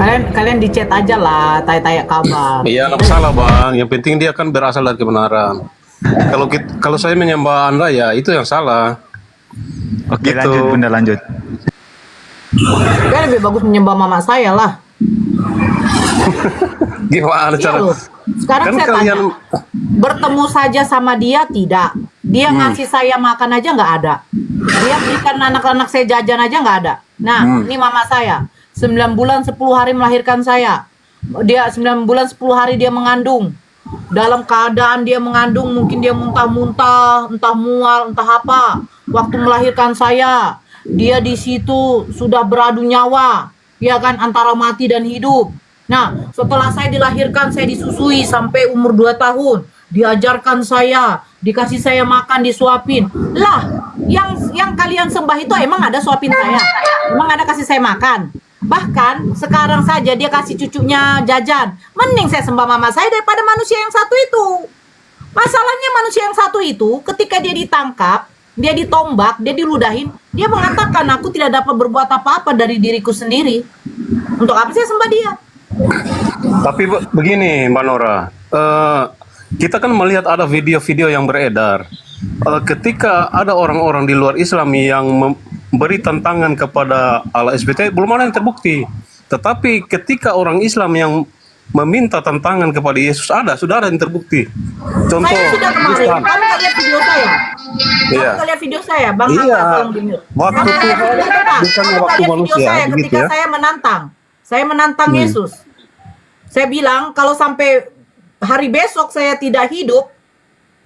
Kalian di chat aja lah, tanya-tanya kabar. Iya, nggak masalah bang. Yang penting dia kan berasal dari kebenaran. Kalau saya menyembah Anda ya itu yang salah. Oke, Gitu. lanjut Bunda, lanjut. Kalian lebih bagus menyembah mama saya lah. Gimana Iya cara? loh. Sekarang Kan saya kalian tanya, bertemu saja sama dia tidak? Dia ngasih saya makan aja nggak ada. Dia berikan anak-anak saya jajan aja nggak ada. Nah, ini mama saya. 9 bulan 10 hari melahirkan saya. Dia 9 bulan 10 hari dia mengandung. Dalam keadaan dia mengandung, mungkin dia muntah-muntah, entah mual, entah apa. Waktu melahirkan saya, dia di situ sudah beradu nyawa, ya kan, antara mati dan hidup. Nah, setelah saya dilahirkan, saya disusui sampai umur 2 tahun. Diajarkan saya, dikasih saya makan, disuapin. Lah, yang kalian sembah itu emang ada suapin saya? Emang ada kasih saya makan? Bahkan sekarang saja dia kasih cucunya jajan. Mending saya sembah mama saya daripada manusia yang satu itu. Masalahnya manusia yang satu itu ketika dia ditangkap, dia ditombak, dia diludahin, dia mengatakan aku tidak dapat berbuat apa-apa dari diriku sendiri. Untuk apa saya sembah dia? Tapi begini Mbak Nora, kita kan melihat ada video-video yang beredar. Ketika ada orang-orang di luar Islam yang memberi tantangan kepada Allah SBT, belum ada yang terbukti. Tetapi ketika orang Islam yang meminta tantangan kepada Yesus sudah ada yang terbukti. Contoh, Saya sudah kemarin, Islam. kamu nggak lihat video saya? Iya. Kamu nggak lihat video saya? Bang Iya. Hanta, tolong di-mute. Waktu Kamu nggak lihat Tuhan, video saya? bukan Kamu nggak waktu lihat video manusia, saya begitu ketika ya? saya menantang Yesus. Saya bilang kalau sampai hari besok saya tidak hidup,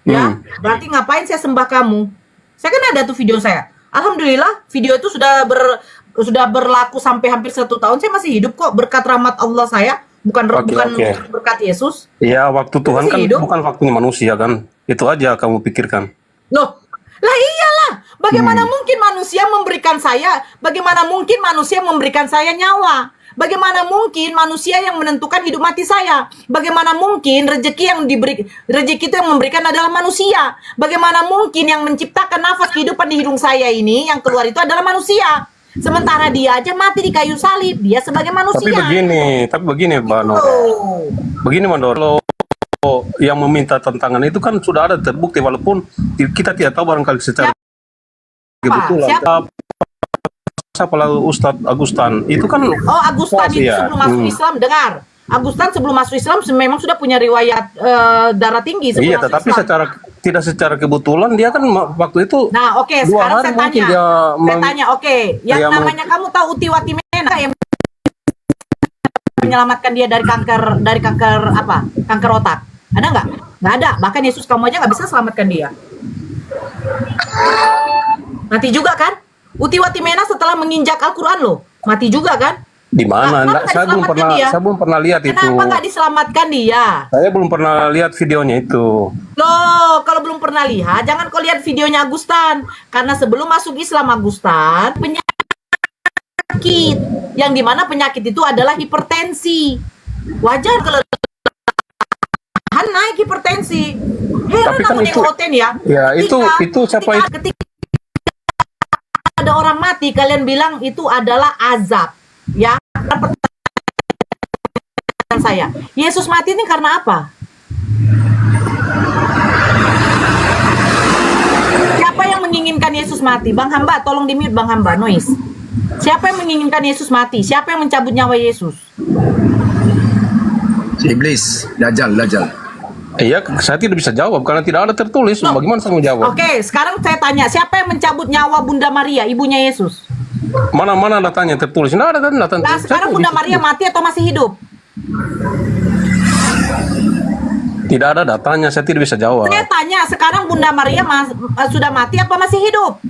ya berarti ngapain saya sembah kamu? Saya kan ada tuh video saya. Alhamdulillah video itu sudah berlaku sampai hampir 1 tahun. Saya masih hidup kok berkat rahmat Allah saya, bukan Oke. berkat Yesus. Iya, waktu Tuhan Masih kan hidup? bukan waktunya manusia kan. Itu aja kamu pikirkan. Loh, lah iyalah. Bagaimana mungkin manusia memberikan saya? Bagaimana mungkin manusia memberikan saya nyawa? Bagaimana mungkin manusia yang menentukan hidup mati saya? Bagaimana mungkin rezeki itu yang memberikan adalah manusia? Bagaimana mungkin yang menciptakan nafas kehidupan di hidung saya ini yang keluar itu adalah manusia? Sementara dia aja mati di kayu salib, dia sebagai manusia. Tapi begini Mbak Nora. Oh. Begini Mbak Nora. Kalau yang meminta tantangan itu kan sudah ada terbukti walaupun kita tidak tahu barangkali secara kebetulan. Siapa lalu Ustadz Agustan itu kan Agustan itu ya. sebelum masuk Islam, dengar. Agustan sebelum masuk Islam memang sudah punya riwayat darah tinggi sebelum Iya, masuk tetapi Islam. tidak secara kebetulan dia kan waktu itu. Nah, oke, 2 sekarang hari saya mungkin tanya. dia Saya tanya, oke, yang dia namanya kamu tahu Uti Watimena yang menyelamatkan dia dari kanker apa? Kanker otak. Ada nggak? Nggak ada. Bahkan Yesus kamu aja nggak bisa selamatkan dia. Mati juga kan? Uti Watimena setelah menginjak Al-Quran loh. Mati juga kan? di mana? Kenapa nggak Saya belum pernah lihat itu. Kenapa nggak diselamatkan dia? Saya belum pernah lihat videonya itu. Loh, kalau belum pernah lihat, jangan kau lihat videonya Agustan. Karena sebelum masuk Islam Agustan, penyakit. Yang dimana penyakit itu adalah hipertensi. Wajar kalau naik hipertensi. Heran Tapi kan aku itu- nengokin ya. Ya, itu siapa itu? Ketika ada orang mati, kalian bilang itu adalah azab. Ya, pertanyaan saya. Yesus mati ini karena apa? Siapa yang menginginkan Yesus mati? Bang Hamba, tolong di-mute Bang Hamba, noise. Siapa yang menginginkan Yesus mati? Siapa yang mencabut nyawa Yesus? Si iblis, dajjal. Iya, saya tidak bisa jawab karena tidak ada tertulis. Loh. Bagaimana saya mau jawab? Oke, sekarang saya tanya, siapa yang mencabut nyawa Bunda Maria, ibunya Yesus? Mana datanya tertulis? Nggak ada kan datang. Nah, sekarang Bunda Maria mati atau masih hidup? Tidak ada datanya, saya tidak bisa jawab. Saya tanya, sekarang Bunda Maria sudah mati apa masih hidup?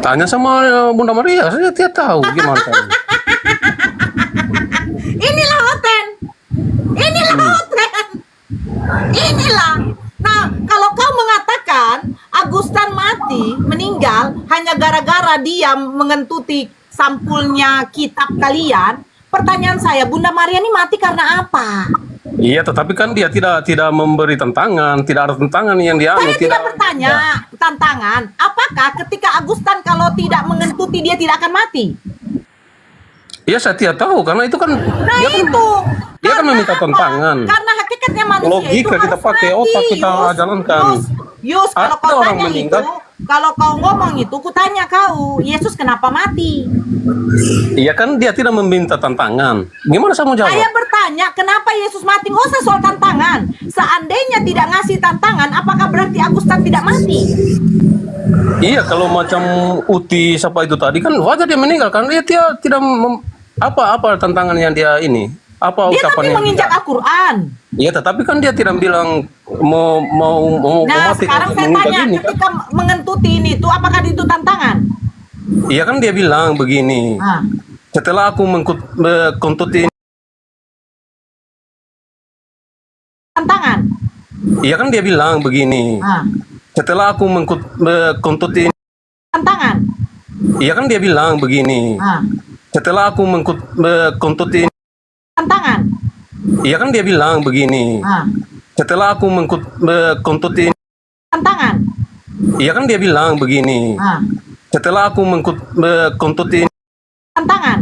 Tanya sama Bunda Maria, saya tidak tahu gimana. Inilah Hoten. Inilah. Nah, kalau kau mengatakan Agustan mati, meninggal hanya gara-gara dia mengentuti sampulnya kitab kalian, pertanyaan saya, Bunda Maria ini mati karena apa? Iya, tetapi kan dia tidak memberi tantangan, tidak ada tantangan yang dia Saya tidak bertanya tantangan. Apakah ketika Agustan kalau tidak mengentuti dia tidak akan mati? Iya saya tidak tahu karena itu kan Nah dia kan itu. dia kan Karena meminta apa? tantangan. Karena hakikatnya manusia Logika itu kita harus pakai, mati, otak kita jalankan. Yus, kalau Ada kau orang tanya meninggal. itu, kalau kau ngomong itu, ku tanya kau, Yesus kenapa mati? Iya kan dia tidak meminta tantangan. Gimana saya mau jawab? Saya bertanya, kenapa Yesus mati? Nggak usah soal tantangan. Seandainya tidak ngasih tantangan, apakah berarti Agustan tidak mati? Iya kalau macam Uti siapa itu tadi kan wajar dia meninggal karena dia tidak apa tantangan yang dia ini apa Dia ucapan tapi yang menginjak Al-Quran. iya tetapi kan dia tidak bilang mau Nah, mati sekarang saya meninggal tanya, gini kan. ketika mengentuti ini itu, apakah itu tantangan? Iya kan dia bilang begini Nah, setelah aku mengkuntuti tantangan. iya kan dia bilang begini Nah, setelah aku mengkuntuti tantangan. iya kan dia bilang begini Nah, setelah aku mengkuntuti tantangan. iya kan dia bilang begini Nah, setelah aku mengkuntuti tantangan. iya kan dia bilang begini Nah, setelah aku mengkuntuti tantangan.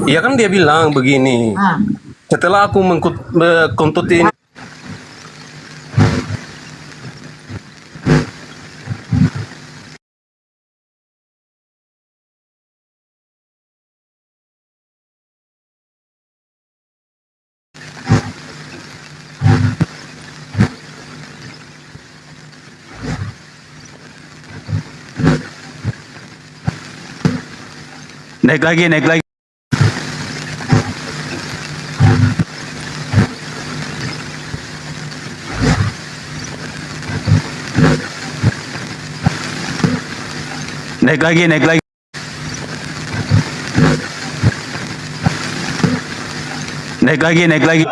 iya kan dia bilang begini Nah, setelah aku mengkuntuti Naik lagi, naik lagi. Naik lagi, naik lagi. Naik lagi, naik lagi.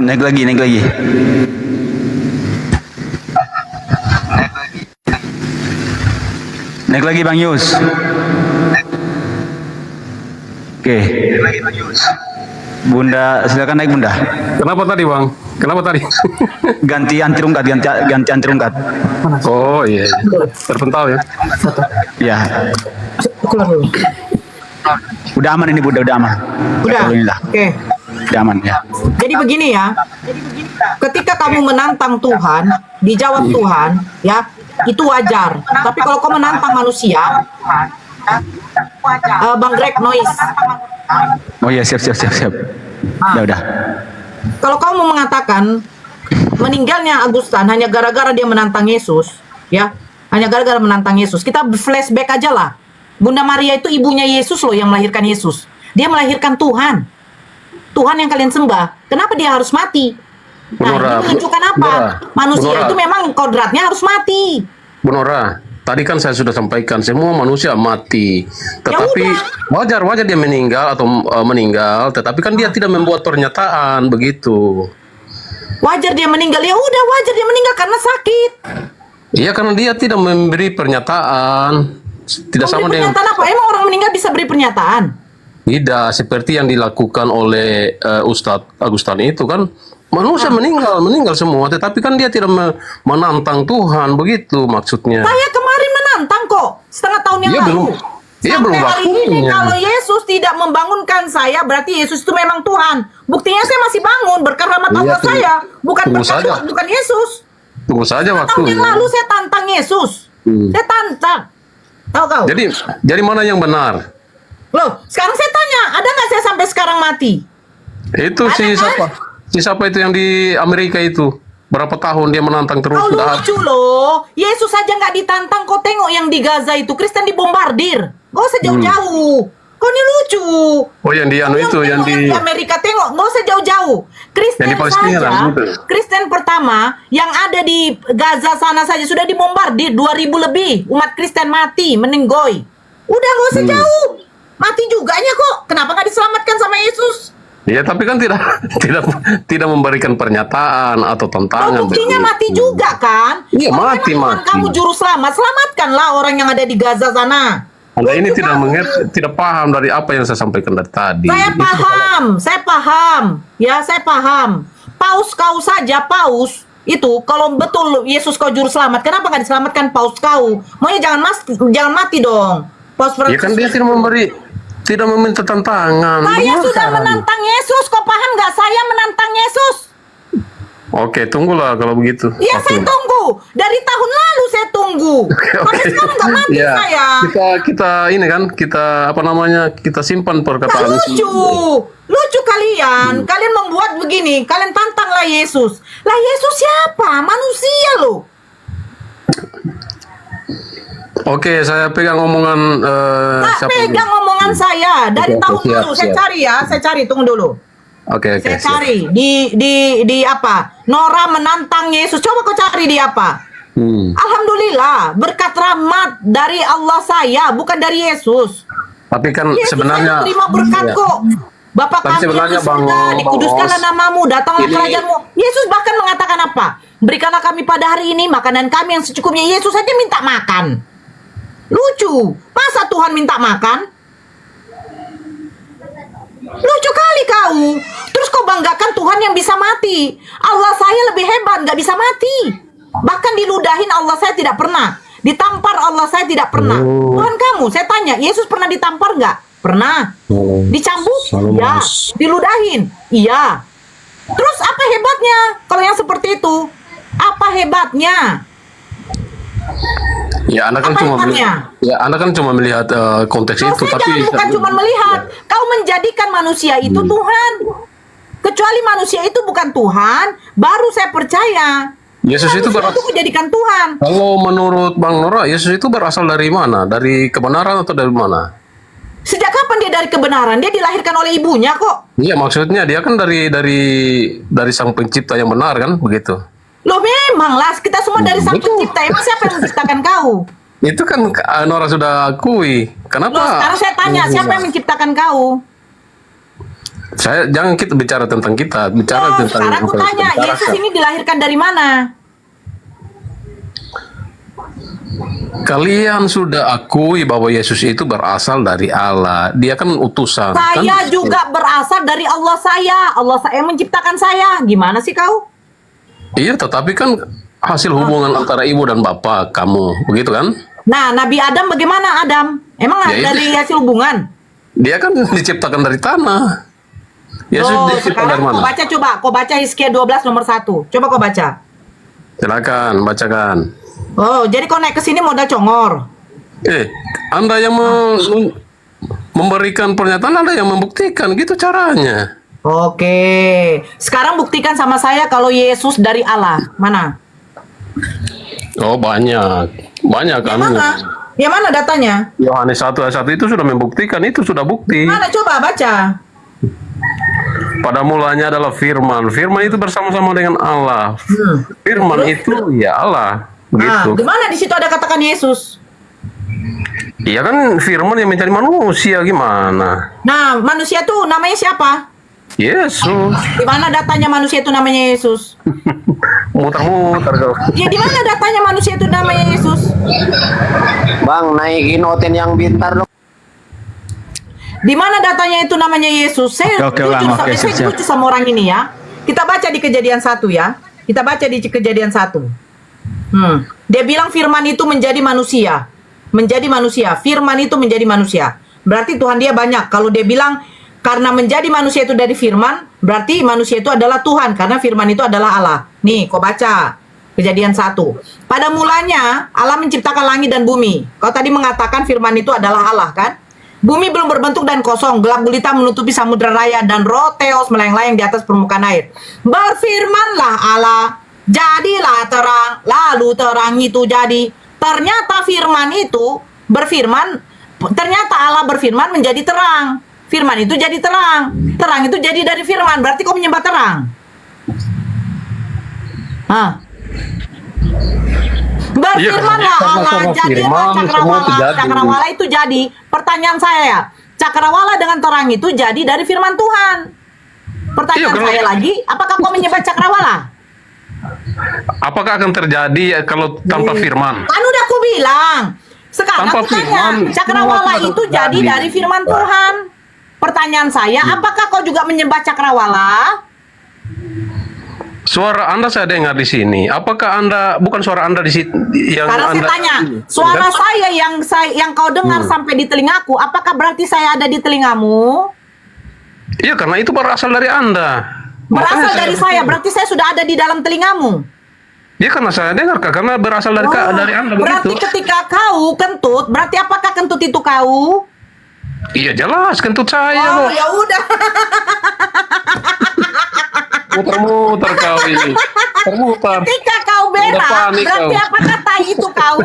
Naik lagi, naik lagi. Naik lagi Bang Yus. Oke. Bunda, silakan naik Bunda. kenapa tadi bang kenapa tadi Ganti anti rungkat, ganti anti rungkat. oh iya terpental ya Ya. Udah aman ini Bunda, udah aman. udah. Alhamdulillah. Oke. Udah aman ya. Jadi begini ya. Ketika kamu menantang Tuhan, dijawab Tuhan, ya, itu wajar. Tapi kalau kau menantang manusia, Bang Greg noise. Oh iya, siap. Udah. Kalau kau mau mengatakan meninggalnya Agustan hanya gara-gara dia menantang Yesus, ya, hanya gara-gara menantang Yesus. Kita flashback aja lah. Bunda Maria itu ibunya Yesus loh yang melahirkan Yesus. Dia melahirkan Tuhan. Tuhan yang kalian sembah. Kenapa dia harus mati? Nah, Nora, ini menunjukkan apa? Nora, Manusia Nora. itu memang kodratnya harus mati. Bu Nora tadi kan saya sudah sampaikan semua manusia mati tetapi wajar dia meninggal atau meninggal tetapi kan dia tidak membuat pernyataan begitu Wajar dia meninggal. Ya udah, wajar dia meninggal karena sakit. iya karena dia tidak memberi pernyataan tidak sama Memberi dengan pernyataan apa? Emang orang meninggal bisa beri pernyataan? tidak seperti yang dilakukan oleh Ustadz Agustan itu kan manusia meninggal semua tetapi kan dia tidak menantang Tuhan begitu maksudnya Saya kemarin menantang kok setengah tahun yang Iya, lalu. belum. Iya, belum Sampai hari ini waktunya. kalau Yesus tidak membangunkan saya, berarti Yesus itu memang Tuhan. Buktinya saya masih bangun berkat rahmat Iya, Allah tunggu- saya, bukan tunggu berkat saja. Tuhan, bukan Yesus. tunggu saja Tahun waktunya yang lalu saya tantang Yesus. Saya tantang. Tahu kau? jadi mana yang benar Loh, sekarang saya tanya, ada nggak saya sampai sekarang mati? itu Ada si kan? siapa si siapa itu yang di Amerika itu berapa tahun dia menantang terus Kau sudah lucu loh. Yesus saja nggak ditantang. Kau tengok yang di Gaza itu, Kristen dibombardir. Gak usah jauh-jauh. Kau ini lucu. oh yang di anu itu yang di Amerika, tengok, nggak usah jauh-jauh. Kristen Yang di Palestina saja, lah, gitu. Kristen pertama yang ada di Gaza sana saja sudah dibombardir 2000 lebih. Umat Kristen mati, meninggoy. Udah nggak usah jauh. Mati juganya kok. Kenapa nggak diselamatkan sama Yesus? ya tapi kan tidak tidak memberikan pernyataan atau tantangan Oh, buktinya begitu. mati juga kan? Iya, Kalau mati, memang Tuhan mati. kamu juru selamat, selamatkanlah orang yang ada di Gaza sana. Anda ini tidak paham dari apa yang saya sampaikan dari tadi. Saya paham, ya, saya paham. Paus kau saja, paus Itu kalau betul Yesus kau juru selamat, kenapa nggak diselamatkan paus kau? Maunya jangan mati dong. Paus Ya kan dia tidak meminta tantangan. Saya Benar sudah kan? menantang Yesus, kau paham nggak? Saya menantang Yesus. Oke, tunggulah kalau begitu. Iya, saya tunggu. Dari tahun lalu saya tunggu. Sampai sekarang nggak mati Ya, saya. kita ini kan, kita apa namanya? Kita simpan Nggak perkataan lucu kalian. Kalian membuat begini. Kalian tantanglah Yesus. Lah Yesus siapa? Manusia loh. Oke, saya pegang omongan Tak siapa pegang dulu? omongan saya dari Oke, tahun siap, lalu. Saya siap. cari ya. Saya cari. Tunggu dulu. Oke, Saya siap. cari di apa? Nora menantang Yesus. Coba kau cari di apa? Alhamdulillah, berkat rahmat dari Allah saya, bukan dari Yesus. Tapi kan Yesus sebenarnya saya terima berkat ya. kok. Bapak Tapi kami yang sebenarnya, di surga, Bang dikuduskanlah Os, namamu, datanglah ini- kerajaanmu. Yesus bahkan mengatakan apa? Berikanlah kami pada hari ini makanan kami yang secukupnya. Yesus saja minta makan. Lucu. Masa Tuhan minta makan? Lucu kali kau. Terus kau banggakan Tuhan yang bisa mati. Allah saya lebih hebat, nggak bisa mati. Bahkan diludahin Allah saya tidak pernah. Ditampar Allah saya tidak pernah. Tuhan kamu, saya tanya, Yesus pernah ditampar nggak? Pernah. Dicambuk? Iya. Diludahin? Iya. Terus apa hebatnya kalau yang seperti itu? Apa hebatnya? Ya, Anda kan Apa cuma hebatnya? Anda kan cuma melihat konteks Kau itu, saja tapi bukan cuma melihat. Kau menjadikan manusia itu Tuhan. Kecuali manusia itu bukan Tuhan, baru saya percaya. Yesus itu Manusia itu menjadikan Tuhan. kalau menurut Bang Nora, Yesus itu berasal dari mana? Dari kebenaran atau dari mana? Sejak kapan dia dari kebenaran? Dia dilahirkan oleh ibunya kok. Iya, maksudnya dia kan dari Sang Pencipta yang benar kan, begitu. Loh memanglah, kita semua dari Sang Betul. Pencipta. Emang siapa yang menciptakan kau? Itu kan Nora sudah akui. Kenapa? Loh sekarang saya tanya, siapa yang menciptakan kau? Jangan kita bicara tentang kita, bicara Loh tentang sekarang aku apa yang tanya, kita Yesus bicarakan. ini dilahirkan dari mana? Kalian sudah akui bahwa Yesus itu berasal dari Allah. Dia kan utusan. Saya kan? juga berasal dari Allah saya. Allah saya yang menciptakan saya. Gimana sih kau? Iya, tetapi kan hasil hubungan antara ibu dan bapak kamu, begitu kan? Nah, Nabi Adam bagaimana Adam? Emang Ya, itu. dari hasil hubungan? Dia kan diciptakan dari tanah. Yesus Oh, diciptakan dari sekarang mana? kau baca coba. Kau baca Hizkia 12 nomor 1. Coba kau baca. Silakan, bacakan. Oh, jadi kau naik ke sini modal congor. Anda yang memberikan pernyataan, Anda yang membuktikan, gitu caranya. Oke. Sekarang buktikan sama saya kalau Yesus dari Allah. Mana? Oh, banyak. Banyak Yang kan. mana? Yang mana datanya? Yohanes 1 ayat 1 itu sudah membuktikan, itu sudah bukti. Mana coba baca. Pada mulanya adalah firman. Firman itu bersama-sama dengan Allah. Firman itu ya Allah. Nah, Begitu. di mana di situ ada katakan Yesus? Iya kan firman yang mencari manusia gimana? Nah, manusia tuh namanya siapa? Yesus. Di mana datanya manusia itu namanya Yesus? Muter-muter kau. Ya di mana datanya manusia itu namanya Yesus? Bang, naikin Oten yang Bintar dong. Di mana datanya itu namanya Yesus? Saya Oke, jujur, Bang. Oke, saya siap-siap. jujur sama orang ini ya. Kita baca di Kejadian 1 ya. Kita baca di Kejadian 1. Dia bilang firman itu menjadi manusia. Menjadi manusia. Firman itu menjadi manusia. Berarti Tuhan dia banyak. Kalau dia bilang karena menjadi manusia itu dari firman, berarti manusia itu adalah Tuhan. Karena firman itu adalah Allah. Nih, kau baca. Kejadian 1. Pada mulanya Allah menciptakan langit dan bumi. Kau tadi mengatakan firman itu adalah Allah kan? Bumi belum berbentuk dan kosong, gelap gulita menutupi samudra raya dan roh Theos melayang-layang di atas permukaan air. Berfirmanlah Allah, jadilah terang, lalu terang itu jadi. Ternyata firman itu berfirman, ternyata Allah berfirman menjadi terang. Firman itu jadi terang. Terang itu jadi dari firman, berarti kau menyembah terang. Hah? Berfirmanlah Iya, Allah, sama jadilah firman, semua cakrawala. itu jadi. Cakrawala itu jadi. Pertanyaan saya ya, cakrawala dengan terang itu jadi dari firman Tuhan. Pertanyaan Iya, kalau- saya lagi, apakah kau menyembah cakrawala? Apakah akan terjadi kalau tanpa firman? Kan udah aku bilang. Sekarang Tanpa aku tanya, firman, cakrawala semua akan itu jadi terjadi. dari firman Tuhan. Pertanyaan saya, apakah kau juga menyembah cakrawala? Suara Anda saya dengar di sini. Apakah Anda bukan suara Anda di sini yang Karena Anda saya tanya, suara saya yang kau dengar sampai di telingaku, apakah berarti saya ada di telingamu? Iya, karena itu berasal dari Anda. Berasal Makanya dari saya, berarti saya sudah ada di dalam telingamu. Iya, karena saya dengar Kak, karena berasal dari dari Anda Berarti begitu. ketika kau kentut, berarti apakah kentut itu kau? Iya, jelas kentut saya Oh, kok. ya udah. Muter-muter kau ini. Termuter. Ketika kau Udah berak, panik berarti kau. apakah tai itu kau?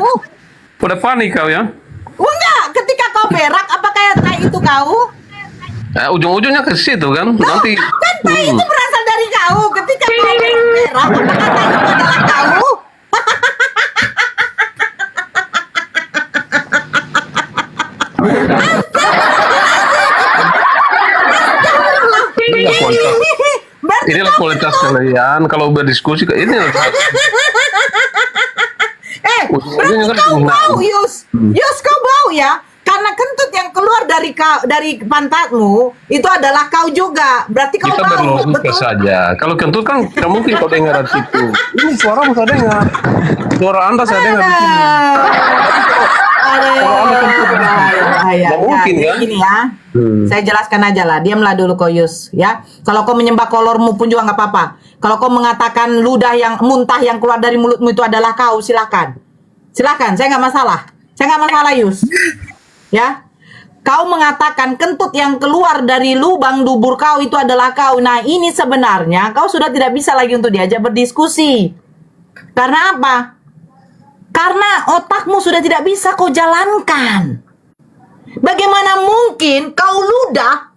Udah panik kau ya? Enggak, ketika kau berak, apakah tai itu kau? Ujung-ujungnya ke situ kan. Nanti Kan tai itu berasal dari kau. Ketika kau berak, apakah tai itu adalah kau? inilah kualitas, Berarti inilah kualitas kalian kalau berdiskusi ini. berarti kan kau menghina. bau, Yus kau bau ya. Karena kentut yang keluar dari pantatmu itu adalah kau juga. Berarti kau Kita bau, berlogika betul? saja. Kalau kentut kan tidak mungkin kau dengar dari situ. Ini suaramu saya dengar. Suara Anda saya dengar di sini. Kalau Anda kentut di sini. Nggak mungkin jadi kan? gini ya. Saya jelaskan aja lah. Diamlah dulu kau Yus ya. Kalau kau menyembah kolormu pun juga nggak apa-apa. Kalau kau mengatakan ludah yang muntah yang keluar dari mulutmu itu adalah kau, silakan. Silakan, saya nggak masalah. Saya nggak masalah Yus. Ya, kau mengatakan kentut yang keluar dari lubang dubur kau itu adalah kau. Nah, ini sebenarnya kau sudah tidak bisa lagi untuk diajak berdiskusi. Karena apa? Karena otakmu sudah tidak bisa kau jalankan. Bagaimana mungkin kau ludah,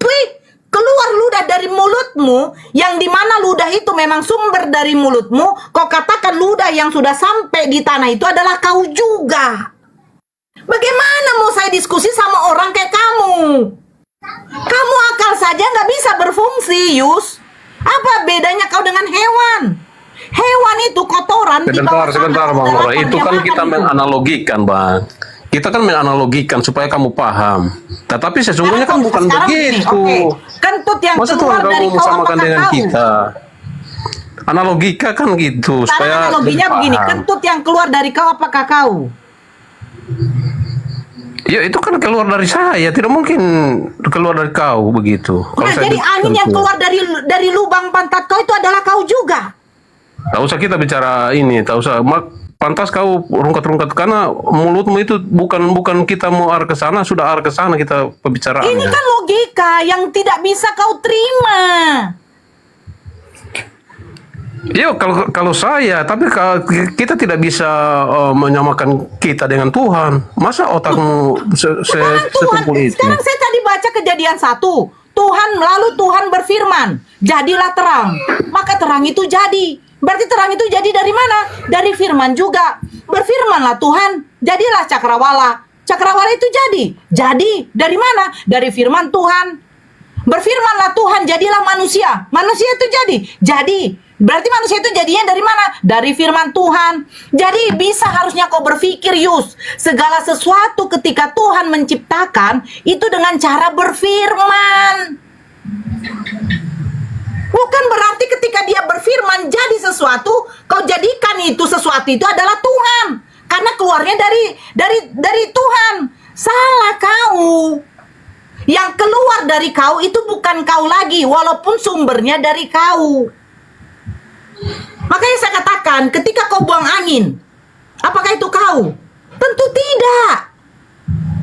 keluar ludah dari mulutmu, yang dimana ludah itu memang sumber dari mulutmu, kau katakan ludah yang sudah sampai di tanah itu adalah kau juga. Bagaimana mau saya diskusi sama orang kayak kamu? Kamu akal saja nggak bisa berfungsi, Yus. Apa bedanya kau dengan hewan? Hewan itu kotoran. di bawah Sebentar, tanah, Bang daratan, Nora. Itu dia kan makan kita itu. menganalogikan, Bang. Kita kan menganalogikan supaya kamu paham. Tetapi sesungguhnya kan bukan Sekarang begini, begitu. oke. Kentut yang Masa keluar Tuhan dari kamu kau samakan apakah dengan kau? kita? Analogika kan gitu Sekarang supaya analoginya lebih begini, paham. kentut yang keluar dari kau apakah kau? Ya itu kan keluar dari saya, tidak mungkin keluar dari kau begitu. Kalau Nah, saya jadi angin yang kentut. keluar dari lubang pantat kau itu adalah kau juga. Tak usah kita bicara ini, tak usah. Pantas kau rungkat-rungkat karena mulutmu itu bukan kita mau arah ke sana, sudah arah ke sana kita pembicaraannya. Ini kan logika yang tidak bisa kau terima. Iya, kalau saya, tapi kita tidak bisa menyamakan kita dengan Tuhan. Masa otakmu Sekarang Tuhan, setumpul itu? sekarang saya tadi baca Kejadian 1. Lalu Tuhan berfirman, jadilah terang. Maka terang itu jadi. Berarti terang itu jadi dari mana? Dari firman juga. Berfirmanlah Tuhan, jadilah cakrawala. Cakrawala itu jadi. Jadi dari mana? Dari firman Tuhan. Berfirmanlah Tuhan, jadilah manusia. Manusia itu jadi. Jadi. Berarti manusia itu jadinya dari mana? Dari firman Tuhan. Jadi bisa harusnya kau berpikir, Yus. Segala sesuatu ketika Tuhan menciptakan, itu dengan cara berfirman. Bukan berarti ketika dia berfirman jadi sesuatu, kau jadikan itu sesuatu itu adalah Tuhan. Karena keluarnya dari Tuhan. Salah kau. Yang keluar dari kau itu bukan kau lagi, walaupun sumbernya dari kau. Makanya saya katakan, ketika kau buang angin, apakah itu kau? Tentu tidak.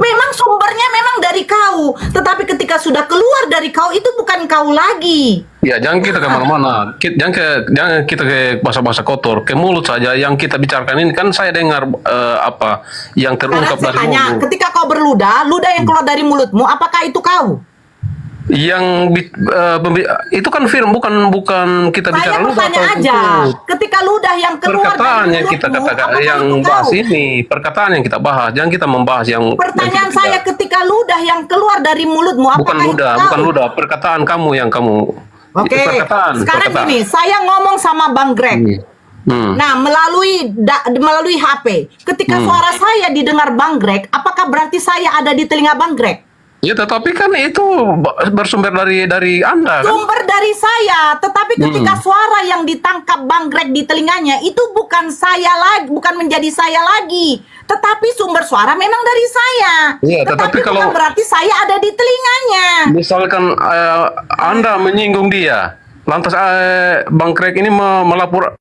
Memang sumbernya memang dari kau, tetapi ketika sudah keluar dari kau itu bukan kau lagi. Ya, jangan kita kemana-mana. Jangan kita ke bahasa-bahasa kotor, ke mulut saja. Yang kita bicarakan ini kan saya dengar apa yang terungkap Sekarang saya dari tanya, mulut. ketika kau berludah, ludah yang keluar dari mulutmu, apakah itu kau? Itu kan film, bukan kita bicara Saya ludah bertanya atau aja, kentut. ketika ludah yang keluar Perkataan dari yang kita mulutmu, katakan, apakah yang itu bahas kau? ini, perkataan yang kita bahas, jangan kita membahas yang Pertanyaan yang saya, ketika ludah yang keluar dari mulutmu, bukan apakah ludah, itu kau? bukan ludah, perkataan kamu yang kamu. Oke, Itu perkataan. sekarang gini, saya ngomong sama Bang Greg. Nah, melalui HP, ketika suara saya didengar Bang Greg, apakah berarti saya ada di telinga Bang Greg? Ya, tetapi kan itu bersumber dari Anda kan? Sumber dari saya, tetapi ketika suara yang ditangkap Bang Greg di telinganya itu bukan saya lagi, bukan menjadi saya lagi, tetapi sumber suara memang dari saya. Iya, tetapi bukan kalau- berarti saya ada di telinganya. Misalkan Anda menyinggung dia, lantas Bang Craig ini melapor.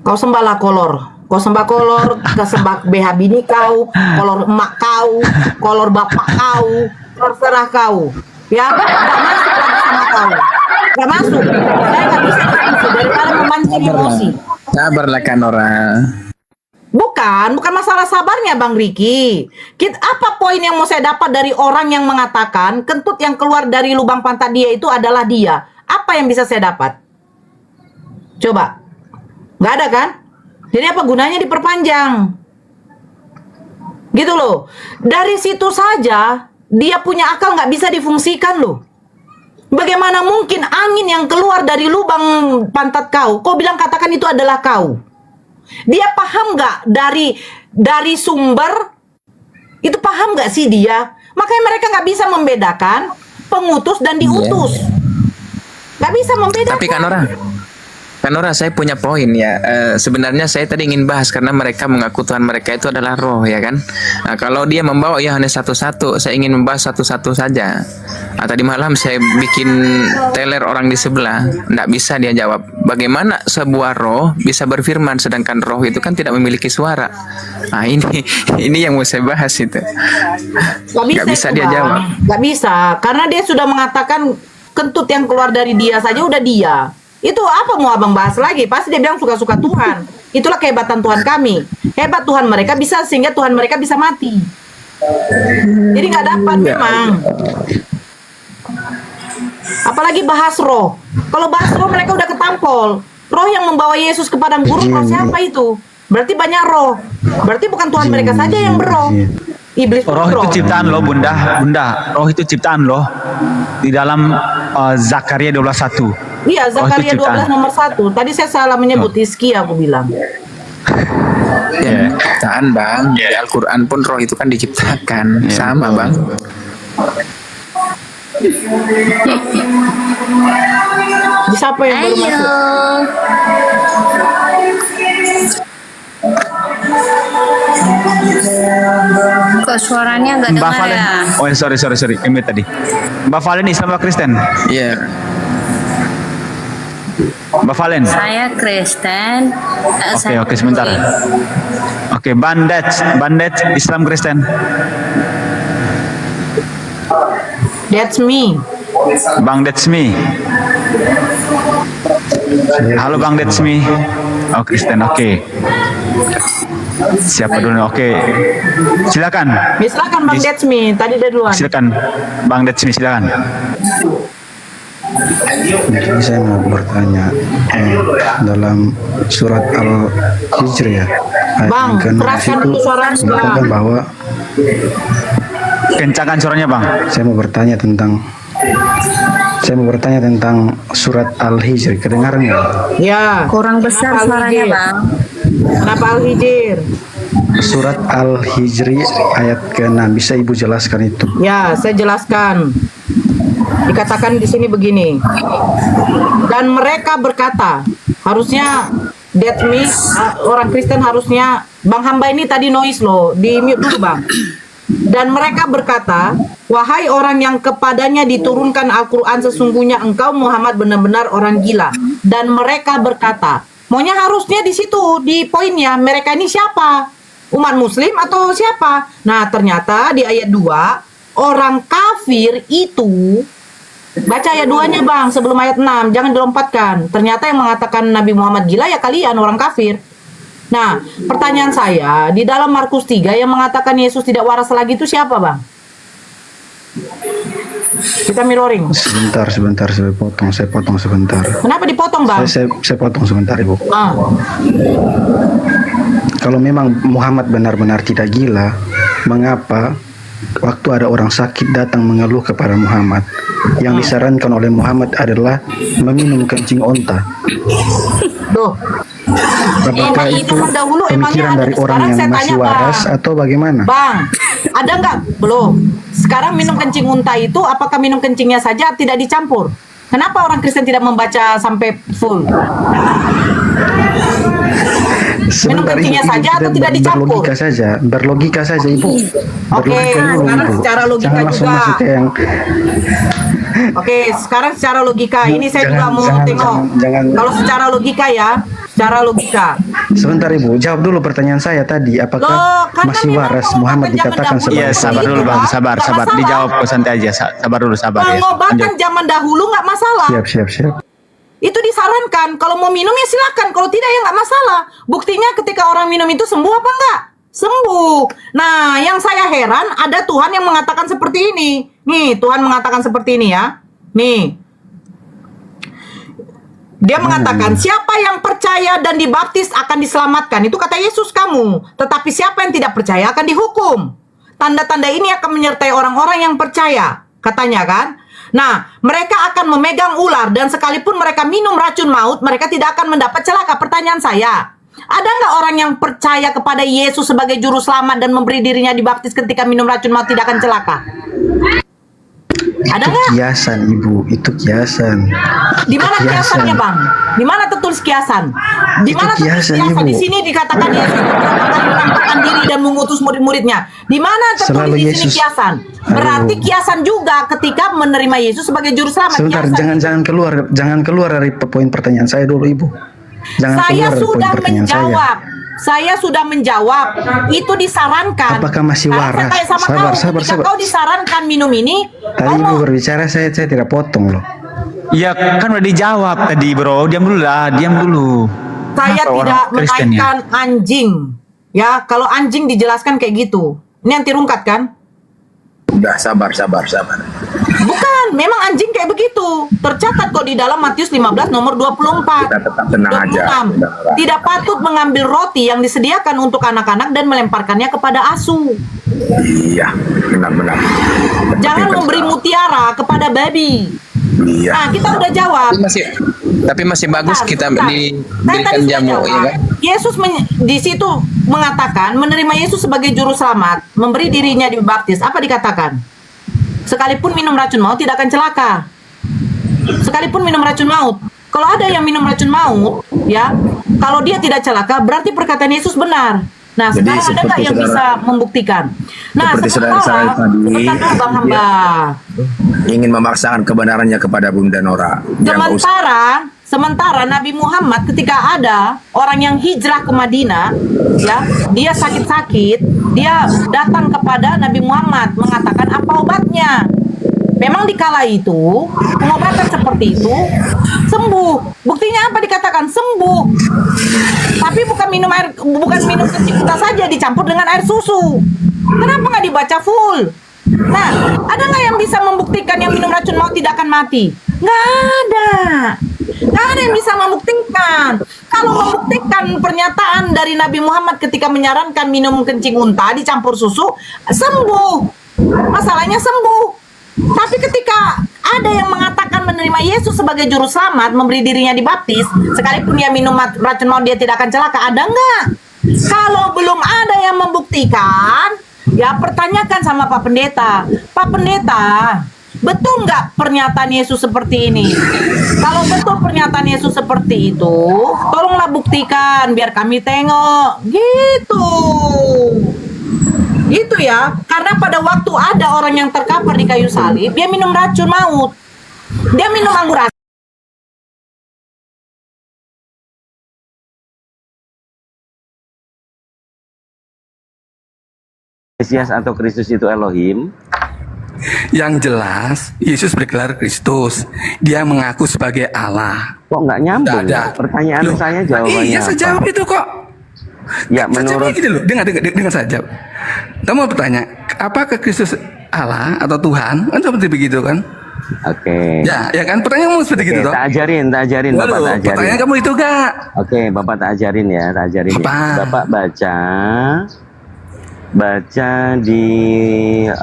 Kau sembahlah kolor. Kau sembah kolor, kau sembah BH bini kau, kolor emak kau, kolor bapak kau, terserah kau. Ya, nggak masuk lagi sama kau. Nggak masuk. Saya nggak bisa diskusi daripada memancing emosi. Sabarlah Kanora. Bukan masalah sabarnya Bang Riki. Apa poin yang mau saya dapat dari orang yang mengatakan kentut yang keluar dari lubang pantat dia itu adalah dia? Apa yang bisa saya dapat? Coba. Nggak ada kan? Jadi apa gunanya diperpanjang? Gitu loh. Dari situ saja dia punya akal nggak bisa difungsikan loh. Bagaimana mungkin angin yang keluar dari lubang pantat kau bilang katakan itu adalah kau? Dia paham nggak dari sumber? Itu paham nggak sih dia? Makanya mereka nggak bisa membedakan pengutus dan diutus. Nggak bisa membedakan. Tapi Kanora, saya punya poin ya. Sebenarnya saya tadi ingin bahas karena mereka mengaku Tuhan mereka itu adalah roh, ya kan? Nah, kalau dia membawa Yohanes 1:1, saya ingin membahas 1:1 saja. Nah, tadi malam saya bikin teler orang di sebelah, nggak bisa dia jawab. Bagaimana sebuah roh bisa berfirman sedangkan roh itu kan tidak memiliki suara? Nah, ini yang mau saya bahas itu. Nggak bisa dia jawab. Nggak bisa, karena dia sudah mengatakan kentut yang keluar dari dia saja udah dia. Itu apa mau abang bahas lagi? Pasti dia bilang suka-suka Tuhan. Itulah kehebatan Tuhan kami. Hebat Tuhan mereka bisa sehingga Tuhan mereka bisa mati. Jadi nggak dapat memang. Apalagi bahas roh. Kalau bahas roh mereka udah ketampol. Roh yang membawa Yesus ke padang gurun, roh siapa itu? Berarti banyak roh. Berarti bukan Tuhan mereka saja yang berroh. Iblis Roh itu ciptaan loh, Bunda. Roh itu ciptaan loh. Di dalam Zakaria 12:1. Iya, Zakaria itu ciptaan. 12 nomor 1. Tadi saya salah menyebut Hizkia aku bilang. Ya, ciptaan Bang. Di Al-Quran pun roh itu kan diciptakan. Sama Bang. Di siapa yang baru masuk? Kok suaranya nggak Mbak dengar Valen. ya? Oh, sorry. Ini tadi. Mbak Valen Islam atau Kristen? Iya. Mbak Valen. Saya Kristen. Oke, sebentar. Oke, Bandet Islam Kristen. That's me. Bang Detsmi. Halo Bang Detsmi. Oh, Kristen. Oke. Siapa dulu? Oke. Silakan. Silakan Bang That's me. Tadi dia duluan. Silakan. Bang Detsmi, silakan. Jadi saya mau bertanya dalam surat Al-Hijr ya, ayat Bang, yang ke-6 keraskan itu dulu suaranya, mengatakan Bang. bahwa Kencangkan suaranya, Bang. saya mau bertanya tentang surat Al-Hijr, kedengaran nggak? Ya. Kurang besar Kenapa suaranya Al-Hijr? Bang. Kenapa Al-Hijr? Surat Al-Hijri ayat ke-6, bisa Ibu jelaskan itu? Ya, saya jelaskan. Dikatakan di sini begini. Dan mereka berkata, harusnya that means orang Kristen harusnya Bang Hamba ini tadi noise loh, di mute dulu Bang. Dan mereka berkata, wahai orang yang kepadanya diturunkan Al-Quran, sesungguhnya engkau Muhammad benar-benar orang gila. Dan mereka berkata, maunya harusnya di situ, di poinnya, mereka ini siapa? Umat muslim atau siapa? Nah ternyata di ayat 2, orang kafir itu, baca ayat 2-nya Bang, sebelum ayat 6, jangan dilompatkan. Ternyata yang mengatakan Nabi Muhammad gila ya kalian, orang kafir. Nah, pertanyaan saya, di dalam Markus 3 yang mengatakan Yesus tidak waras lagi itu siapa Bang? Kita mirroring. Sebentar, saya potong sebentar. Kenapa dipotong Bang? Saya potong sebentar Ibu. Ah, Kalau memang Muhammad benar-benar tidak gila, mengapa waktu ada orang sakit datang mengeluh kepada Muhammad, yang disarankan oleh Muhammad adalah meminum kencing onta? Loh. Apakah Itu itu pendahulu emangnya pemikiran ada. dari orang Sekarang yang saya masih tanya, waras Bang. atau bagaimana? Bang, ada nggak? Belum. sekarang minum kencing unta itu apakah minum kencingnya saja tidak dicampur? Kenapa orang Kristen tidak membaca sampai full? Minum kencingnya Ibu, saja atau kita tidak dicampur? berlogika saja Ibu. Oke, Berlogika dulu, sekarang Ibu. secara logika Jangan langsung juga. masuk ke yang Oke, sekarang secara logika ini saya juga mau jangan, tengok. jangan. Kalau secara logika ya, secara logika. Sebentar Ibu, jawab dulu pertanyaan saya tadi, apakah Loh, karena masih memang waras pengobatan Muhammad zaman dikatakan dahulu sebagai Iya, sabar dulu Bang, sabar, Nggak sabar. masalah. Dijawab kok santai aja. Sabar dulu, sabar ya. Pengobatan Lanjut. zaman dahulu nggak masalah. siap. Itu disarankan. Kalau mau minum ya silakan. Kalau tidak ya nggak masalah. Buktinya ketika orang minum itu sembuh apa enggak? Sembuh. Nah, yang saya heran ada Tuhan yang mengatakan seperti ini. Nih, Tuhan mengatakan seperti ini ya. Nih. Dia mengatakan, siapa yang percaya dan dibaptis akan diselamatkan. Itu kata Yesus kamu. Tetapi siapa yang tidak percaya akan dihukum. Tanda-tanda ini akan menyertai orang-orang yang percaya. Katanya kan. Nah, mereka akan memegang ular. Dan sekalipun mereka minum racun maut, mereka tidak akan mendapat celaka. Pertanyaan saya, ada nggak orang yang percaya kepada Yesus sebagai juru selamat dan memberi dirinya dibaptis ketika minum racun maut tidak akan celaka? Ada nggak? Kiasan Ibu, itu kiasan. Di mana kiasannya, Bang? Di mana tertulis kiasan? Di mana tertulis kiasan, kiasan? Ibu. Di sini dikatakan Yesus beberapa kali menampakkan diri dan mengutus murid-muridnya. Di mana Selalu tertulis di sini Yesus. kiasan? Berarti Aduh. kiasan juga ketika menerima Yesus sebagai juru selamat. Sebentar, Kiasan. jangan keluar dari poin pertanyaan saya dulu Ibu. Jangan Saya keluar dari poin sudah pertanyaan saya. menjawab. Saya sudah menjawab. Itu disarankan. Apakah masih Karena waras? saya tanya sama Sabar, kau, sabar, ketika sabar. kau disarankan minum ini, Tadi kau Ibu mau- berbicara, saya tidak potong loh. Iya, kan udah dijawab tadi, Bro. Diam dulu lah, diam dulu. saya Kenapa tidak orang Kristen ya? menaikkan anjing. Ya, kalau anjing dijelaskan kayak gitu. Ini anti rungkat kan? Udah sabar. Bukan, memang anjing kayak begitu. Tercatat kok di dalam Matius 15 nomor 24. Kita tetap tenang aja. 26. Tidak patut mengambil roti yang disediakan untuk anak-anak dan melemparkannya kepada asu. Iya, benar. Jangan memberi mutiara kepada babi. Iya. Nah, kita udah jawab. Tapi masih bagus Bentar, kita bentar. Saya diberikan tadi sudah jamu, jawab. ya kan? Yesus di situ mengatakan menerima Yesus sebagai juru selamat, memberi dirinya dibaptis. Apa dikatakan? Sekalipun minum racun maut tidak akan celaka. Sekalipun minum racun maut. Kalau ada yang minum racun maut, ya, kalau dia tidak celaka, berarti perkataan Yesus benar. Nah, Jadi sekarang ada nggak seperti yang bisa membuktikan? Nah, seperti saudara saya tadi, sebentar dulu, Bang Hamba. Ingin memaksakan kebenarannya kepada Bunda Nora. Dia nggak usah. Sementara Nabi Muhammad ketika ada orang yang hijrah ke Madinah, ya, dia sakit-sakit, dia datang kepada Nabi Muhammad mengatakan apa obatnya. Memang dikala itu pengobatan seperti itu sembuh. Buktinya apa dikatakan sembuh. Tapi bukan minum kencing kita saja dicampur dengan air susu. Kenapa nggak dibaca full? Nah, ada nggak yang bisa membuktikan yang minum racun maut tidak akan mati? Nggak ada. Nggak ada yang bisa membuktikan. Kalau membuktikan pernyataan dari Nabi Muhammad ketika menyarankan minum kencing unta dicampur susu, sembuh. Masalahnya sembuh. Tapi ketika ada yang mengatakan menerima Yesus sebagai juru selamat, memberi dirinya dibaptis, sekalipun dia minum racun maut dia tidak akan celaka, ada nggak? Kalau belum ada yang membuktikan, ya pertanyakan sama Pak Pendeta. Pak Pendeta, betul nggak pernyataan Yesus seperti ini? Kalau betul pernyataan Yesus seperti itu, tolonglah buktikan biar kami tengok. Gitu. Itu ya, karena pada waktu ada orang yang terkapar di kayu salib, dia minum racun maut. Dia minum anggur asin. Mesias atau Kristus itu Elohim. Yang jelas, Yesus bergelar Kristus. Dia mengaku sebagai Allah. Kok nggak nyambung? Nggak ada. Pertanyaan Loh, saya jawabannya iya, saya apa? jawab itu kok. Ya, Saya jawab menurut gini loh, dengar saya jawab. Kamu mau bertanya, apakah Kristus Allah atau Tuhan? Kan seperti begitu kan? Oke. Ya kan pertanyaanmu seperti Oke, gitu toh. tak ajarin, Bapak Waduh, tak ajarin. pertanyaan kamu itu gak? Oke, Bapak tak ajarin ya, tak ajarin ya. Apa? Bapak baca di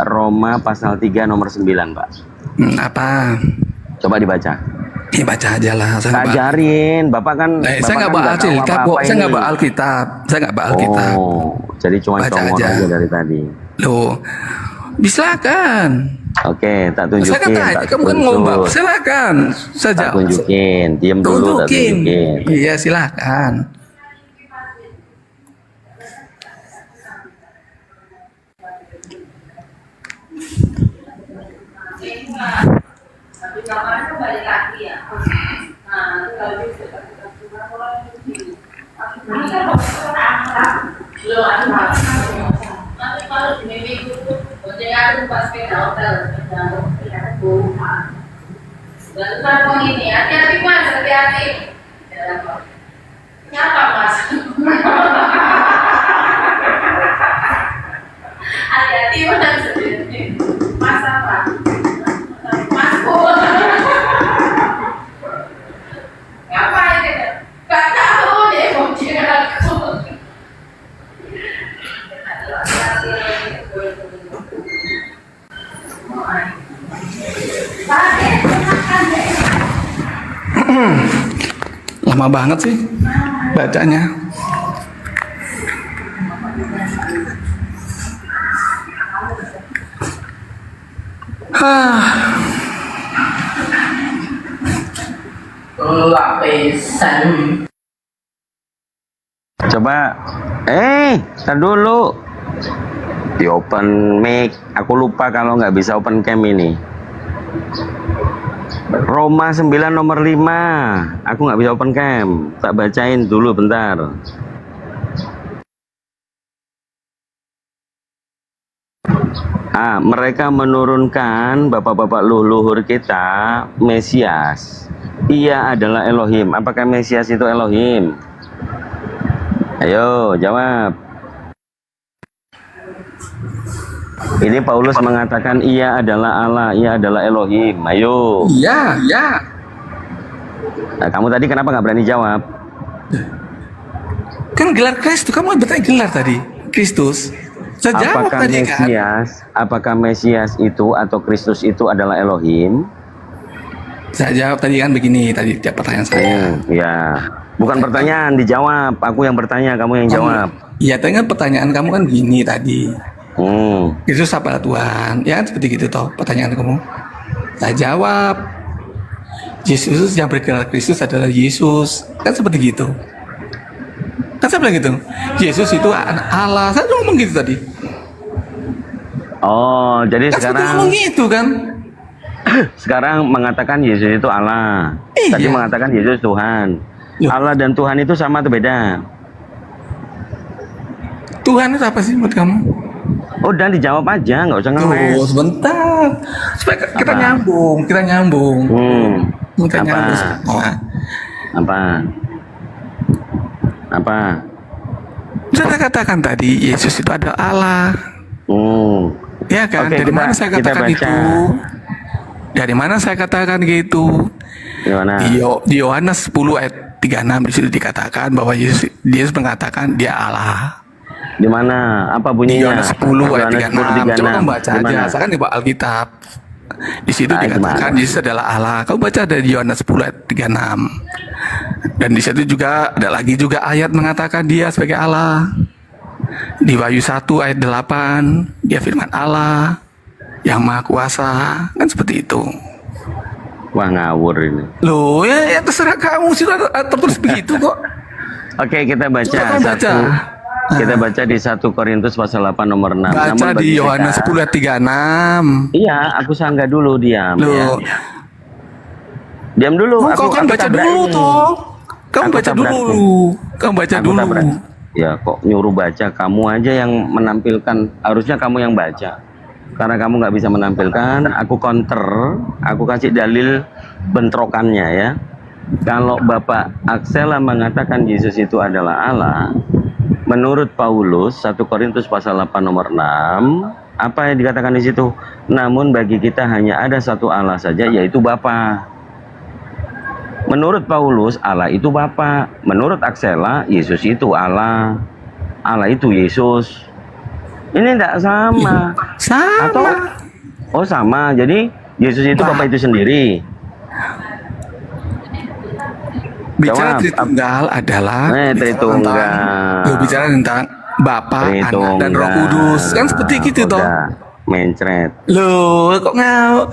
Roma pasal 3 nomor 9, Pak. Apa? Coba dibaca. Ya baca aja lah. Tak ajarin, Bapak kan Saya nggak bawa Alkitab kok. Saya nggak bawa Alkitab. Saya nggak bawa Alkitab. Oh, jadi cuma Baca comot aja. aja dari tadi. Loh, Silakan. Oke, tak tunjukin. Saya kan tanya, tak kamu kan tuntut. ngomong. Silakan. Saya Tak jawab. tunjukin. Diam dulu, tak Tunjukin. tunjukin. Iya, silakan. Lama banget sih bacanya. Coba, tar dulu. Di open mic. Aku lupa kalau nggak bisa open cam ini. Roma 9 nomor 5. Aku nggak bisa open cam. Tak bacain dulu bentar. Mereka menurunkan bapak-bapak leluhur kita Mesias. Ia adalah Elohim. Apakah Mesias itu Elohim? Ayo jawab. Ini Paulus mengatakan ia adalah Allah, ia adalah Elohim. Ayo. Iya, iya. Nah, kamu tadi kenapa nggak berani jawab? Kan gelar Kristus, kamu bertanya gelar tadi. Kristus. Saya jawab Apakah tadi kan. apakah Mesias itu atau Kristus itu adalah Elohim? Saya jawab tadi kan begini tadi tiap pertanyaan saya. Ya, bukan pertanyaan, dijawab. Aku yang bertanya, kamu yang jawab. Iya, tadi kan pertanyaan kamu kan gini tadi. Hmm. Yesus apa Tuhan? Ya kan seperti gitu toh pertanyaan kamu. Saya jawab. Yesus yang bergelar Kristus adalah Yesus. Kan seperti gitu. Kan saya bilang gitu. Yesus itu anak Allah. Saya cuma ngomong gitu tadi. Oh, jadi Kan seperti ngomong gitu kan. sekarang mengatakan Yesus itu Allah. Iya. Tadi mengatakan Yesus Tuhan. Loh. Allah dan Tuhan itu sama atau beda? Tuhan itu apa sih menurut kamu? Udah dijawab aja, nggak usah ngeles. Tuh, sebentar. Supaya kita Apa? nyambung, kita nyambung. Kita Apa? nyambung semua. Apa? Saya katakan tadi Yesus itu adalah Allah. Ya kan? Oke, Dari mana saya kita katakan baca. itu? Dari mana saya katakan gitu? Gimana? Di Yohanes 10 ayat 36 di situ dikatakan bahwa Yesus mengatakan dia Allah. Di mana? Apa Di bunyinya? Yohanes 10 ayat Yohanes 36. Coba kamu baca Di aja. mana? Saya kan di Alkitab. Di situ Nah, dikatakan gimana? Yesus adalah Allah. Kamu baca dari Yohanes 10 ayat 36. Dan di situ juga ada lagi juga ayat mengatakan dia sebagai Allah. Di Wahyu 1 ayat 8 dia firman Allah yang maha kuasa. Kan seperti itu. Wah, ngawur ini. Loh ya terserah kamu sih tertulis begitu kok. Oke, kita baca Coba kamu baca. Kita baca di 1 Korintus pasal 8 nomor 6. Baca Namun di bagi Yohanes kita- 10 ayat 36. Iya, aku sanggah dulu, diam. Loh, Ya. Diam dulu. kau kan baca dulu toh. Kamu Aku baca tabrak dulu. nih. Kamu baca Aku dulu. tabrak. Ya, kok nyuruh baca? Kamu aja yang menampilkan. Harusnya kamu yang baca. Karena kamu nggak bisa menampilkan, aku counter. Aku kasih dalil bentrokannya ya. Kalau Bapak Aksela mengatakan Yesus itu adalah Allah, menurut Paulus 1 Korintus pasal 8 nomor 6, apa yang dikatakan di situ? Namun bagi kita hanya ada satu Allah saja, yaitu Bapa. Menurut Paulus, Allah itu Bapa. Menurut Aksela, Yesus itu Allah. Allah itu Yesus. Ini tidak sama. Sama. Atau oh sama. Jadi Yesus itu Bapa itu sendiri. Bicara Jawab. Tritunggal adalah Tritunggal. bicara tentang Bapa, Anak, dan Roh Tritunggal. Kudus. Kan seperti gitu toh. Udah. Mencret. Loh, kok ngamuk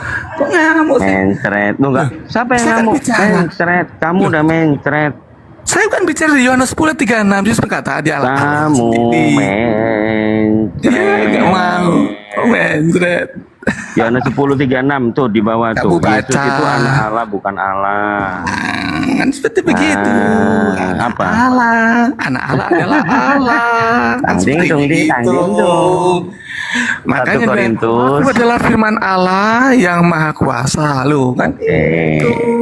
sih? Mencret. Lu enggak. Siapa yang Saya kan ngamuk? bicara. Mencret. Kamu udah mencret. Saya kan bicara di Yohanes 10:36, Yesus berkata dia Allah Kamu sendiri. mencret. Dia nggak mau. Mencret. Yohanes 10:36 tuh di bawah Kamu tuh. Yesus baca. itu anak Allah bukan Allah. Kan seperti begitu. Anak apa? Allah, anak Allah adalah Allah. Kan Tanding seperti dong, Di, itu. tanding dong. Makanya 1 Korintus. itu adalah firman Allah yang maha kuasa, loh kan?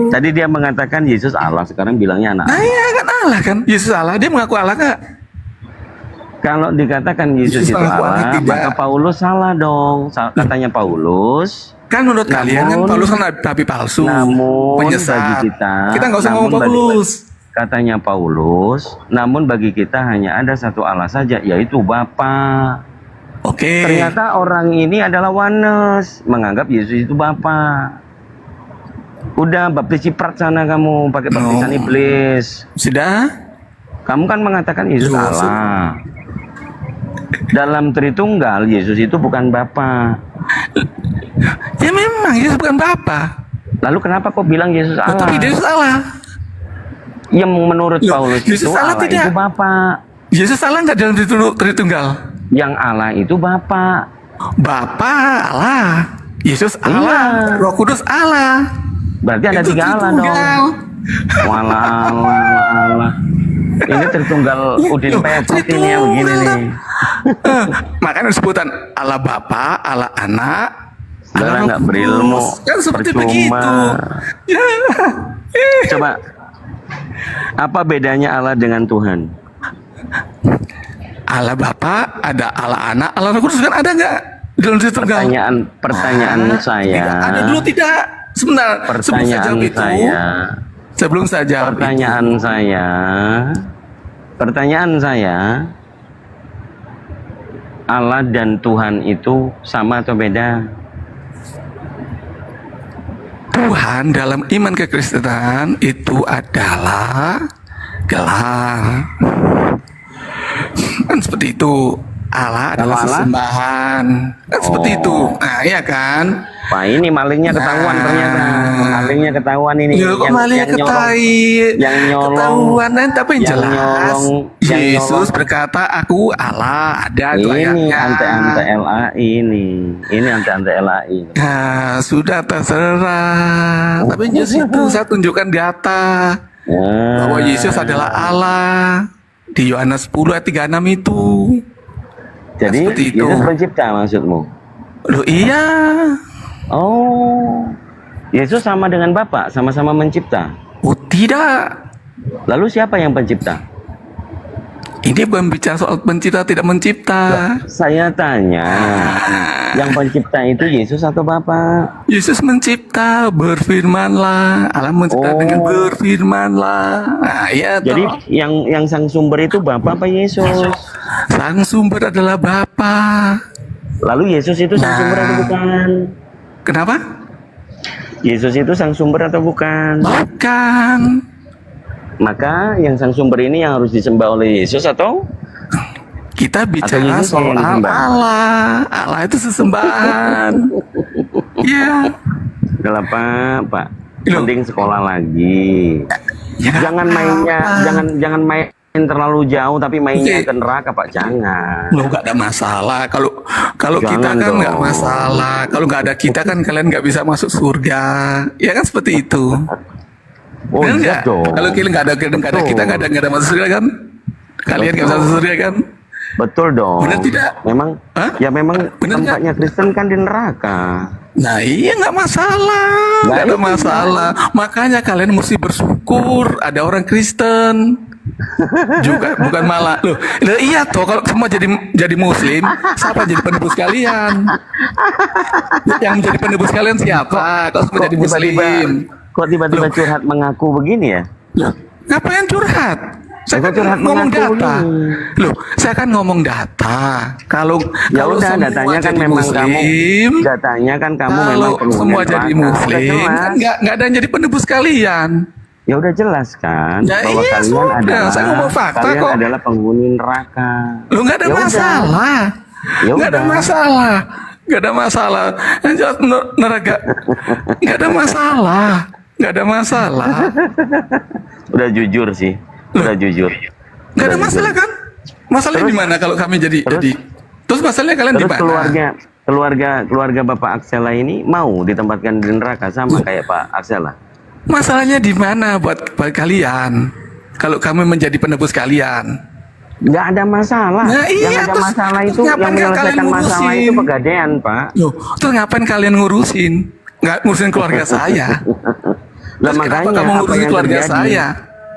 Tadi dia mengatakan Yesus Allah, sekarang bilangnya anak. Nah iya kan Allah kan, Yesus Allah, dia mengaku Allah nggak? Kalau dikatakan Yesus Yesus itu mengaku Allah, Allah, tidak. maka Paulus salah dong. Katanya Paulus. Kan menurut kalian kan Namun- Paulus kan nabi palsu, Namun bagi penyesat. kita Nggak usah namun ngomong bagi- Paulus. Katanya Paulus, namun bagi kita hanya ada satu Allah saja, yaitu Bapa. Oke. Ternyata orang ini adalah oneness, menganggap Yesus itu Bapa. Udah baptis ciprat sana kamu, pakai baptisan Oh. iblis. Sudah? Kamu kan mengatakan Yesus Loh, Allah. Dalam Tritunggal, Yesus itu bukan Bapa. Ya memang Yesus bukan Bapa. Lalu kenapa kok bilang Yesus Oh, Allah? tapi Yesus Allah. Yang menurut Loh, Paulus Yesus itu Allah Allah tidak. itu Bapa. Yesus Allah nggak dalam Tritunggal? Yang Allah itu Bapa. Bapa Allah, Yesus Allah, Iya. Roh Kudus Allah. Berarti ada Itu 3 Allah Tritunggal. dong. Walah Allah. Ini Tritunggal Udin Petrus ini yang begini nih. Makanya sebutan Allah Bapa, Allah Anak, Saudara Allah nggak Roh berilmu. Kudus. Kan seperti Percuma. begitu. Ya. Coba, apa bedanya Allah dengan Tuhan? Allah Bapa, ada Allah Anak, Allah Roh Kudus kan ada nggak dalam Tritunggal? Pertanyaan saya. Tidak ada dulu tidak. Sebentar. Sebelum saya jawab itu, sebelum saya jawab itu, Pertanyaan saya, Allah dan Tuhan itu sama atau beda? Tuhan dalam iman kekristenan itu adalah gelar. Kan seperti itu. Allah adalah Allah? sesembahan. Kan seperti Oh. itu. Nah, iya kan? Wah, ini malingnya ketahuan Nah. ternyata. Malingnya ketahuan ini. Ya kok malah yang nyolong. ketahuan kan, tapi yang yang jelas nyolong- yang Yesus nyolong. berkata aku Allah, ada itu Ini ayatnya. ante LAI ini. Ini ante LAI. Nah, sudah terserah. Tapi Yesus itu saya tunjukkan data bahwa Yesus adalah Allah di Yohanes 10 ayat 36 itu. Jadi seperti itu. Yesus pencipta maksudmu? Loh iya. Oh, Yesus sama dengan Bapa, sama-sama mencipta. Oh tidak. Lalu siapa yang pencipta? Ini bukan bicara soal pencipta tidak mencipta. Saya tanya, yang pencipta itu Yesus atau Bapa? Yesus mencipta, berfirmanlah. Allah mencipta Oh. dengan berfirmanlah. Nah, iya Jadi toh. yang sang sumber itu Bapa apa Yesus? Sang sumber adalah Bapa. Lalu Yesus itu sang sumber atau bukan? Kenapa? Yesus itu sang sumber atau bukan? Bukan. Maka yang sang sumber ini yang harus disembah oleh Yesus atau? Kita bicara Yesus soal yang disembah? Allah. Allah itu sesembahan. Iya. Kenapa, Pak? Loh. Mending sekolah lagi. Ya, Jangan mainnya, apa? jangan main terlalu jauh tapi mainnya Oke. ke neraka, Pak. Jangan. Lo nggak ada masalah. Kalau kita Jangan kan nggak dong. masalah. Kalau nggak ada kita kan kalian nggak bisa masuk surga. Ya kan seperti itu. Oh, Benar iya nggak? dong. Kalau kalian nggak ada kita nggak ada masuk surga kan? Kalian nggak bisa masuk surga kan? Betul dong. Benar tidak? Memang, Hah? ya memang Benar tempatnya Kristen kan di neraka. Nah iya nggak masalah, nggak ada itu masalah. Makanya kalian mesti bersyukur ada orang Kristen juga, bukan malah loh. Iya toh kalau semua jadi Muslim, siapa jadi penebus kalian? Yang menjadi penebus kalian siapa? Kalau semua jadi Muslim, Kok tiba-tiba curhat mengaku begini ya? loh, ngapain curhat? Saya Kok kan curhat ngomong mengaku data. nih? Loh, saya kan ngomong data. Kalau Ya kalau udah, semua datanya kan jadi memang Muslim, datanya kan kamu memang kalau penghuni semua jadi neraka. Udah Muslim, jelas. kan nggak ada yang jadi penebus kalian. Ya udah jelas kan Ya bahwa iya, kalian sudah. adalah Saya ngomong fakta kalian kok. adalah penghuni neraka. Lo nggak ada Ya udah. masalah, Ya nggak ada udah. masalah. Nggak ada masalah. Yang jelas neraka. Nggak ada masalah. Nggak ada masalah. Udah jujur sih. Udah jujur. Nggak ada masalah kan? Masalahnya di mana kalau kami jadi terus masalahnya kalian di Terus mana? keluarga Bapak Aksela ini mau ditempatkan di neraka sama kayak Pak Aksela. Masalahnya di mana buat kalian? Kalau kami menjadi penebus kalian. Nggak ada masalah. Nah, iya, yang ada terus masalah itu, ngapain yang menyelesaikan kalian masalah ngurusin? itu pegadaian, Pak. Loh, terus ngapain kalian ngurusin? Nggak ngurusin keluarga saya. Lah Terus kenapa kamu apa ngurusin yang keluarga terjadi? saya?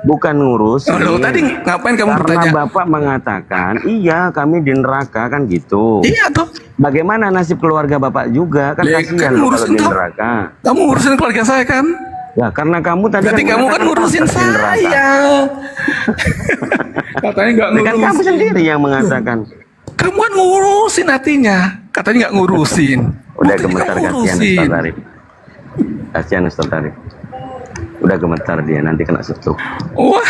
Bukan ngurusin. Loh, tadi ngapain kamu Karena bertanya? Bapak mengatakan, iya kami di neraka kan gitu. Iya toh. Bagaimana nasib keluarga Bapak juga? Kan Ya, kasihan kan loh ngurusin kalau di toh. neraka. Kamu ngurusin keluarga saya kan? Ya karena kamu tadi Berarti kamu kan mengatakan ngurusin di neraka. saya. Katanya nggak Kan kamu ngurusin. sendiri yang mengatakan. Kamu kan ngurusin hatinya. Katanya nggak ngurusin. Udah Buktinya gemetar kamu kasihan Ustaz Arif. Kasihan Ustaz Arif. Udah gemetar dia nanti kena stroke. Wah.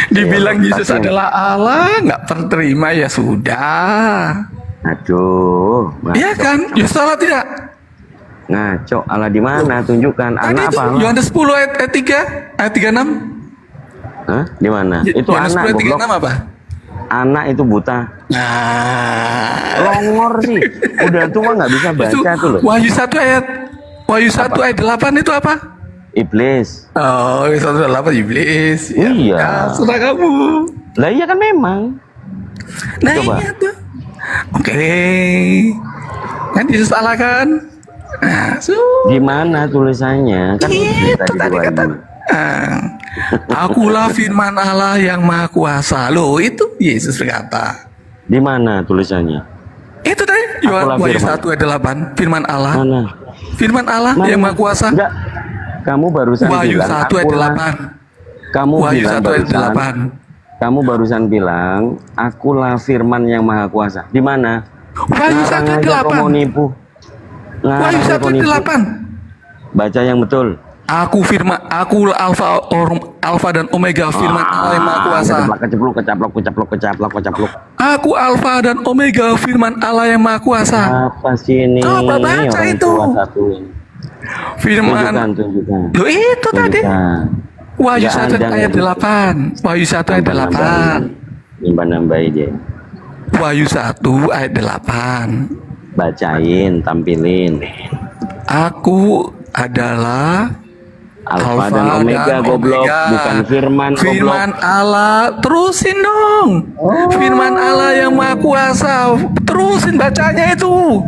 Dibilang Iya, Yesus kasihan. adalah Allah, nggak terima ya sudah. Aduh, Iya kan? Ya salah tidak? ngaco. Allah di mana? Tunjukkan. Tadi Anak itu apa? Allah? Yohanes 10 ayat 3, ayat 36. Hah? Di mana? Itu Yohanes anak 10 ayat goblok. 36 apa? Anak itu buta. Nah, Longor sih. Udah tua nggak bisa itu baca tuh loh. Wahyu 1 ayat 8 itu apa? Iblis. Oh, Wahyu 1 ayat 8 iblis. Ya, Iya. ya, sudah kamu. Lah iya kan memang. Nah, Coba. iya tuh. Oke. Kan Yesus Allah kan? Nah, Di mana tulisannya? Kan iblis itu tadi di kata. Wahyu. Akulah firman Allah yang maha kuasa. Loh, itu Yesus berkata. Di mana tulisannya? Itu tadi Akulah Wahyu firman. 1 ayat 8, firman Allah. Mana? Firman Allah Mana? yang maha kuasa. Enggak. Kamu barusan Wahyu bilang 1 ayat akulah. 8. Kamu Wahyu bilang 1 ayat barusan. 8. Kamu barusan bilang, akulah firman yang maha kuasa. Di mana? Wahyu 1 ayat aja kau mau 8. nipu. Ngarang Wahyu aja 1 kau ayat nipu. 8. Baca yang betul. Aku Alfa dan Omega firman Allah yang maha kuasa. Kecaplok. Aku Alfa dan Omega firman Allah yang maha kuasa. Apa sih ini? Coba baca Orang itu. tua satu ini. Firman. Tunjukkan. Loh, itu tadi. Tunjukkan. Wahyu Nggak 1 ada, ayat nggak 8. Wahyu 1 ayat 8. Nambahin dia. Wahyu 1 ayat 8. Bacain, tampilin. Aku adalah Alfa dan Omega goblok, bukan firman Firman goblok. Allah, terusin dong. Firman Allah yang maha kuasa, terusin bacanya itu.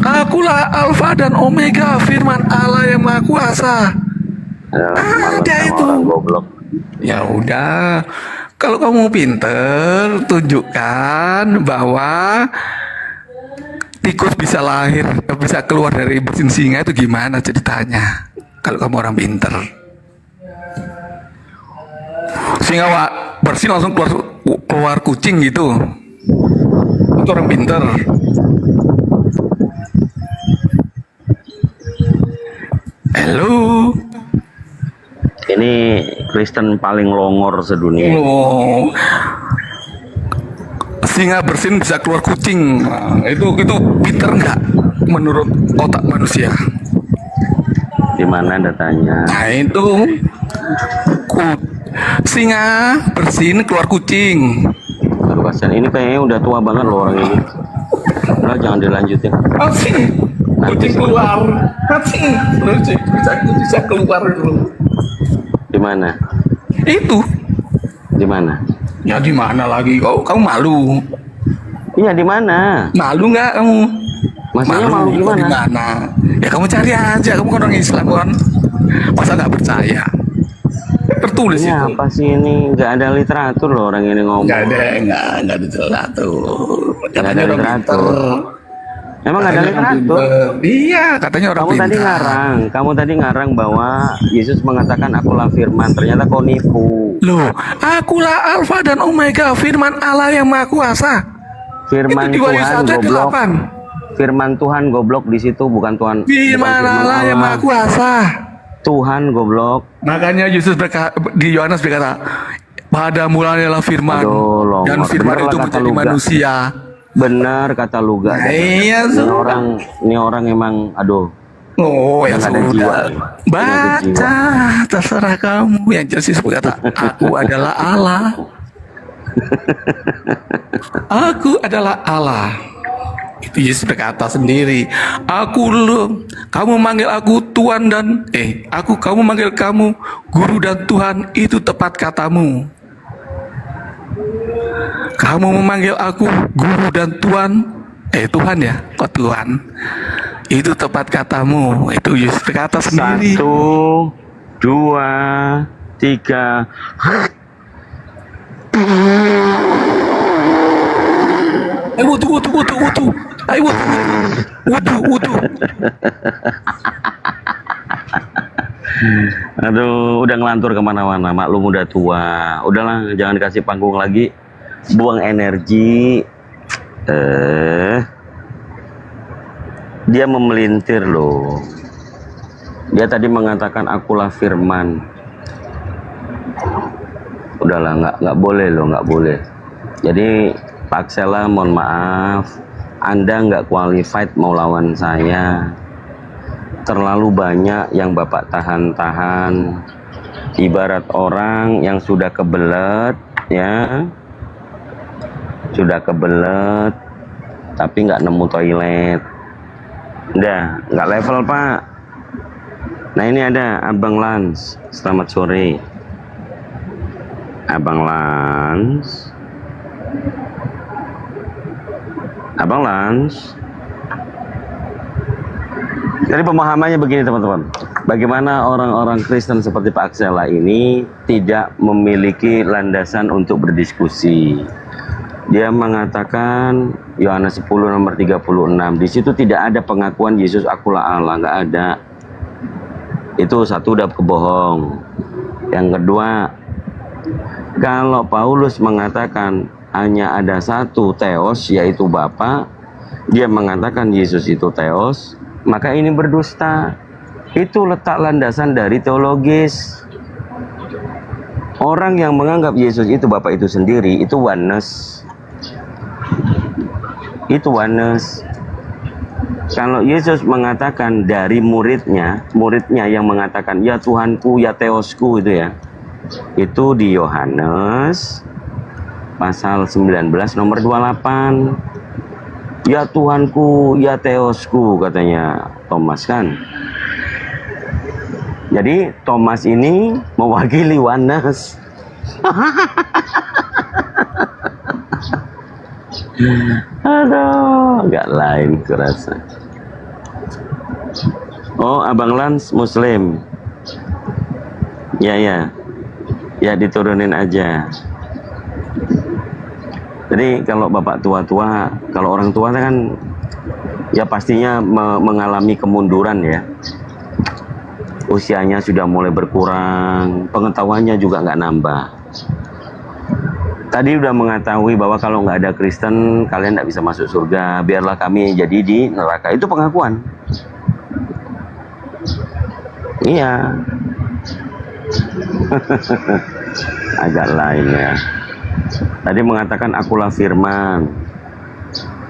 Akulah Alfa dan Omega, firman Allah yang maha kuasa. Ada itu. Orang goblok. Ya udah, kalau kamu pinter, tunjukkan bahwa tikus bisa bisa keluar dari bersin singa itu gimana ceritanya? Kalau kamu orang pinter, singa bersin langsung keluar kucing gitu. Itu orang pinter. Halo. Ini Kristen paling longor sedunia. Oh. Singa bersin bisa keluar kucing. Nah, itu pinter nggak menurut otak manusia? Di mana datanya? Nah itu singa bersin keluar kucing. Aduh kasihan, ini kayaknya udah tua banget loh orang ini. Udah jangan dilanjutin. Kucing keluar. Kucing bisa keluar dulu. Di mana? Itu. Di mana? Ya di mana lagi? Kamu malu? Iya di mana? Malu nggak kamu? Maksudnya malu gimana? Di mana? Ya kamu cari aja. Kamu kan orang Islam kan? Masa nggak percaya? Tertulis Ini itu. apa sih ini? Nggak ada literatur loh orang ini ngomong. Nggak ada literatur. Nggak ada orang literatur. pinter. Emang nggak ada Katanya orang literatur? pinter. Iya, katanya orang Kamu tadi pintar. ngarang. Kamu tadi ngarang bahwa Yesus mengatakan akulah firman. Ternyata kau nipu. Loh, akulah Alfa dan Omega, firman Allah yang maha kuasa. Firman Itu di Wahyu Tuhan 1 ayat goblok. 8. Firman Tuhan goblok di situ bukan Tuhan. Firman bukan Allah yang maha kuasa. Tuhan goblok. Makanya Yesus di Yohanes berkata, Pada mulanya lah firman, Aduh, dan Longor. firman Bener itu lah kata menjadi Luga. manusia. Benar kata Luga. Iya, Ini orang emang, aduh, oh ya udah nggak ada jiwa. sudah. Udah nggak ada jiwa. Baca, terserah kamu. Yang jelas berkata, aku adalah Allah. Aku adalah Allah. Itu Yesus berkata sendiri. Kamu manggil aku Tuhan dan kamu manggil kamu Guru dan Tuhan, itu tepat katamu. Kamu memanggil aku Guru dan Tuhan, Tuhan ya, kok Tuhan? Itu tepat katamu. Itu Yesus berkata sendiri. 1, 2, 3. Wudu. Ayo wudu. Aduh, udah ngelantur kemana-mana. Maklum udah tua. Udahlah, jangan kasih panggung lagi. Buang energi. Dia memelintir loh. Dia tadi mengatakan akulah firman. Udahlah, nggak boleh loh, nggak boleh. Jadi Pak Aksela, mohon maaf, Anda nggak qualified mau lawan saya. Terlalu banyak yang Bapak tahan-tahan. Ibarat orang yang sudah kebelet, ya, sudah kebelet, tapi nggak nemu toilet. Udah, nggak level Pak. Nah ini ada Abang Lans, selamat sore. Abang Lans. Jadi pemahamannya begini teman-teman. Bagaimana orang-orang Kristen seperti Pak Aksela ini tidak memiliki landasan untuk berdiskusi. Dia mengatakan Yohanes 10 nomor 36. Di situ tidak ada pengakuan Yesus akulah Allah, nggak ada. Itu satu, udah kebohong. Yang kedua, kalau Paulus mengatakan hanya ada satu Theos, yaitu Bapa, dia mengatakan Yesus itu Theos, maka ini berdusta. Itu letak landasan dari teologis. Orang yang menganggap Yesus itu Bapa itu sendiri, itu oneness. Itu oneness. Kalau Yesus mengatakan dari muridnya yang mengatakan ya Tuhanku, ya Theosku, itu ya, itu di Yohanes pasal 19 nomor 28. Ya Tuhanku, ya Theosku, katanya Thomas kan. Jadi Thomas ini mewakili oneness. Aduh, agak lain kerasa. Oh, Abang Lans Muslim. Ya, diturunin aja. Jadi kalau bapak tua-tua, kalau orang tua kan ya pastinya mengalami kemunduran ya. Usianya sudah mulai berkurang, pengetahuannya juga nggak nambah. Tadi udah mengetahui bahwa kalau nggak ada Kristen, kalian nggak bisa masuk surga. Biarlah kami jadi di neraka. Itu pengakuan. Iya. Agak lain ya. Tadi mengatakan akulah firman.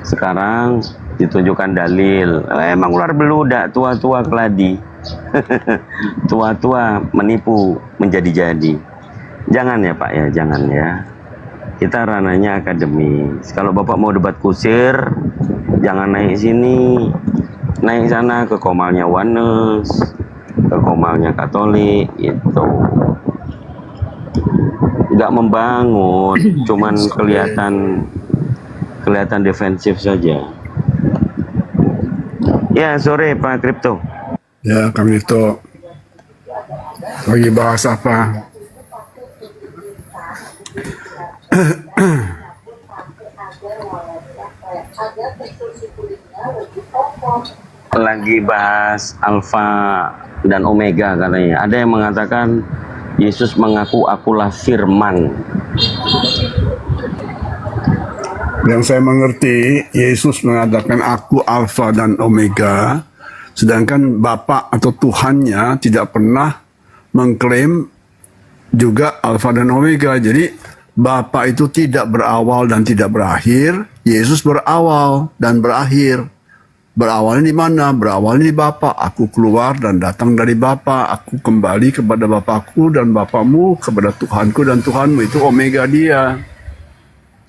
Sekarang ditunjukkan dalil. Emang ular beludak, tua-tua keladi. Tua-tua menipu menjadi-jadi. Jangan ya Pak ya, jangan ya. Kita ranahnya akademis. Kalau Bapak mau debat kusir, jangan naik sini. Naik sana ke Komalnya Oneness, ke Komalnya Katolik, itu. Nggak membangun, cuman kelihatan defensif saja. Ya, sore Pak Kripto. Ya, kami itu lagi bahas apa? Lagi bahas Alfa dan Omega katanya. Ada yang mengatakan Yesus mengaku akulah firman. Yang saya mengerti, Yesus mengatakan aku Alfa dan Omega, sedangkan Bapa atau Tuhannya tidak pernah mengklaim juga Alfa dan Omega. Jadi Bapa itu tidak berawal dan tidak berakhir. Yesus berawal dan berakhir. Berawalnya di mana? Berawalnya di Bapa. Aku keluar dan datang dari Bapa. Aku kembali kepada Bapakku dan Bapamu, kepada Tuhanku dan Tuhanmu. Itu Omega dia.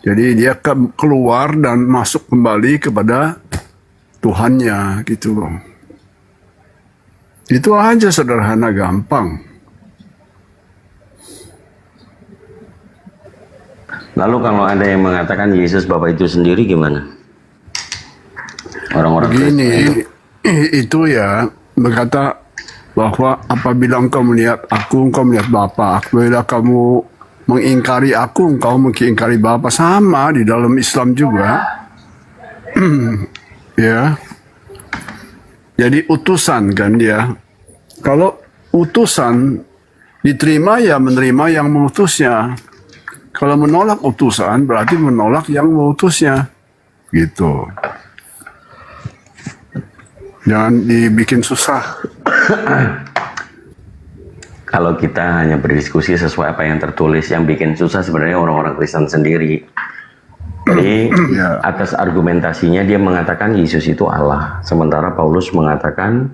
Jadi dia keluar dan masuk kembali kepada Tuhannya gitu loh. Itu aja, sederhana, gampang. Lalu kalau ada yang mengatakan Yesus Bapa itu sendiri gimana? Orang-orang Begini, Kristen. itu ya berkata bahwa apabila engkau melihat aku, engkau melihat Bapa. Apabila kamu mengingkari aku, engkau mengingkari Bapa. Sama di dalam Islam juga. Ya. Jadi utusan kan dia. Kalau utusan diterima, ya menerima yang mengutusnya. Kalau menolak utusan berarti menolak yang mengutusnya. Gitu. Jangan dibikin susah. Kalau kita hanya berdiskusi sesuai apa yang tertulis, yang bikin susah sebenarnya orang-orang Kristen sendiri. Jadi Ya. atas argumentasinya dia mengatakan Yesus itu Allah. Sementara Paulus mengatakan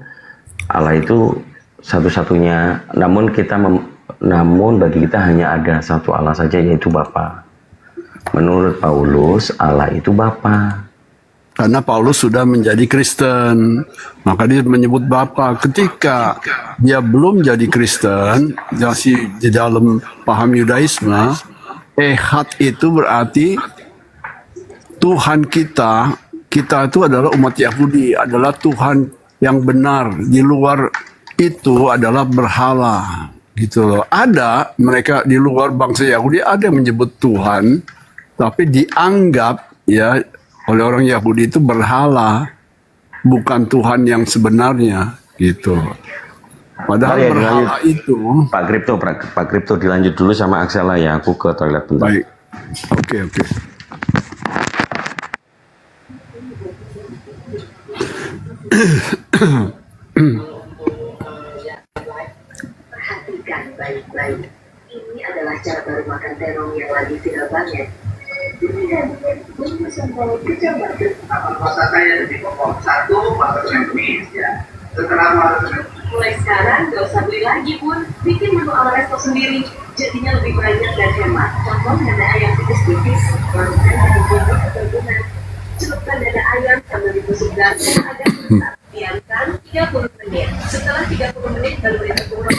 Allah itu satu-satunya. Namun bagi kita hanya ada satu Allah saja, yaitu Bapa. Menurut Paulus Allah itu Bapa. Karena Paulus sudah menjadi Kristen, maka dia menyebut Bapa. Ketika dia belum jadi Kristen, masih di dalam paham Yudaisme, Ehad itu berarti Tuhan kita itu adalah umat Yahudi, adalah Tuhan yang benar. Di luar itu adalah berhala. Gitu loh. Ada mereka di luar bangsa Yahudi ada yang menyebut Tuhan, tapi dianggap ya oleh orang Yahudi itu berhala, bukan Tuhan yang sebenarnya gitu. Padahal Ya, berhala itu Pak Kripto dilanjut dulu sama Aksela ya. Aku ke toilet bentar. baik. Oke. Perhatikan baik-baik. Ini adalah cara baru makan terong yang lagi viral banget. Masa saya lebih pokok satu, masak sandwich ya. Setelah mulai sekarang nggak usah beli lagi pun, bikin menu ala resto sendiri. Jadinya lebih banyak dan hemat. Contoh dada ayam tipis-tipis, lakukan ada bumbu gabungan. Celupkan dada ayam sambil ditusuk garam agar besar. Diamkan 30 menit. Setelah 30 menit baru boleh turun.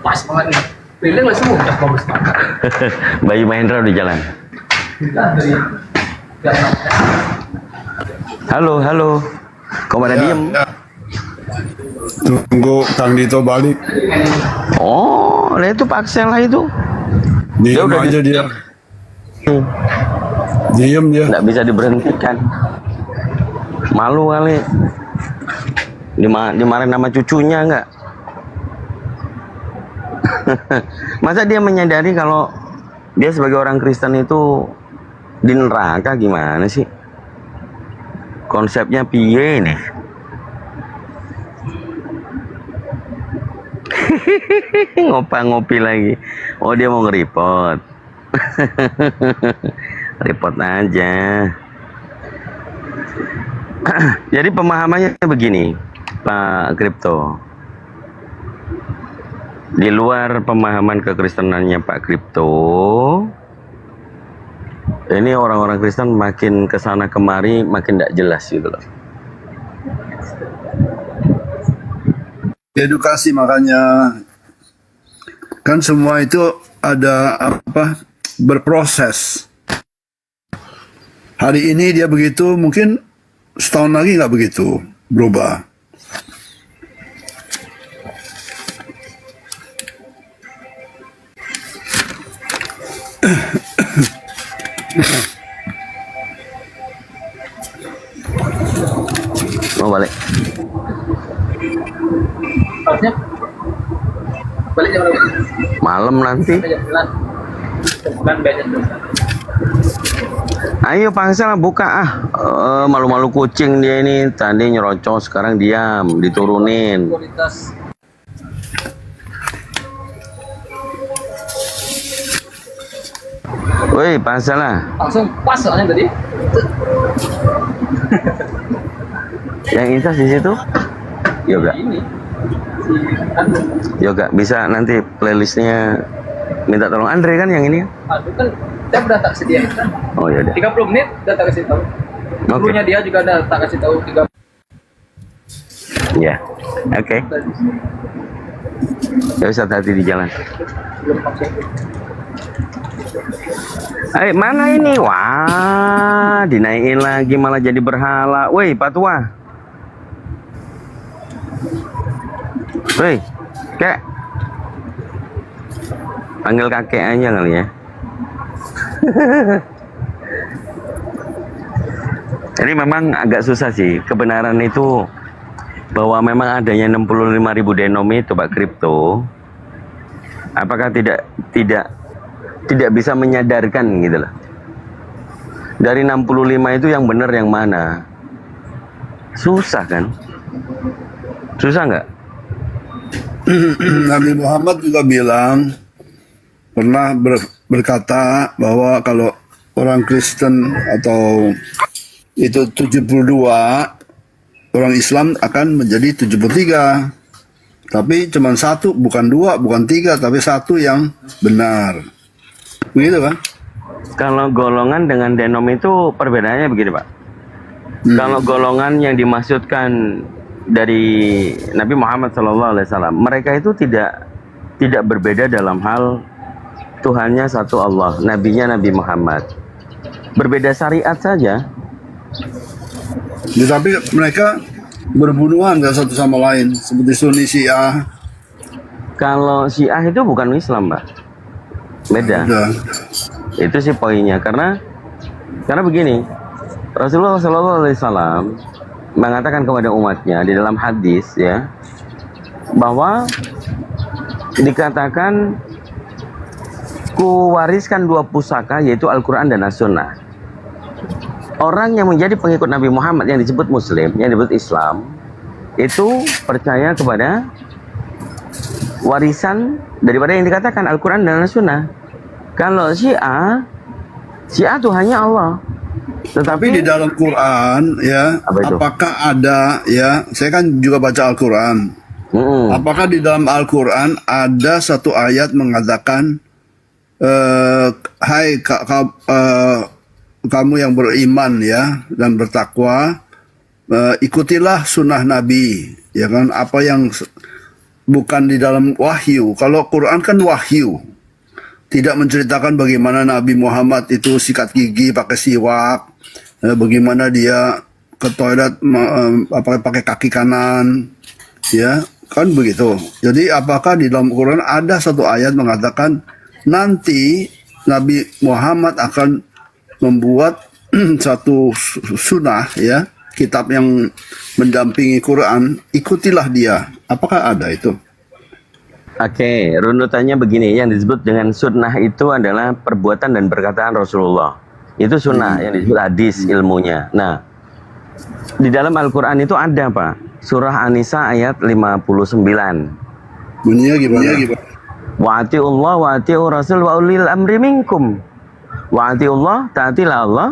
Pas banget nih. Feeling langsung udah bagus banget. Bayu Mahendra udah jalan. Halo, halo. Kok pada diem? Tunggu Kang Dito balik. Oh, lah itu Pak Aksel lah itu. Diem aja dia. Diem dia. Nggak bisa diberhentikan. Malu kali. Dimarahin sama cucunya nggak? Masa dia menyadari kalau dia sebagai orang Kristen itu di neraka gimana sih? Konsepnya piye nih? Ngopi lagi. Oh, dia mau nge-report. Report aja. Jadi pemahamannya begini, Pak Kripto. Di luar pemahaman kekristenannya Pak Kripto, ini orang-orang Kristen makin kesana kemari makin tidak jelas gitu loh. Edukasi makanya kan semua itu ada apa berproses. Hari ini dia begitu, mungkin setahun lagi nggak begitu berubah. Mau balik? Harusnya balik jam berapa? Malam nanti. Jam 9. Jam 9 Ayo Pak Aksel buka malu-malu kucing dia ini. Tadi nyerocos, sekarang diam, diturunin. kualitas. Woi Pak Aksel lah. Langsung pas soalnya tadi. Yang Intas di situ? Yoga. Ini. Yoga bisa nanti playlistnya minta tolong Andre kan yang ini? Aduh kan saya udah tak sediain kan. Oh ya udah. 30 menit udah tak kasih tahu. Gurunya dia juga udah tak kasih tahu 30 Ya, oke. Ya bisa hati di jalan. belum vaksin. Mana ini? Wah, dinaikin lagi malah jadi berhala. Woi, Pak Tua. Woi, Kek. Panggil kakek aja kali ya. Jadi memang agak susah sih kebenaran itu, bahwa memang adanya 65.000 denom itu Pak Kripto. Apakah tidak bisa menyadarkan gitu loh. Dari 65 itu yang benar yang mana? Susah kan? Susah nggak? Nabi Muhammad juga bilang, pernah berkata bahwa kalau orang Kristen atau itu 72, orang Islam akan menjadi 73. Tapi cuma satu, bukan dua, bukan tiga, tapi satu yang benar. Begitu kan? Kalau golongan dengan denom itu perbedaannya begini Pak. Kalau golongan yang dimaksudkan dari Nabi Muhammad SAW, mereka itu tidak berbeda dalam hal Tuhannya satu Allah, Nabinya Nabi Muhammad. Berbeda syariat saja. Ya, tapi mereka berbunuhan satu sama lain, seperti Sunni Syiah. Kalau Syiah itu bukan Islam, Mbak. Beda. Udah. Itu sih poinnya, karena begini, Rasulullah SAW mengatakan kepada umatnya di dalam hadis ya, bahwa dikatakan ku wariskan 2 pusaka, yaitu Al-Quran dan As-Sunnah. Orang yang menjadi pengikut Nabi Muhammad yang disebut Muslim, yang disebut Islam, itu percaya kepada warisan daripada yang dikatakan Al-Quran dan As-Sunnah. Kalau Syiah Tuhannya Allah. Tapi di dalam Quran ya, apakah ada ya? Saya kan juga baca Al-Quran. Apakah di dalam Al-Quran ada satu ayat mengatakan, hai kamu yang beriman ya dan bertakwa, ikutilah sunnah Nabi, ya kan? Apa yang bukan di dalam wahyu. Kalau Quran kan wahyu, tidak menceritakan bagaimana Nabi Muhammad itu sikat gigi pakai siwak, bagaimana dia ke toilet pakai kaki kanan, ya kan begitu. Jadi apakah di dalam Quran ada satu ayat mengatakan nanti Nabi Muhammad akan membuat satu sunnah, ya, kitab yang mendampingi Quran, ikutilah dia. Apakah ada itu? Oke, runutannya begini, yang disebut dengan sunnah itu adalah perbuatan dan perkataan Rasulullah. Itu sunnah, yang disebut hadis ilmunya. Nah, di dalam Al-Quran itu ada, Pak. Surah An-Nisa ayat 59. Bunyinya gimana? Wa ati'ullah wa ati'ur rasul wa ulil amri minkum. Wa ati'ullah, taatilah Allah.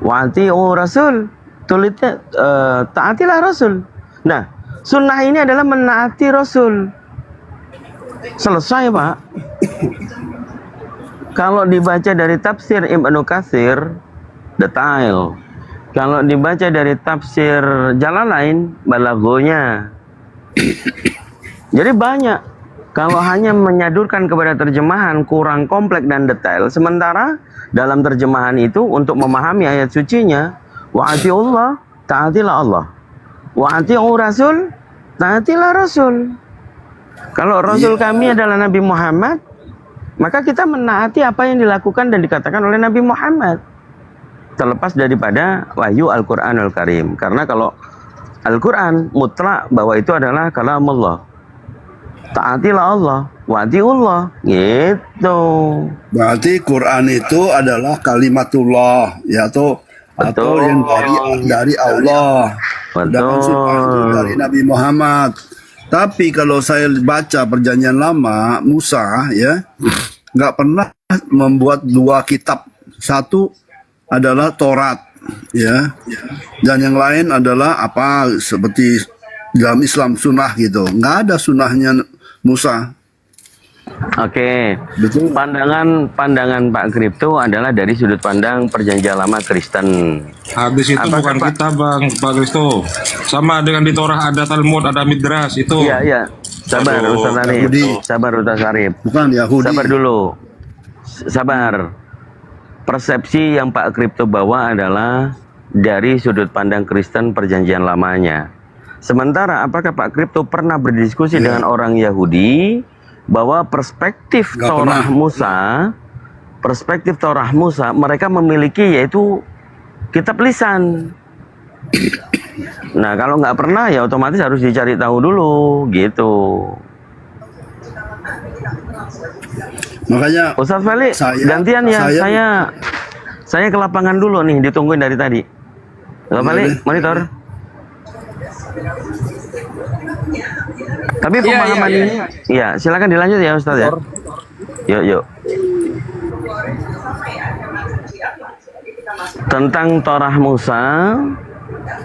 Wa ati'ur rasul, taatilah Rasul. Nah, sunnah ini adalah menaati Rasul. Selesai, Pak. Kalau dibaca dari tafsir Ibnu Katsir, detail. Kalau dibaca dari tafsir Jalalain, balagonya. Jadi banyak. Kalau hanya menyadurkan kepada terjemahan kurang kompleks dan detail, sementara dalam terjemahan itu untuk memahami ayat sucinya, wa atiullah, taatilah Allah. Wa atiur rasul, taatilah Rasul. Kalau Rasul kami adalah Nabi Muhammad, maka kita menaati apa yang dilakukan dan dikatakan oleh Nabi Muhammad, terlepas daripada wahyu Al-Quranul Karim. Karena kalau Al-Quran mutlak bahwa itu adalah kalamullah, taatilah Allah, watiullah, gitu. Berarti Quran itu adalah kalimatullah, ya, atau yang dari Allah. Dan itu dari Nabi Muhammad. Tapi kalau saya baca perjanjian lama, Musa, ya, nggak pernah membuat dua kitab. Satu adalah Taurat, ya, dan yang lain adalah apa, seperti dalam Islam sunnah gitu. Nggak ada sunnahnya Musa. Oke, pandangan Pak Kripto adalah dari sudut pandang perjanjian lama Kristen. Habis itu bukan kita, Bang Pak Kristo. Sama dengan di Torah ada Talmud, ada Midrash itu. Iya. Sabar, Ustaz Arif. Sabar, Ustaz Arif. Bukan Yahudi. Sabar dulu. Sabar. Persepsi yang Pak Kripto bawa adalah dari sudut pandang Kristen perjanjian lamanya. Sementara apakah Pak Kripto pernah berdiskusi dengan orang Yahudi bahwa perspektif Torah Musa mereka memiliki yaitu kitab lisan. Nah, kalau nggak pernah ya otomatis harus dicari tahu dulu gitu. Makanya Ustaz Fali gantian ya, saya ke lapangan dulu nih, ditungguin dari tadi. Ustaz Fali monitor. Tapi pemahaman ini, ya silakan dilanjut ya Ustaz ya. Yuk. Tentang Torah Musa,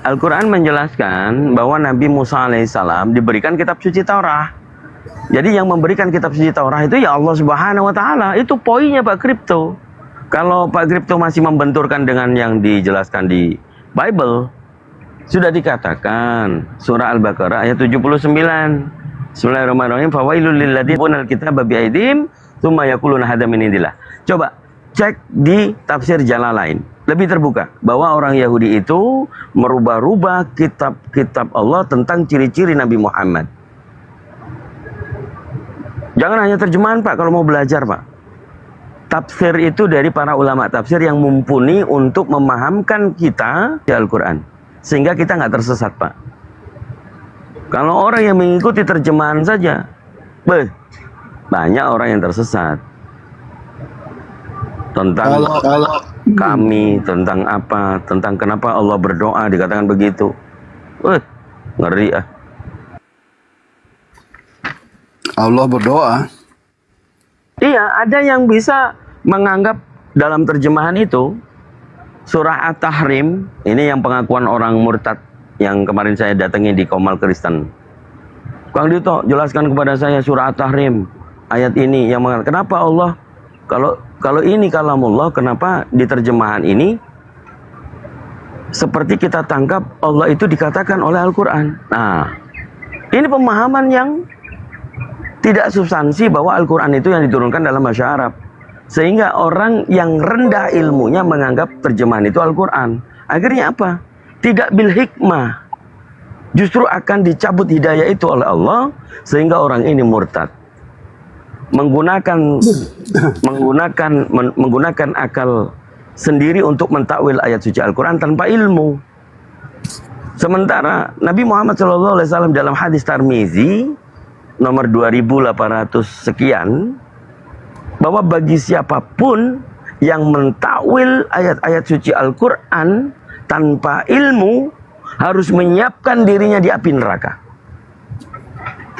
Al-Quran menjelaskan bahwa Nabi Musa alaihissalam diberikan kitab suci Torah. Jadi yang memberikan kitab suci Torah itu ya Allah Subhanahu wa Ta'ala. Itu poinnya Pak Kripto. Kalau Pak Kripto masih membenturkan dengan yang dijelaskan di Bible, sudah dikatakan surah Al-Baqarah ayat 79. Bismillahirrahmanirrahim. Fawailul lil ladzina yaqra'una al-kitaba bi'aydihim tsumma yaquluna hadza min indillah. Coba cek di tafsir Jalalain. Lebih terbuka bahwa orang Yahudi itu merubah-rubah kitab-kitab Allah tentang ciri-ciri Nabi Muhammad. Jangan hanya terjemahan, Pak, kalau mau belajar, Pak. Tafsir itu dari para ulama tafsir yang mumpuni untuk memahamkan kita di Al-Quran. Sehingga kita nggak tersesat, Pak. Kalau orang yang mengikuti terjemahan saja, banyak orang yang tersesat. Tentang kami, tentang apa, tentang kenapa Allah berdoa dikatakan begitu. Ngeri ah. Allah berdoa. Iya, ada yang bisa menganggap dalam terjemahan itu surah At-Tahrim, ini yang pengakuan orang murtad yang kemarin saya datangi di Komal Kristen. Kang Dito, jelaskan kepada saya surah At-Tahrim ayat ini yang mengatakan kenapa Allah kalau ini kalamullah, kenapa di terjemahan ini seperti kita tangkap Allah itu dikatakan oleh Al-Quran. Nah, Ini pemahaman yang tidak substansi bahwa Al-Quran itu yang diturunkan dalam bahasa Arab. Sehingga orang yang rendah ilmunya menganggap terjemahan itu Al-Quran. Akhirnya apa? Tidak bil hikmah. Justru akan dicabut hidayah itu oleh Allah sehingga orang ini murtad. Menggunakan akal sendiri untuk mentakwil ayat suci Al-Quran tanpa ilmu. Sementara Nabi Muhammad SAW dalam hadis Tirmizi nomor 2800 sekian, bahwa bagi siapapun yang mentakwil ayat-ayat suci Al-Quran tanpa ilmu harus menyiapkan dirinya di api neraka.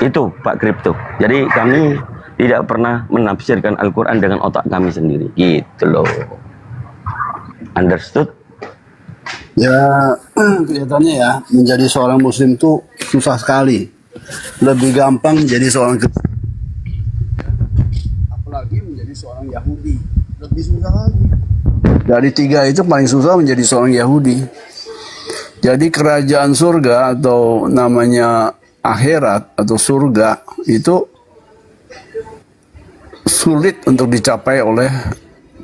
Itu Pak Kripto. Jadi kami tidak pernah menafsirkan Al-Quran dengan otak kami sendiri. Gitu loh. Understood? Ya, kelihatannya ya, menjadi seorang muslim itu susah sekali. Lebih gampang menjadi seorang apalagi menjadi seorang Yahudi. Lebih susah lagi. Dari tiga itu paling susah menjadi seorang Yahudi. Jadi kerajaan surga atau namanya akhirat atau surga itu sulit untuk dicapai oleh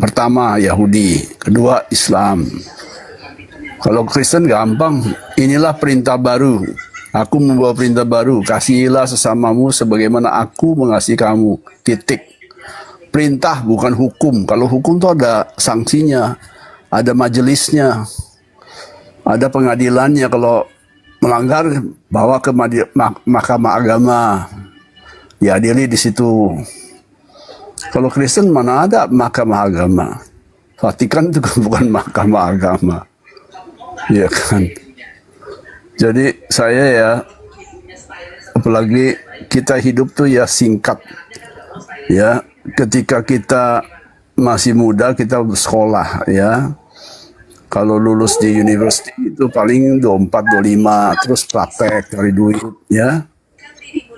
pertama Yahudi, kedua Islam. Kalau Kristen gampang, inilah perintah baru. Aku membawa perintah baru, kasihilah sesamamu sebagaimana aku mengasihi kamu. Titik. Perintah bukan hukum. Kalau hukum itu ada sanksinya, ada majelisnya, ada pengadilannya. Kalau melanggar, bawa ke mahkamah agama, diadili di situ. Kalau Kristen mana ada mahkamah agama? Vatikan itu bukan mahkamah agama. Iya kan? Jadi saya ya, apalagi kita hidup tuh ya singkat. Ya, ketika kita masih muda kita bersekolah ya. Kalau lulus di university itu paling 24, 25, terus praktek cari duit ya.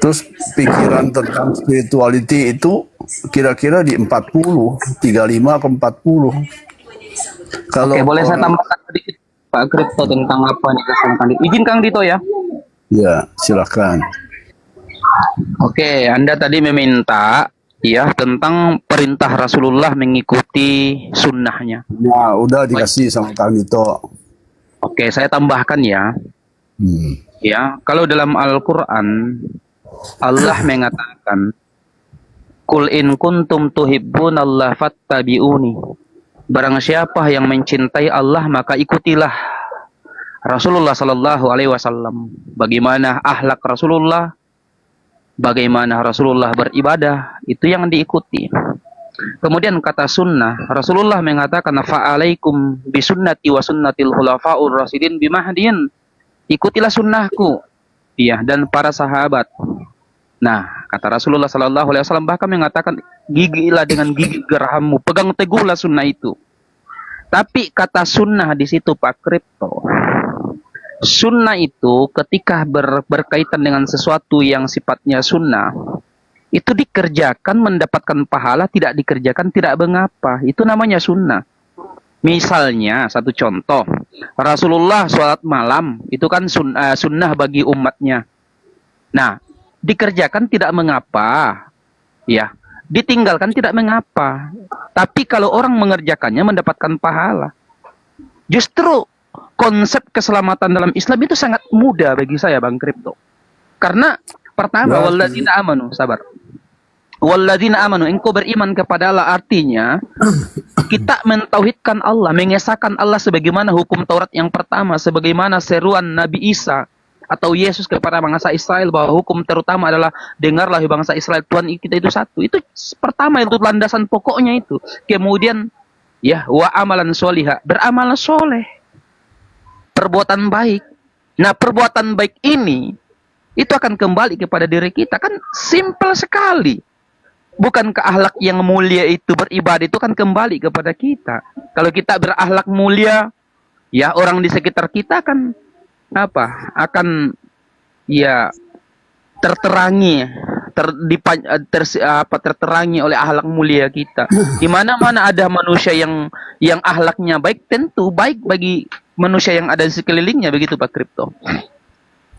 Terus pikiran tentang spirituality itu kira-kira di 40, 35 ke 40. Kalau Oke, boleh saya tambahkan sedikit Pak Kripto tentang apa yang dilaksanakan. Izin Kang Dito ya. Ya, silakan. Oke, Anda tadi meminta ya tentang perintah Rasulullah mengikuti sunnahnya. Nah, udah dikasih sama Kang Dito. Oke, saya tambahkan ya. Ya, kalau dalam Al-Quran Allah mengatakan, "Qul in kuntum tuhibbunallah fattabi'uni." Barang siapa yang mencintai Allah maka ikutilah Rasulullah sallallahu alaihi wasallam. Bagaimana akhlak Rasulullah, bagaimana Rasulullah beribadah, itu yang diikuti. Kemudian kata sunnah, Rasulullah mengatakan, "Fa'alaikum bisunnati wa sunnatil khulafa'ur rasyidin bimahdiin." Ikutilah sunnahku, ya, dan para sahabat. Nah, kata Rasulullah sallallahu alaihi wasallam bahkan mengatakan, gigilah dengan gigi gerahmu, pegang teguhlah sunnah itu. Tapi kata sunnah di situ Pak Kripto, sunnah itu ketika berkaitan dengan sesuatu yang sifatnya sunnah, itu dikerjakan mendapatkan pahala, tidak dikerjakan tidak mengapa. Itu namanya sunnah. Misalnya satu contoh, Rasulullah sholat malam itu kan sunnah bagi umatnya. Nah, dikerjakan tidak mengapa, ya. Ditinggalkan tidak mengapa. Tapi kalau orang mengerjakannya mendapatkan pahala. Justru konsep keselamatan dalam Islam itu sangat mudah bagi saya Bang Kripto. Karena pertama, walladzina amanu, sabar. Walladzina amanu, engkau beriman kepada Allah, artinya kita mentauhidkan Allah, mengesahkan Allah sebagaimana hukum Taurat yang pertama, sebagaimana seruan Nabi Isa atau Yesus kepada bangsa Israel bahwa hukum terutama adalah dengarlah bangsa Israel, Tuhan kita itu satu. Itu pertama, itu landasan pokoknya itu. Kemudian ya, wa amalan solihah, beramal soleh, perbuatan baik. Nah, perbuatan baik ini itu akan kembali kepada diri kita, kan simple sekali. Bukankah akhlak yang mulia itu, beribadah itu kan kembali kepada kita. Kalau kita berakhlak mulia, ya orang di sekitar kita kan apa? Akan ya terterangi, terterangi oleh akhlak mulia kita. Di mana-mana ada manusia yang akhlaknya baik, tentu baik bagi manusia yang ada di sekelilingnya, begitu Pak Kripto.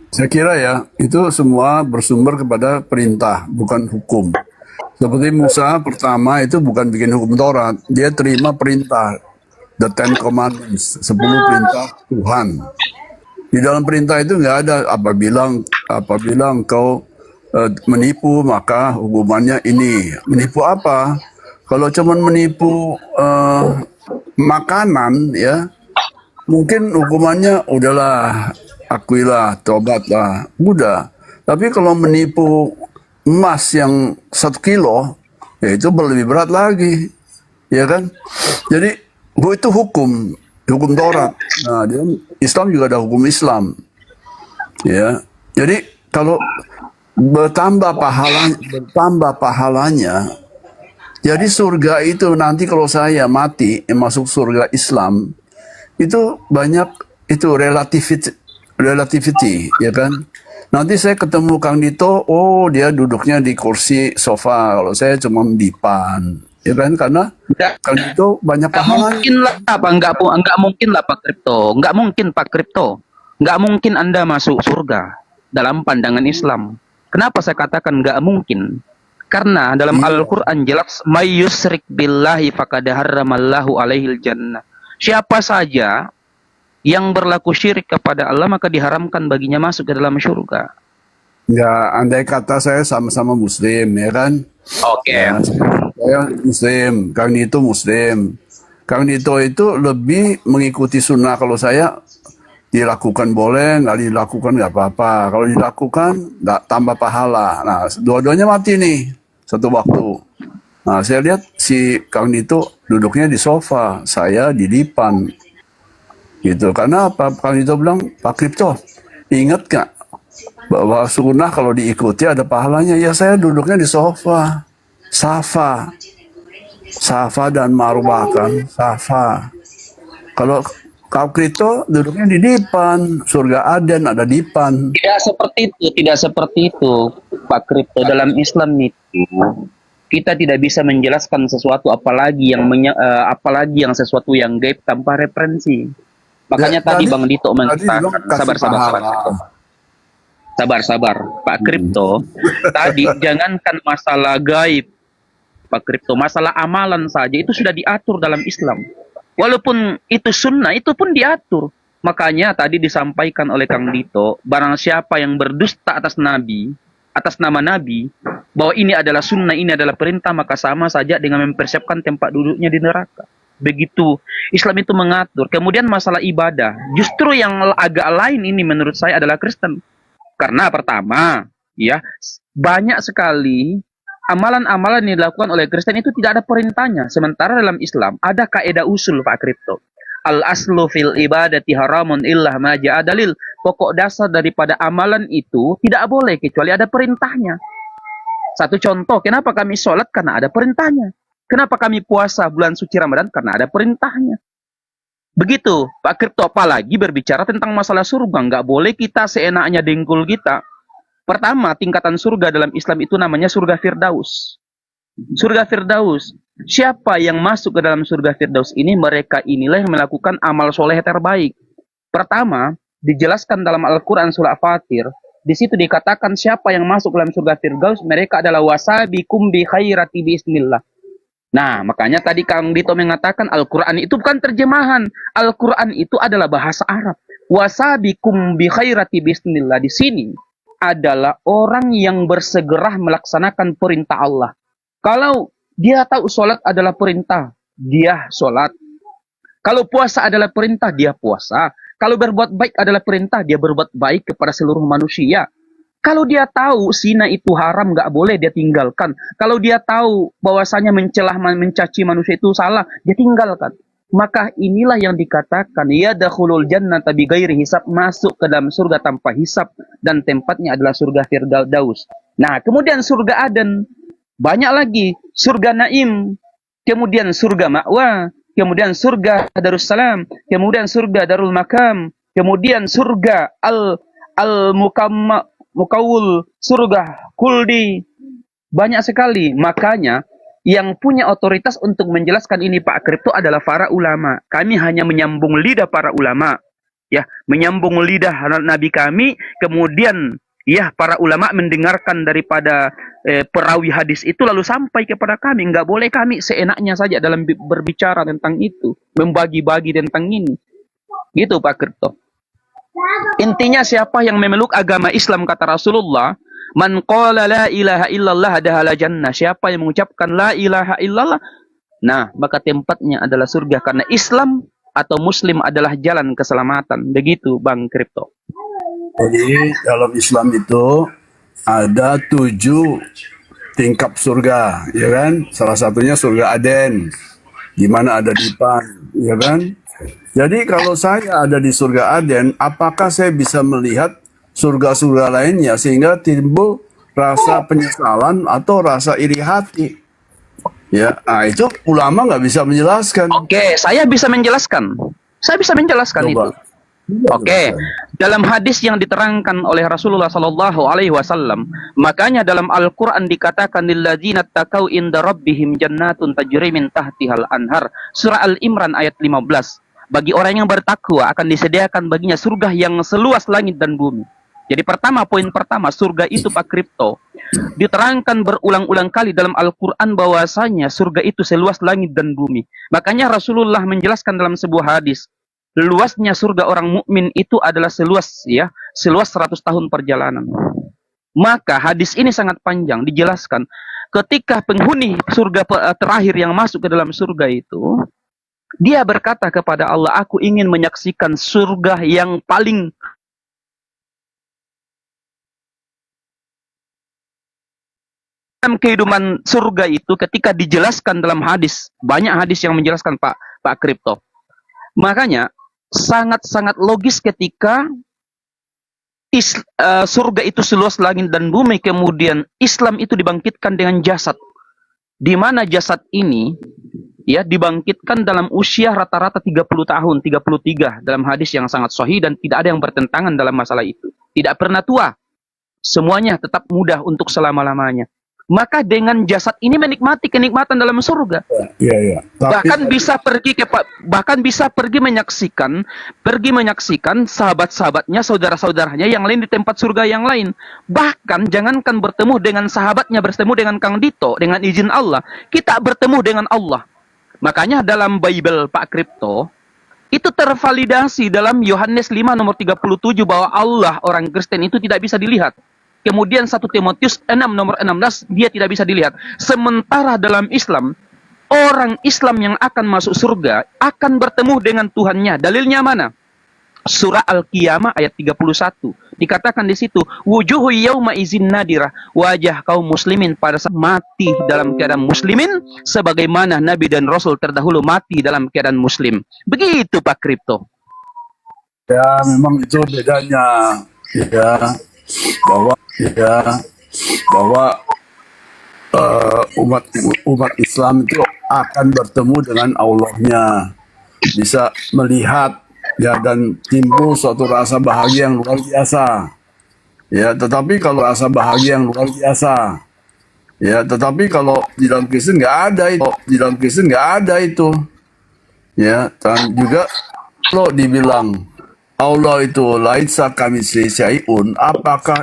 Saya kira ya, itu semua bersumber kepada perintah, bukan hukum. Seperti Musa pertama itu bukan bikin hukum Taurat, dia terima perintah, the Ten Commandments, 10 perintah Tuhan. Di dalam perintah itu nggak ada apabila engkau menipu maka hukumannya ini. Menipu apa? Kalau cuma menipu makanan ya, mungkin hukumannya udahlah, akuilah, tobatlah, udah. Tapi kalau menipu emas yang 1 kilo, ya itu lebih berat lagi, ya kan? Jadi itu hukum Taurat. Nah, Islam juga ada hukum Islam, ya. Jadi kalau bertambah pahalanya, jadi surga itu nanti kalau saya mati masuk surga Islam itu banyak itu relativity, ya kan? Nanti saya ketemu Kang Dito, oh dia duduknya di kursi sofa, kalau saya cuma di depan, ya kan? Karena Kang Dito banyak pahalanya. Mungkin lah apa nggak mungkin lah Pak Kripto, nggak mungkin Pak Kripto, nggak mungkin Anda masuk surga dalam pandangan Islam. Kenapa saya katakan nggak mungkin? Karena dalam Al-Quran jelas may yusrik billahi faqad harramallahu alaihil jannah. Siapa saja yang berlaku syirik kepada Allah maka diharamkan baginya masuk ke dalam surga. Ya, andai kata saya sama-sama Muslim, ya kan? Oke. Ya, saya Muslim, Kang Dito Muslim. Kang Dito itu lebih mengikuti sunnah. Kalau saya dilakukan boleh, nggak dilakukan nggak apa-apa. Kalau dilakukan, tambah pahala. Nah, dua-duanya mati nih, satu waktu. Nah, saya lihat si Kang Dito duduknya di sofa, saya di depan. Gitu. Karena apa? Kang Dito bilang, Pak Kripto, ingat nggak bahwa sunnah kalau diikuti ada pahalanya? Ya saya duduknya di sofa. Safa dan marwah kan, Safa. Kalau Kang Kripto duduknya di depan, surga Aden ada di depan. Tidak seperti itu, Pak Kripto. Dalam Islam itu kita tidak bisa menjelaskan sesuatu apalagi yang sesuatu yang gaib tanpa referensi. Makanya tadi Bang Dito mengatakan sabar, Pak Kripto. Tadi jangankan masalah gaib, Pak Kripto, masalah amalan saja itu sudah diatur dalam Islam. Walaupun itu sunnah, itu pun diatur. Makanya tadi disampaikan oleh Kang Dito, barang siapa yang berdusta atas nama Nabi, bahwa ini adalah sunnah, ini adalah perintah, maka sama saja dengan mempersiapkan tempat duduknya di neraka. Begitu Islam itu mengatur. Kemudian masalah ibadah, justru yang agak lain ini menurut saya adalah Kristen. Karena pertama, ya, banyak sekali amalan-amalan yang dilakukan oleh Kristen itu tidak ada perintahnya. Sementara dalam Islam ada kaidah usul, Pak Kripto. Al-aslu fil ibadati haramun illah ma ja'a dalil. Pokok dasar daripada amalan itu tidak boleh kecuali ada perintahnya. Satu contoh, kenapa kami sholat? Karena ada perintahnya. Kenapa kami puasa bulan suci Ramadan? Karena ada perintahnya. Begitu, Pak Kripto, apalagi berbicara tentang masalah surga. Nggak boleh kita seenaknya dengkul kita. Pertama, tingkatan surga dalam Islam itu namanya surga Firdaus. Surga Firdaus. Siapa yang masuk ke dalam surga Firdaus ini, mereka inilah yang melakukan amal soleh terbaik. Pertama, dijelaskan dalam Al-Quran surah Fatir. Di situ dikatakan siapa yang masuk dalam surga Firdaus, mereka adalah wasabikum bi khairati bismillah. Nah, makanya tadi Kang Dito mengatakan Al-Quran itu bukan terjemahan. Al-Quran itu adalah bahasa Arab. Wasabikum bi khairati bismillah. Di sini adalah orang yang bersegera melaksanakan perintah Allah. Kalau dia tahu sholat adalah perintah, dia sholat. Kalau puasa adalah perintah, dia puasa. Kalau berbuat baik adalah perintah, dia berbuat baik kepada seluruh manusia. Kalau dia tahu zina itu haram, nggak boleh, dia tinggalkan. Kalau dia tahu bahwasanya mencaci manusia itu salah, dia tinggalkan. Maka inilah yang dikatakan yadkhulul jannata bighairi hisab, masuk ke dalam surga tanpa hisab, dan tempatnya adalah surga Firdaus. Nah, kemudian surga Aden, banyak lagi, surga Naim, kemudian surga Ma'wa, kemudian surga Darussalam, kemudian surga Darul Makam, kemudian surga Al-Mukawul, surga Kuldi. Banyak sekali. Makanya yang punya otoritas untuk menjelaskan ini Pak Kripto adalah para ulama. Kami hanya menyambung lidah para ulama. ya, menyambung lidah Nabi kami, kemudian ya para ulama mendengarkan daripada perawi hadis itu lalu sampai kepada kami. Nggak boleh kami seenaknya saja dalam berbicara tentang itu, membagi-bagi tentang ini. Gitu Pak Kripto. Intinya siapa yang memeluk agama Islam kata Rasulullah, man qala la ilaha illallah dahala jannah. Siapa yang mengucapkan la ilaha illallah, nah maka tempatnya adalah surga, karena Islam atau Muslim adalah jalan keselamatan. Begitu Bang Kripto. Jadi dalam Islam itu ada 7 tingkap surga, ya kan? Salah satunya surga Aden, di mana ada dipan, ya kan? Jadi kalau saya ada di surga Aden, apakah saya bisa melihat surga-surga lainnya sehingga timbul rasa penyesalan atau rasa iri hati? Ya, nah itu ulama nggak bisa menjelaskan. Oke, saya bisa menjelaskan. Saya bisa menjelaskan itu. Oke, dalam hadis yang diterangkan oleh Rasulullah Sallallahu Alaihi Wasallam, makanya dalam Al-Quran dikatakan lilladzina taqau inda rabbihim jannatun tajri min tahtihal anhar. Surah Al-Imran ayat 15. Bagi orang yang bertakwa akan disediakan baginya surga yang seluas langit dan bumi. Jadi poin pertama, surga itu Pak Kripto diterangkan berulang-ulang kali dalam Al-Quran bahwasanya surga itu seluas langit dan bumi. Makanya Rasulullah menjelaskan dalam sebuah hadis, luasnya surga orang mukmin itu adalah seluas 100 tahun perjalanan. Maka hadis ini sangat panjang dijelaskan. Ketika penghuni surga terakhir yang masuk ke dalam surga itu, dia berkata kepada Allah, aku ingin menyaksikan surga yang paling dalam kehidupan surga itu. Ketika dijelaskan dalam hadis, banyak hadis yang menjelaskan Pak Kripto. Makanya sangat-sangat logis ketika surga itu seluas langit dan bumi, kemudian Islam itu dibangkitkan dengan jasad, di mana jasad ini ya dibangkitkan dalam usia rata-rata 30 tahun, 33 dalam hadis yang sangat sahih, dan tidak ada yang bertentangan dalam masalah itu. Tidak pernah tua. Semuanya tetap muda untuk selama-lamanya. Maka dengan jasad ini menikmati kenikmatan dalam surga. Iya. Bahkan bisa pergi menyaksikan sahabat-sahabatnya, saudara-saudaranya yang lain di tempat surga yang lain. Bahkan jangankan bertemu dengan sahabatnya, bertemu dengan Kang Dito, dengan izin Allah, kita bertemu dengan Allah. Makanya dalam Bible Pak Kripto itu tervalidasi dalam Yohanes 5 nomor 37 bahwa Allah orang Kristen itu tidak bisa dilihat. Kemudian 1 Timotius 6 nomor 16 dia tidak bisa dilihat. Sementara dalam Islam, orang Islam yang akan masuk surga akan bertemu dengan Tuhannya. Dalilnya mana? Surah Al-Qiyamah ayat 31. Dikatakan di situ, wujuhu yauma izin nadirah, wajah kaum muslimin pada saat mati dalam keadaan muslimin sebagaimana nabi dan rasul terdahulu mati dalam keadaan muslim. Begitu Pak Kripto. Ya, memang itu bedanya ya, bahwa umat Islam itu akan bertemu dengan Allahnya, bisa melihat ya, dan timbul suatu rasa bahagia yang luar biasa. Ya, tetapi kalau rasa bahagia yang luar biasa, ya, tetapi kalau di dalam Kristen nggak ada itu. Ya, dan juga kalau dibilang Allah itu laisa kamitslihi syai'un, apakah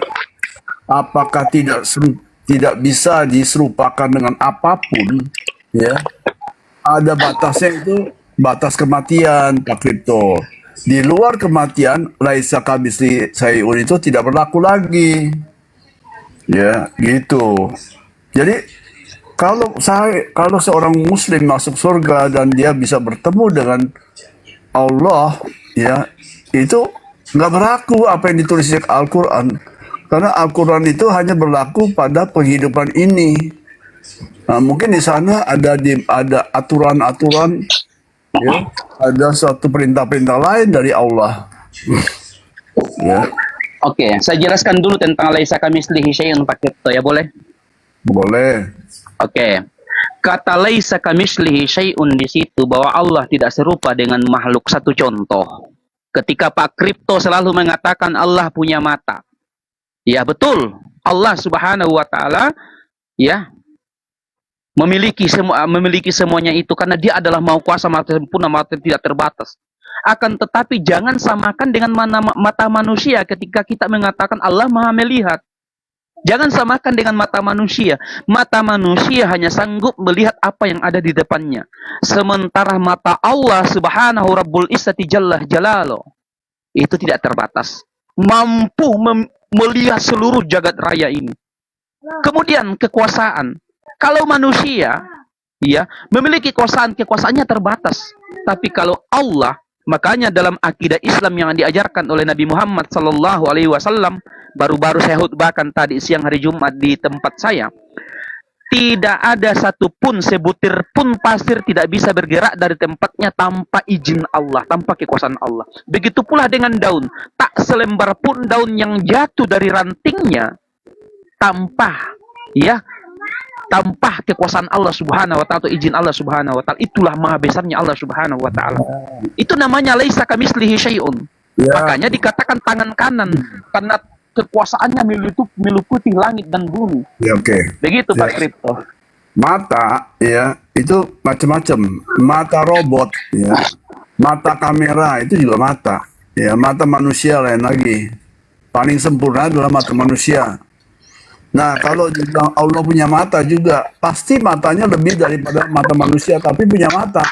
tidak bisa diserupakan dengan apapun? Ya, ada batasnya, itu batas kematian Pak Kripto. Di luar kematian, laisa kamitslihi syai'un itu tidak berlaku lagi. Ya, gitu. Jadi kalau seorang muslim masuk surga dan dia bisa bertemu dengan Allah, ya, itu nggak berlaku apa yang ditulis di Al-Quran. Karena Al-Quran itu hanya berlaku pada kehidupan ini. Nah, mungkin di sana ada aturan-aturan, ya, ada suatu perintah-perintah lain dari Allah. Ya. Oke, saya jelaskan dulu tentang laisa kamitslihi syai'un Pak Kripto ya, boleh? Boleh. Oke. Kata laisa kamitslihi syai'un di situ bahwa Allah tidak serupa dengan makhluk. Satu contoh. Ketika Pak Kripto selalu mengatakan Allah punya mata. Ya betul. Allah Subhanahu wa taala ya memiliki semuanya itu karena dia adalah Maha Kuasa, Maha Sempurna, Maha tidak terbatas. Akan tetapi jangan samakan dengan mata manusia ketika kita mengatakan Allah Maha melihat. Jangan samakan dengan mata manusia. Mata manusia hanya sanggup melihat apa yang ada di depannya. Sementara mata Allah Subhanahu Rabbul Izzati Jalla Jalaluh itu tidak terbatas. Mampu melihat seluruh jagat raya ini. Kemudian kekuasaan. Kalau manusia ya memiliki kekuasaannya terbatas. Tapi kalau Allah, makanya dalam akidah Islam yang diajarkan oleh Nabi Muhammad sallallahu alaihi wasallam, baru-baru saya khutbahkan tadi siang hari Jumat di tempat saya, tidak ada satupun sebutir pun pasir tidak bisa bergerak dari tempatnya tanpa izin Allah, tanpa kekuasaan Allah. Begitu pula dengan daun, tak selembar pun daun yang jatuh dari rantingnya tanpa kekuasaan Allah Subhanahu wa taala atau izin Allah Subhanahu wa taala. Itulah maha besarnya Allah Subhanahu wa taala. Itu namanya laisa kamitslihi syai'un. Makanya dikatakan tangan kanan karena kekuasaannya meliputi langit dan bumi. Ya, oke. Begitu Pak Kripto. Mata ya itu macam-macam. Mata robot ya. Mata kamera itu juga mata. Ya, mata manusia lain lagi. Paling sempurna adalah mata manusia. Nah, kalau dibilang Allah punya mata juga, pasti matanya lebih daripada mata manusia, tapi punya mata.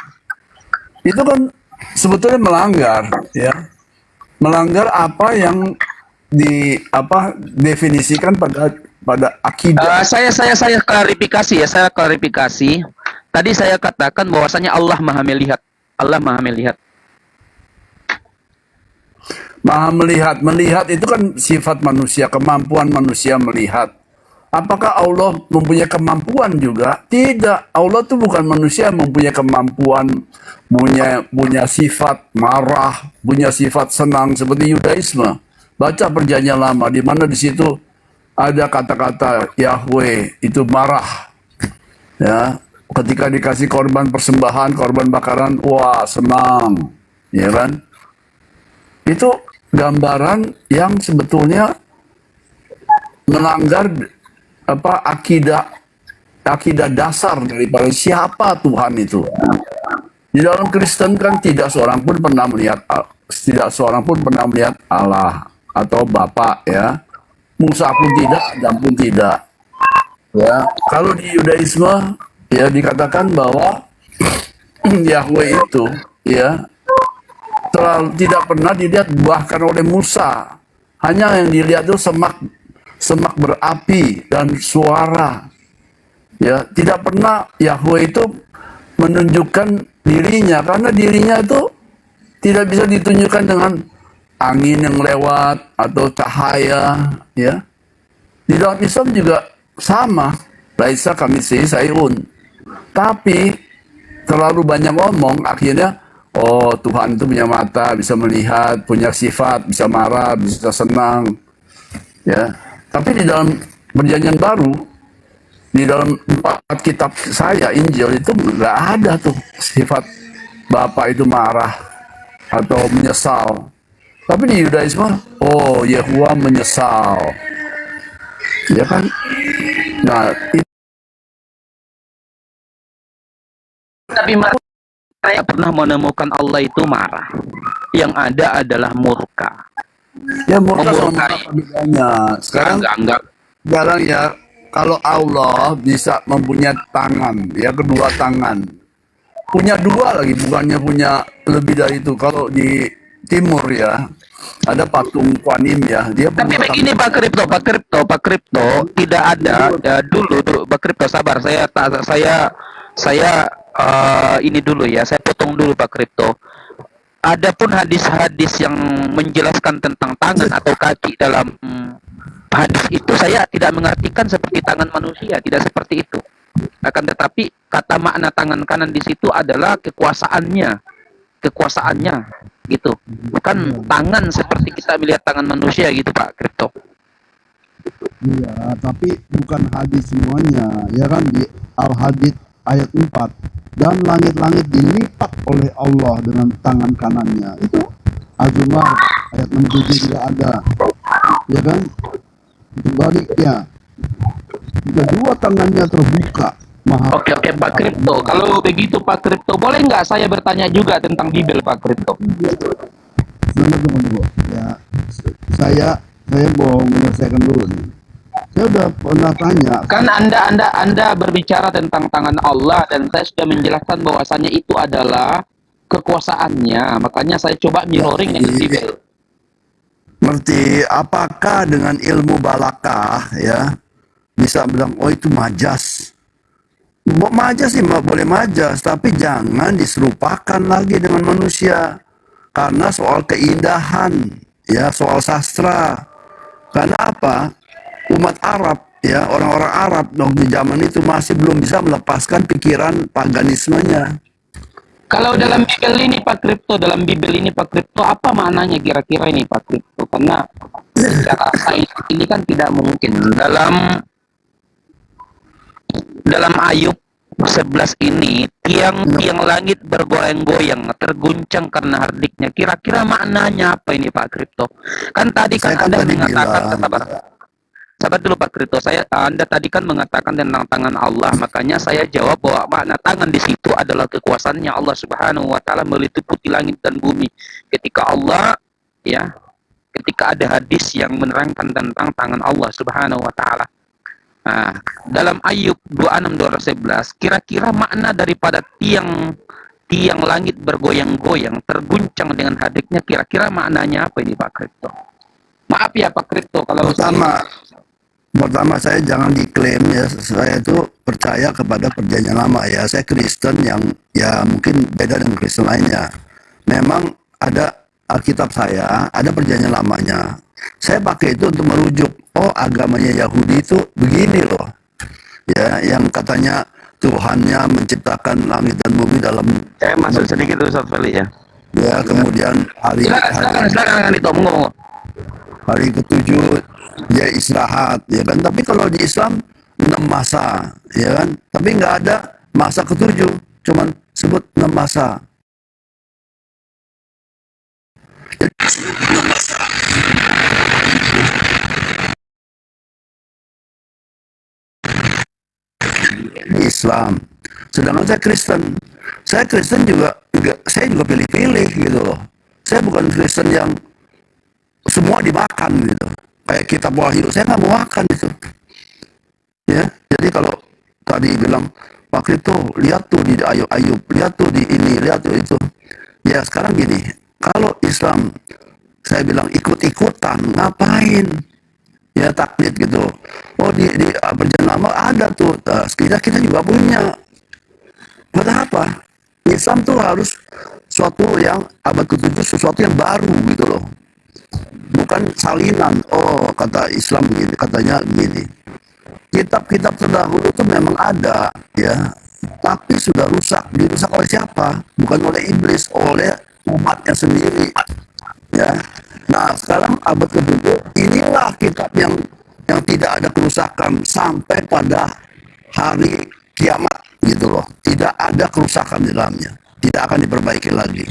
Itu kan sebetulnya melanggar, ya. Melanggar apa yang definisikan pada akidah. Saya klarifikasi ya, saya klarifikasi. Tadi saya katakan bahwasanya Allah Maha melihat. Allah Maha melihat. Maha melihat. Melihat itu kan sifat manusia, kemampuan manusia melihat. Apakah Allah mempunyai kemampuan juga? Tidak. Allah itu bukan manusia yang mempunyai kemampuan, punya sifat marah, punya sifat senang seperti Yudaisme. Baca Perjanjian Lama, di mana di situ ada kata-kata Yahweh itu marah. Ya, ketika dikasih korban persembahan, korban bakaran, wah senang, ya kan? Itu gambaran yang sebetulnya melanggar akidah dasar daripada siapa Tuhan itu. Di dalam Kristen kan tidak seorang pun pernah melihat Allah atau Bapa, ya. Musa pun tidak, Adam pun tidak. Ya, kalau di Yudaisme ya dikatakan bahwa Yahweh itu ya tidak pernah dilihat bahkan oleh Musa. Hanya yang dilihat itu semak berapi dan suara. Ya, tidak pernah Yahweh itu menunjukkan dirinya karena dirinya itu tidak bisa ditunjukkan dengan angin yang lewat atau cahaya, ya. Di dalam Islam juga sama, laisa kamitslihi syai'un. Tapi terlalu banyak ngomong, akhirnya oh Tuhan itu punya mata, bisa melihat, punya sifat, bisa marah, bisa senang, ya. Tapi di dalam Perjanjian Baru, di dalam 4 kitab saya Injil itu nggak ada tuh sifat Bapa itu marah atau menyesal. Tapi di Yudaisme, oh Yehuwa menyesal, ya kan? Nah, Tapi saya pernah menemukan Allah itu marah. Yang ada adalah murka. ya murka sama apa bedanya? Sekarang ya kalau Allah bisa mempunyai tangan, ya kedua tangan, punya dua lagi, bukannya punya lebih dari itu. Kalau di Timur ya ada patung Kuan Im ya, dia Tapi begini Pak Kripto, tidak ada dulu Pak Kripto, sabar, saya ini dulu ya, saya potong dulu Pak Kripto. Adapun hadis-hadis yang menjelaskan tentang tangan atau kaki dalam hadis itu saya tidak mengartikan seperti tangan manusia, tidak seperti itu. Akan tetapi kata makna tangan kanan di situ adalah kekuasaannya gitu, bukan tangan seperti kita melihat tangan manusia gitu Pak Kripto. Iya, tapi bukan hadis semuanya, ya kan, di Al-Hadid ayat 4. Dan langit-langit dilipat oleh Allah dengan tangan kanannya. Itu Az-Zumar ayat 67 juga ada, ya kan. Sebaliknya, jika dua tangannya terbuka, maha Oke, Pak Kripto. Kalau begitu Pak Kripto, boleh nggak saya bertanya juga tentang Bible Pak Kripto? tunggu. Ya, saya mau menyelesaikan dulu nih. Saya udah pernah tanya. Kan Anda berbicara tentang tangan Allah dan saya sudah menjelaskan bahwasannya itu adalah kekuasaannya. Makanya saya coba mirroring dengan Bible. Ngerti apakah dengan ilmu balakah ya bisa bilang oh itu majas. Majas sih boleh majas, tapi jangan diserupakan lagi dengan manusia. Karena soal keindahan, ya soal sastra. Karena apa? Umat Arab, ya orang-orang Arab dong di zaman itu masih belum bisa melepaskan pikiran paganismenya. Kalau dalam Bible ini Pak Kripto, apa maknanya kira-kira ini Pak Kripto? Karena secara sains ini kan tidak mungkin. Dalam Ayub 11 ini, tiang-tiang langit bergoyang-goyang, terguncang karena hardiknya. Kira-kira maknanya apa ini Pak Kripto? Kan tadi kan Anda mengatakan, sabar dulu Pak Kripto, Anda tadi kan mengatakan tentang tangan Allah, makanya saya jawab bahwa makna tangan di situ adalah kekuasaannya Allah Subhanahu wa taala meliputi langit dan bumi. Ketika ada hadis yang menerangkan tentang tangan Allah Subhanahu wa taala. Nah, dalam Ayub 26:211, kira-kira makna daripada tiang langit bergoyang-goyang, terguncang dengan hadiknya, kira-kira maknanya apa ini Pak Kripto? Maaf ya Pak Kripto kalau Pertama saya jangan diklaim ya saya itu percaya kepada perjanjian lama ya. Saya Kristen yang ya mungkin beda dengan Kristen lainnya. Memang ada Alkitab saya, ada perjanjian lamanya. Saya pakai itu untuk merujuk, oh agamanya Yahudi itu begini loh. Ya, yang katanya Tuhannya menciptakan langit dan bumi dalam. Saya masuk sedikit Ustaz Feli ya. Ya, kemudian silakan itu ngomong. Hari ketujuh dia istirahat, ya kan? Tapi kalau di Islam 6 masa, ya kan? Tapi nggak ada masa ketujuh, cuman sebut 6 masa. Di Islam. Sedangkan saya Kristen. Saya Kristen juga saya juga pilih-pilih gitu loh. Saya bukan Kristen yang semua dimakan gitu. Kayak kitab Wahyu, saya nggak mau makan itu. Ya, jadi kalau tadi bilang Pak Kripto, lihat tuh di Ayub, lihat tuh di ini, lihat tuh itu. Ya sekarang gini, kalau Islam, saya bilang ikut-ikutan, ngapain? Ya taklid gitu. Oh di perjanjian lama ada tuh, kita juga punya. Buat apa? Islam tuh harus suatu yang abad ke-7, sesuatu yang baru gitu loh. Bukan salinan. Oh kata Islam begini, katanya begini. Kitab-kitab terdahulu itu memang ada ya, tapi sudah rusak. Dirusak oleh siapa? Bukan oleh iblis, oleh umatnya sendiri ya. Nah sekarang abad ke-7 inilah kitab yang tidak ada kerusakan sampai pada hari kiamat gitu loh. Tidak ada kerusakan di dalamnya, tidak akan diperbaiki lagi.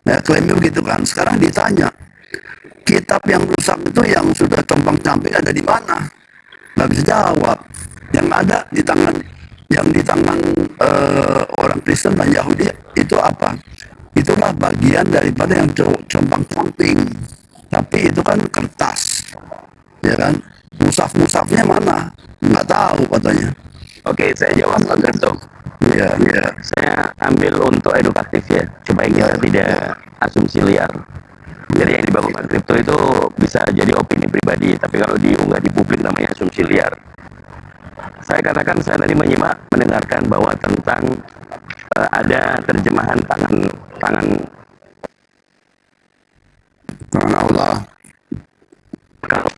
Nah klaimnya begitu kan. Sekarang ditanya, kitab yang rusak itu yang sudah compang-camping ada di mana? Nggak bisa jawab. Yang ada di tangan orang Kristen dan Yahudi itu apa? Itulah bagian daripada yang compang-camping. Tapi itu kan kertas, ya kan? Musaf-musafnya mana? Nggak tahu katanya. Oke, saya jawab Pak Kripto. Iya. Saya ambil untuk edukatif ya, supaya kita tidak asumsi liar. Jadi yang dibangun Pak Kripto itu bisa jadi opini pribadi, tapi kalau diunggah di publik namanya asumsi liar. Saya katakan saya tadi mendengarkan bahwa tentang ada terjemahan tangan Allah. Kalau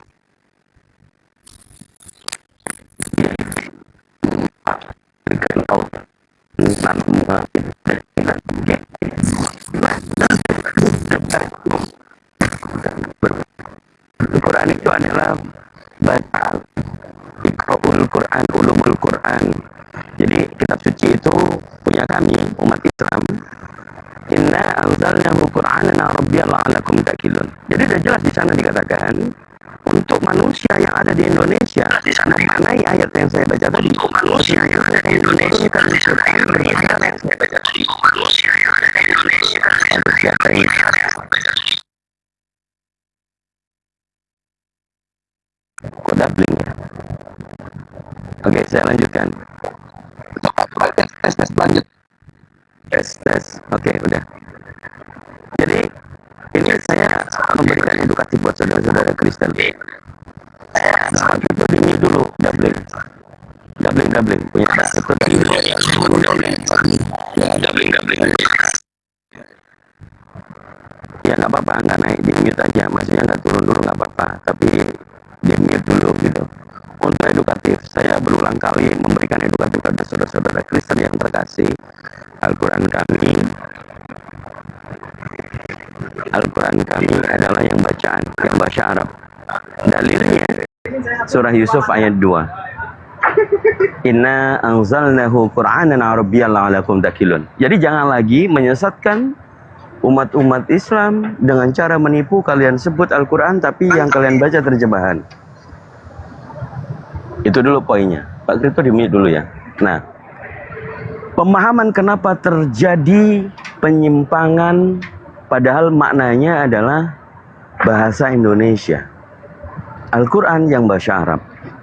Al-Quran itu adalah baca Iqra'ul Quran, ulumul Quran. Jadi kitab suci itu punya kami umat Islam. Inna anzalnahu Qur'anan Arabiyyan la'allakum ta'qilun. Jadi sudah jelas di sana dikatakan untuk manusia yang ada di Indonesia memaknai ayat yang saya baca tadi. Manusia yang ada di Indonesia kan Al-Quran berbicara yang saya baca tadi. Manusia yang ada di Indonesia ada siapa yang kok doubling ya? Oke, saya lanjutkan. Tes lanjut. Tes. Oke, udah. Jadi ini saya memberikan edukasi buat saudara-saudara Kristen. Saya itu ini dulu doubling punya itu dari doubling ya nggak apa-apa, nggak naik, di mute aja, maksudnya nggak turun dulu nggak apa-apa, tapi di mute dulu gitu. Untuk edukatif, saya berulang kali memberikan edukatif pada saudara-saudara Kristen yang terkasih. Al-Quran kami adalah yang bahasa Arab. Dalilnya surah Yusuf ayat 2. Inna anzalnahu Qur'anan Arabiyyan la'alakum takilun. Jadi jangan lagi menyesatkan umat-umat Islam dengan cara menipu. Kalian sebut Al-Quran tapi yang kalian baca terjemahan. Itu dulu poinnya. Pak Kripto di-mute dulu ya. Nah, pemahaman kenapa terjadi penyimpangan padahal maknanya adalah bahasa Indonesia. Al-Quran yang bahasa Arab.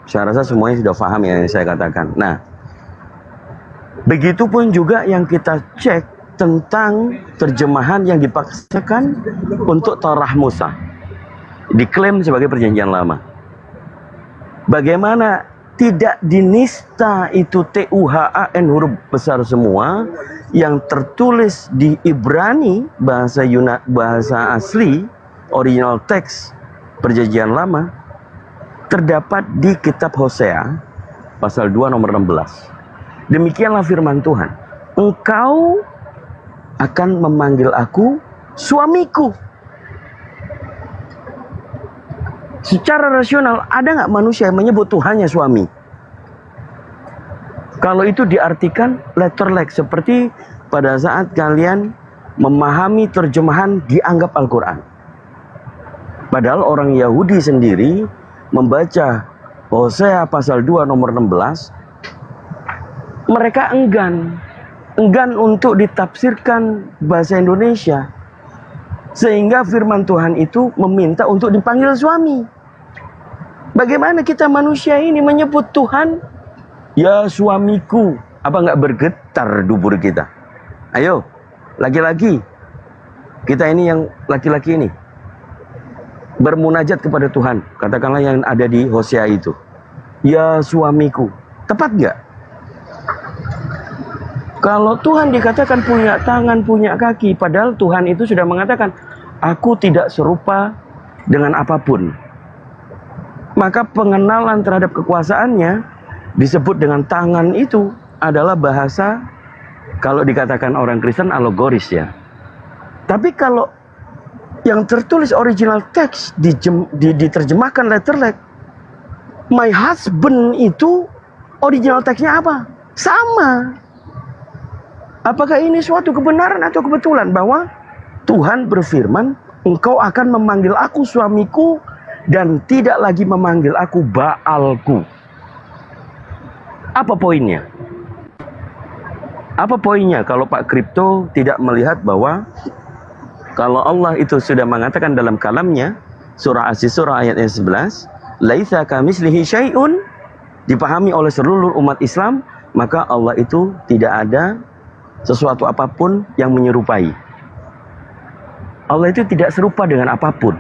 Saya rasa semuanya sudah paham yang saya katakan. Nah, begitupun juga yang kita cek tentang terjemahan yang dipaksakan untuk Taurah Musa. Diklaim sebagai perjanjian lama. Bagaimana tidak dinista itu TUHAN huruf besar semua yang tertulis di Ibrani bahasa asli original teks perjanjian lama terdapat di kitab Hosea pasal 2 nomor 16. Demikianlah firman Tuhan, engkau akan memanggil aku suamiku. Secara rasional, ada nggak manusia yang menyebut Tuhannya suami? Kalau itu diartikan letterlek, seperti pada saat kalian memahami terjemahan dianggap Al-Quran. Padahal orang Yahudi sendiri membaca Hosea pasal 2 nomor 16, mereka enggan untuk ditafsirkan bahasa Indonesia. Sehingga firman Tuhan itu meminta untuk dipanggil suami. Bagaimana kita manusia ini menyebut Tuhan, ya suamiku? Apa nggak bergetar dubur kita? Ayo, laki-laki. Kita ini yang laki-laki ini bermunajat kepada Tuhan. Katakanlah yang ada di Hosea itu. Ya suamiku. Tepat nggak? Kalau Tuhan dikatakan punya tangan, punya kaki, padahal Tuhan itu sudah mengatakan, aku tidak serupa dengan apapun. Maka pengenalan terhadap kekuasaannya disebut dengan tangan itu adalah bahasa, kalau dikatakan orang Kristen, alegoris ya. Tapi kalau yang tertulis original teks diterjemahkan letterlek, my husband itu original teksnya apa? Sama. Apakah ini suatu kebenaran atau kebetulan bahwa Tuhan berfirman, engkau akan memanggil aku suamiku dan tidak lagi memanggil aku Baalku? Apa poinnya? Apa poinnya kalau Pak Kripto tidak melihat bahwa kalau Allah itu sudah mengatakan dalam kalamnya, surah As-Surah ayat 11, laisa kamitslihi syai'un, dipahami oleh seluruh umat Islam, maka Allah itu tidak ada sesuatu apapun yang menyerupai. Allah itu tidak serupa dengan apapun.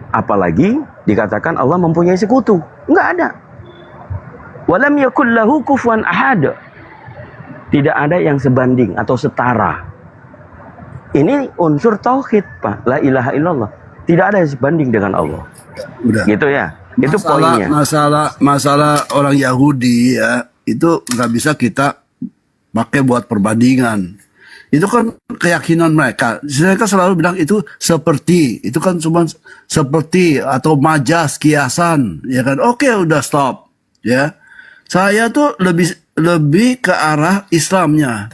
Apalagi dikatakan Allah mempunyai sekutu. Enggak ada. Walam yakul lahu kufuwan ahad. Tidak ada yang sebanding atau setara. Ini unsur tauhid, Pak. La ilaha illallah. Tidak ada yang sebanding dengan Allah. Udah. Gitu ya. Itu poinnya. Masalah orang Yahudi ya, itu nggak bisa kita pakai buat perbandingan. Itu kan keyakinan mereka. Mereka selalu bilang itu seperti, itu kan cuma seperti atau majas, kiasan, ya kan? Oke, udah stop, ya. Saya tuh lebih ke arah Islamnya,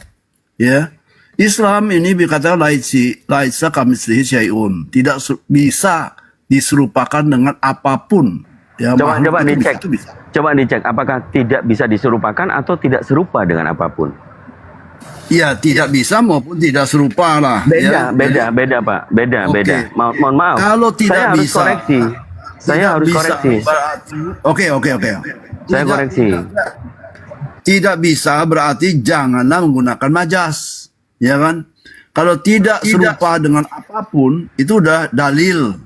ya. Islam ini berkata laisa kamitslihi syai'un, tidak bisa diserupakan dengan apapun. Ya, Coba makhluk itu dicek. itu bisa. Coba dicek apakah tidak bisa diserupakan atau tidak serupa dengan apapun. Ya, tidak bisa maupun tidak serupa lah. Beda Pak. Beda. Mohon maaf. Kalau tidak saya harus bisa, koreksi. Saya harus koreksi. Oke. Saya koreksi. Tidak bisa berarti janganlah menggunakan majas, ya kan? Kalau tidak serupa dengan apapun, itu udah dalil.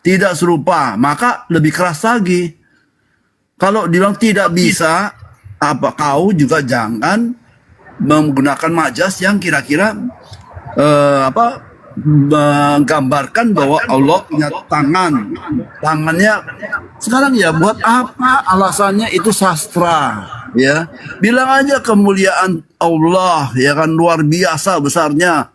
Tidak serupa, maka lebih keras lagi. Kalau dibilang tidak bisa, kau juga jangan menggunakan majas yang kira-kira menggambarkan bahwa Allah punya tangannya. Sekarang ya buat apa alasannya itu sastra, ya. Bilang aja kemuliaan Allah, ya kan, luar biasa besarnya.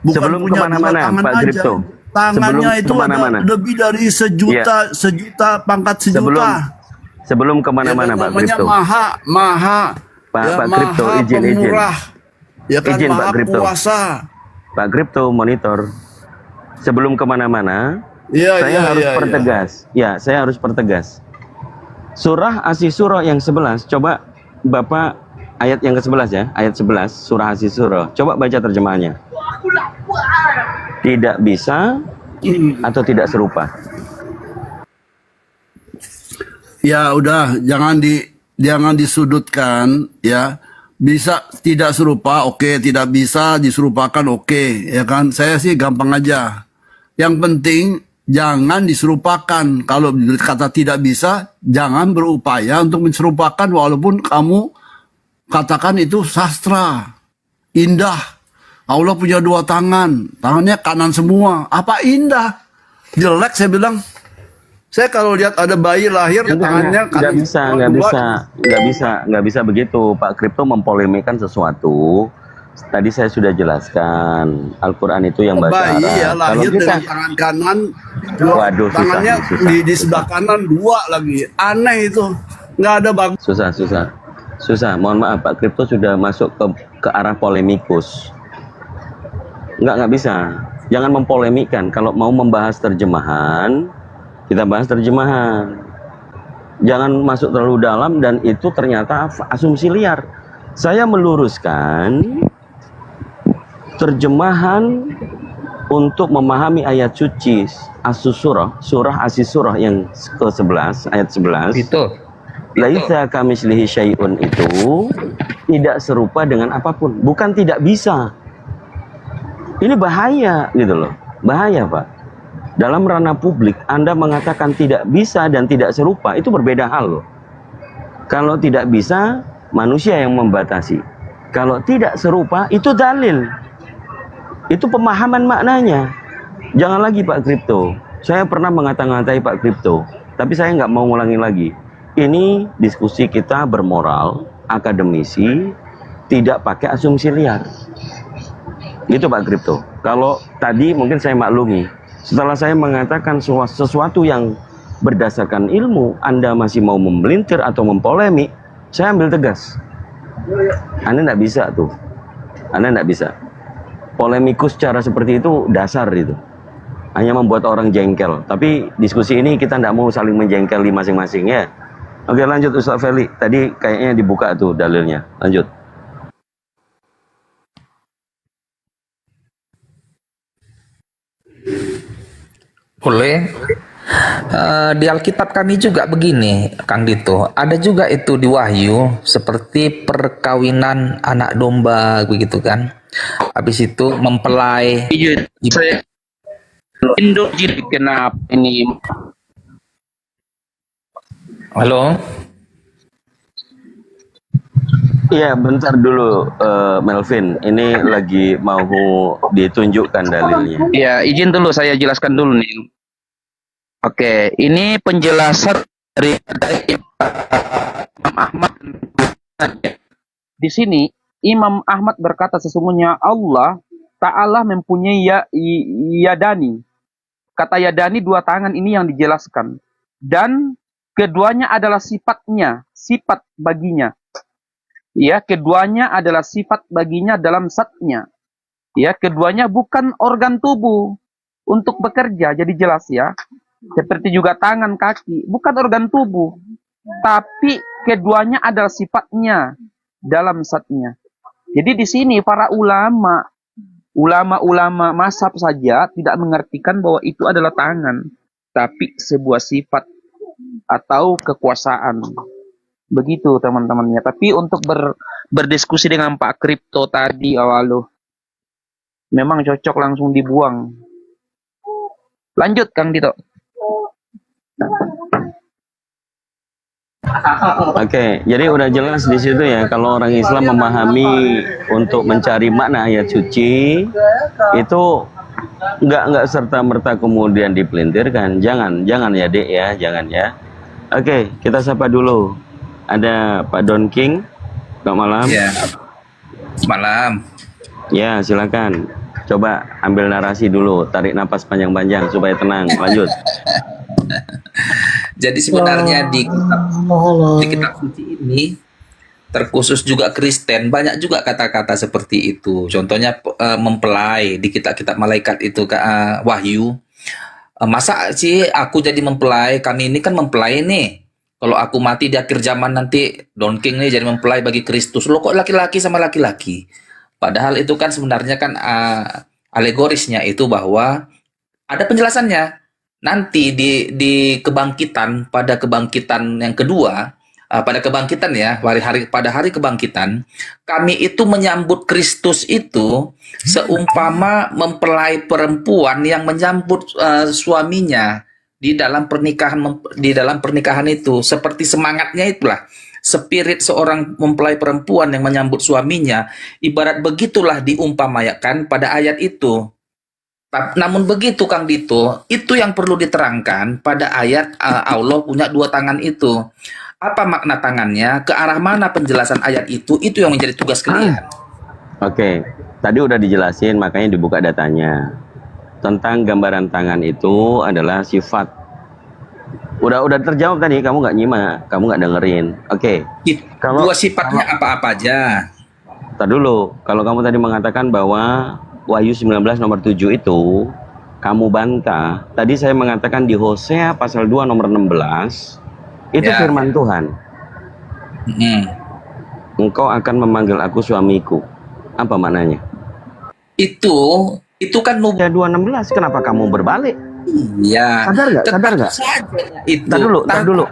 Bukan Sebelum punya dua kemana-mana, tangan Pak aja. Kripto. Tangannya Sebelum itu kemana-mana. ada lebih dari sejuta pangkat sejuta. Sebelum kemana-mana, Ya, Pak namanya Kripto. maha Pak Kripto, izin. pemurah, ya kan, Izin, Pak maha Kripto. kuasa. Pak Kripto monitor. Sebelum kemana-mana, saya harus pertegas. Ya, saya harus pertegas. Surah Asy-Syura yang 11, coba Bapak ayat yang ke-11 ya, ayat 11 surah Asy-Syura. Coba baca terjemahannya. Tidak bisa atau tidak serupa. Ya udah, jangan disudutkan, ya. Bisa tidak serupa, oke. Tidak bisa diserupakan, oke. Ya kan, saya sih gampang aja. Yang penting jangan diserupakan. Kalau kata tidak bisa, jangan berupaya untuk menserupakan walaupun kamu katakan itu sastra. Indah. Allah punya dua tangan, tangannya kanan semua. Apa indah? Jelek, saya bilang. Saya kalau lihat ada bayi lahir tangannya nggak bisa begitu. Pak Kripto mempolemikkan sesuatu. Tadi saya sudah jelaskan Al-Quran itu yang bahasa bayi ya Arab. lahir Kalau kita, dengan tangan kanan, Waduh, susah, tangannya susah. di sebelah kanan dua lagi. Aneh itu, nggak ada bagus. susah. Mohon maaf, Pak Kripto sudah masuk ke arah polemikus. Nggak bisa. Jangan mempolemikkan. Kalau mau membahas terjemahan, kita bahas terjemahan. Jangan masuk terlalu dalam dan itu ternyata asumsi liar. Saya meluruskan terjemahan untuk memahami ayat suci Asy-Syura, surah Asy-Syura yang ke-11 ayat 11. Itu. Laisa kamitslihi syai'un itu tidak serupa dengan apapun, bukan tidak bisa. Ini bahaya gitu loh. Bahaya, Pak. Dalam ranah publik, Anda mengatakan tidak bisa dan tidak serupa, itu berbeda hal loh. Kalau tidak bisa, manusia yang membatasi. Kalau tidak serupa, itu dalil. Itu pemahaman maknanya. Jangan lagi Pak Kripto. Saya pernah mengata-ngatai Pak Kripto, tapi saya nggak mau ngulangi lagi. Ini diskusi kita bermoral, akademisi, tidak pakai asumsi liar. Gitu Pak Kripto. Kalau tadi mungkin saya maklumi. Setelah saya mengatakan sesuatu yang berdasarkan ilmu, Anda masih mau memelintir atau mempolemik, saya ambil tegas. Anda nggak bisa tuh. Anda nggak bisa. Polemikus cara seperti itu dasar itu. Hanya membuat orang jengkel. Tapi diskusi ini kita nggak mau saling menjengkeli masing-masing ya. Oke, lanjut Ustaz Feli. Tadi kayaknya dibuka tuh dalilnya. Lanjut. Boleh. Di Alkitab kami juga begini, Kang Dito. Ada juga itu di Wahyu seperti perkawinan anak domba begitu kan. Habis itu mempelai. Saya Indo jadi kenapa ini? Halo. Iya, bentar dulu Melvin. Ini lagi mau ditunjukkan dalilnya. Ya, izin dulu saya jelaskan dulu nih. Oke, ini penjelasan dari Imam Ahmad. Di sini Imam Ahmad berkata sesungguhnya Allah Ta'ala mempunyai yadani. Kata yadani dua tangan ini yang dijelaskan. Dan keduanya adalah sifatnya, sifat baginya. Ya, keduanya adalah sifat baginya dalam zatnya. Ya, keduanya bukan organ tubuh untuk bekerja. Jadi jelas ya. seperti juga tangan, kaki, bukan organ tubuh, tapi keduanya adalah sifatnya dalam zatnya. Jadi di sini para ulama mazhab saja tidak mengartikan bahwa itu adalah tangan, tapi sebuah sifat atau kekuasaan. Begitu teman-temannya. Tapi untuk berdiskusi dengan Pak Kripto tadi, memang cocok langsung dibuang. Lanjut Kang Dito. Oke, jadi udah jelas di situ ya, kalau orang Islam memahami untuk mencari makna ayat suci itu nggak serta merta kemudian dipelintirkan. Jangan ya Dek ya, jangan ya. Oke, kita sapa dulu. Ada Pak Don King. Selamat malam. Ya, malam. Ya, silakan. Coba ambil narasi dulu, tarik napas panjang-panjang supaya tenang. Lanjut. Jadi sebenarnya di kitab suci ini terkhusus juga Kristen banyak juga kata-kata seperti itu. Contohnya mempelai di kitab-kitab malaikat itu Wahyu. Masa sih aku jadi mempelai? Kami ini kan mempelai nih. Kalau aku mati di akhir zaman nanti Don King nih jadi mempelai bagi Kristus. Loh kok laki-laki sama laki-laki? Padahal itu kan sebenarnya kan alegorisnya itu bahwa ada penjelasannya. Nanti di kebangkitan, pada kebangkitan yang kedua, pada kebangkitan ya, pada hari kebangkitan, kami itu menyambut Kristus itu seumpama mempelai perempuan yang menyambut suaminya di dalam pernikahan itu, seperti semangatnya itulah. Spirit seorang mempelai perempuan yang menyambut suaminya, ibarat begitulah diumpamakan pada ayat itu. Namun begitu Kang Dito, itu yang perlu diterangkan pada ayat Allah punya dua tangan itu. Apa makna tangannya? Ke arah mana penjelasan ayat itu? Itu yang menjadi tugas kalian. Oke, tadi udah dijelasin, makanya dibuka datanya. Tentang gambaran tangan itu adalah sifat. Udah terjawab tadi, kamu nggak nyimak, kamu nggak dengerin. Oke. Kalau dua sifatnya apa-apa aja. Tar dulu, kalau kamu tadi mengatakan bahwa Wahyu 19 nomor 7 itu kamu bantah. Tadi saya mengatakan di Hosea pasal 2 nomor 16 itu Ya. firman Tuhan. Engkau akan memanggil aku suamiku. Apa maknanya? Itu kan ya 2:16. Kenapa kamu berbalik? Ya. Sadar nggak? Sadar nggak? Itu. Tar dulu.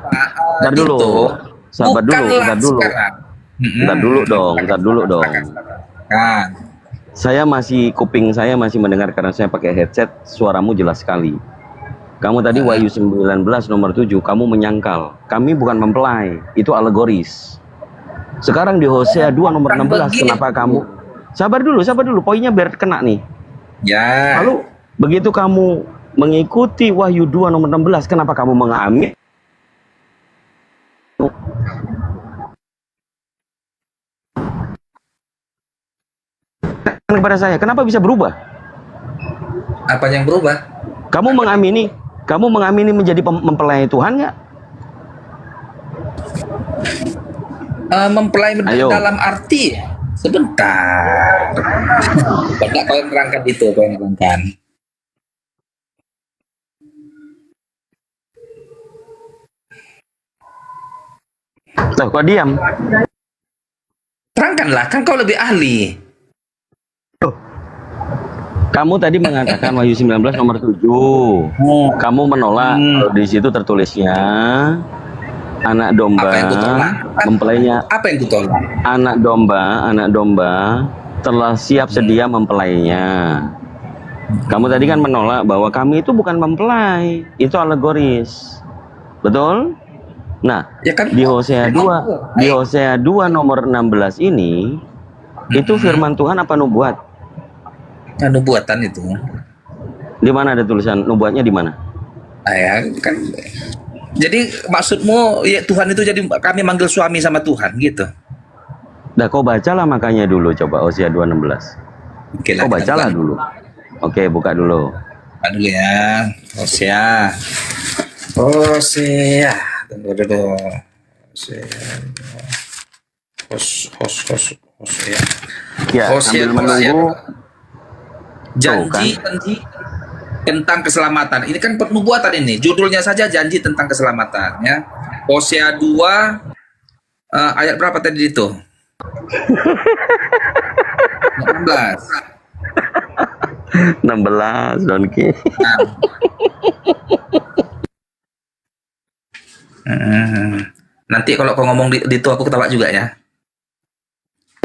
Sabar dulu. Tar dulu dong. Kuping saya masih mendengar karena saya pakai headset, suaramu jelas sekali. Kamu tadi Wahyu 19 nomor 7, kamu menyangkal. Kami bukan mempelai, itu alegoris. Sekarang di Hosea 2 nomor 16, kenapa kamu? Sabar dulu, poinnya biar kena nih. Ya. Lalu begitu kamu mengikuti Wahyu 2 nomor 16, kenapa kamu mengambil? Kepada saya, kenapa bisa berubah? Apa yang berubah? Kamu mengamini menjadi mempelai Tuhan nggak? Mempelai dalam arti sebentar. Coba kau yang terangkan itu, kau yang terangkan. Loh, kok diam? Terangkanlah, kan kau lebih ahli. Kamu tadi mengatakan Wahyu 19 nomor 7. Kamu menolak kalau di situ tertulisnya anak domba mempelainya. Apa yang ditolak? Anak domba telah siap sedia mempelainya. Kamu tadi kan menolak bahwa kami itu bukan mempelai, itu alegoris. Betul? Nah, ya kan, di Hosea 2 nomor 16 ini itu firman Tuhan apa nubuat? Nubuatan itu. Di mana ada tulisan nubuatnya di mana? Ya kan. Jadi maksudmu ya Tuhan itu jadi kami manggil suami sama Tuhan gitu. Dah kau bacalah makanya dulu coba Hosea 2:16. Oke, kau bacalah dulu. Oke, buka dulu. Buka dulu ya. Hosea. Tunggu dulu. Hosea. Ya, sambil menunggu. Janji tentang keselamatan. Ini kan nubuatan ini. Judulnya saja janji tentang keselamatan ya. Hosea 2 ayat berapa tadi itu? 16 Donki. Nanti kalau kau ngomong di itu aku ketawa juga ya.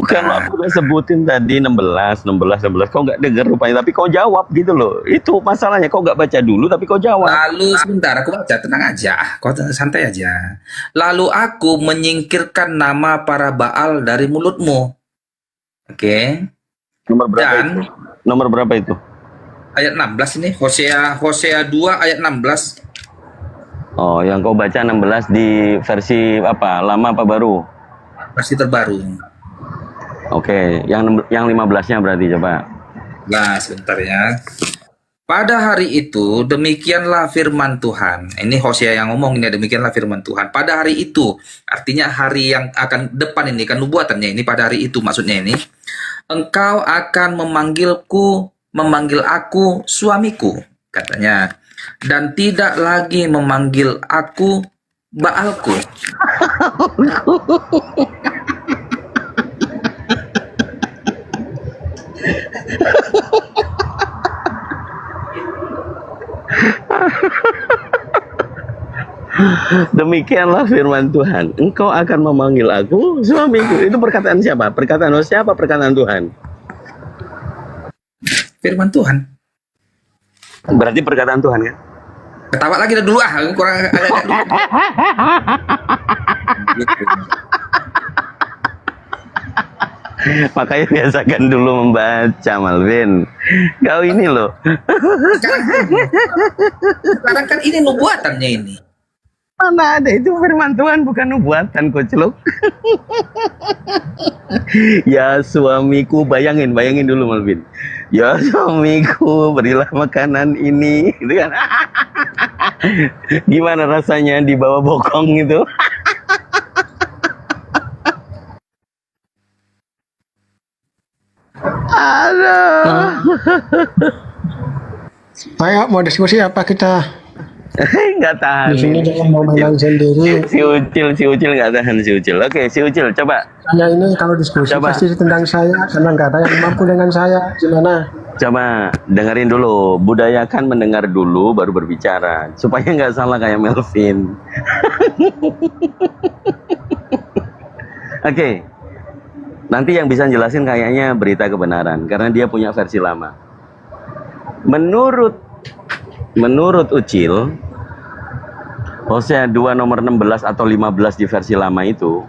Bukan, aku udah sebutin tadi 16. Kau nggak dengar rupanya, tapi kau jawab gitu loh. Itu masalahnya, kau nggak baca dulu, tapi kau jawab. Lalu sebentar, aku baca, tenang aja, kau santai aja. Lalu aku menyingkirkan nama para Baal dari mulutmu. Oke. Nomor berapa Dan itu? Nomor berapa itu? ayat 16 ini, Hosea 2 ayat 16. Oh, yang kau baca 16 di versi apa? Lama apa baru? Versi terbaru. Oke, yang 15-nya berarti coba. Nah, sebentar ya. Pada hari itu, demikianlah firman Tuhan. Ini Hosea yang ngomong ini, demikianlah firman Tuhan. Pada hari itu, artinya hari yang akan depan ini, kan nubuatannya ini, pada hari itu maksudnya ini. Engkau akan memanggil aku suamiku, katanya. Dan tidak lagi memanggil aku Baalku. Demikianlah firman Tuhan. Engkau akan memanggil aku suamiku. Itu perkataan siapa? Perkataan Hosea apa perkataan Tuhan? Firman Tuhan. Berarti perkataan Tuhan kan? Ketawa lagi dah dulu kurang agak dulu. Gitu. Makanya biasakan dulu membaca, Malvin. Kau ini loh. Sekarang kan ini nubuatannya ini. Mana ada, itu firman Tuhan, bukan nubuatan, koclok. Ya suamiku, bayangin dulu Malvin. Ya suamiku, berilah makanan ini, gitu kan. Gimana rasanya di bawah bokong itu? Aduh. Ayo, mau diskusi apa kita? Nggak tahan. Di sini jangan mau menang sendiri. Si Ucil nggak tahan si Ucil. Oke, si Ucil coba. Saya ini kalau diskusi Coba. pasti tentang saya karena nggak ada yang mampu dengan saya. Gimana? Coba dengerin dulu, budayakan mendengar dulu baru berbicara supaya nggak salah kayak Melvin. Oke. Nanti yang bisa jelasin kayaknya Berita Kebenaran karena dia punya versi lama. Menurut Ucil, Hosea 2 nomor 16 atau 15 di versi lama itu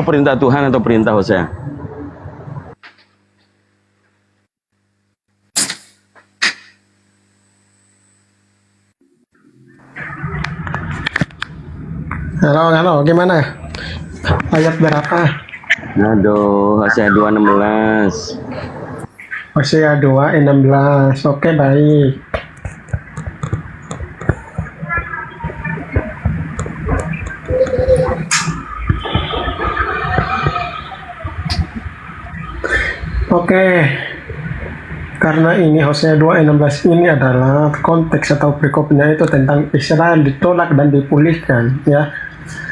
perintah Tuhan atau perintah Hosea? Halo, gimana? Ayat berapa? Aduh, Hosea 2:16. Hosea 2:16. Oke, baik. Oke. Karena ini Hosea 2:16 ini adalah konteks atau perikopnya itu tentang Israel ditolak dan dipulihkan, ya.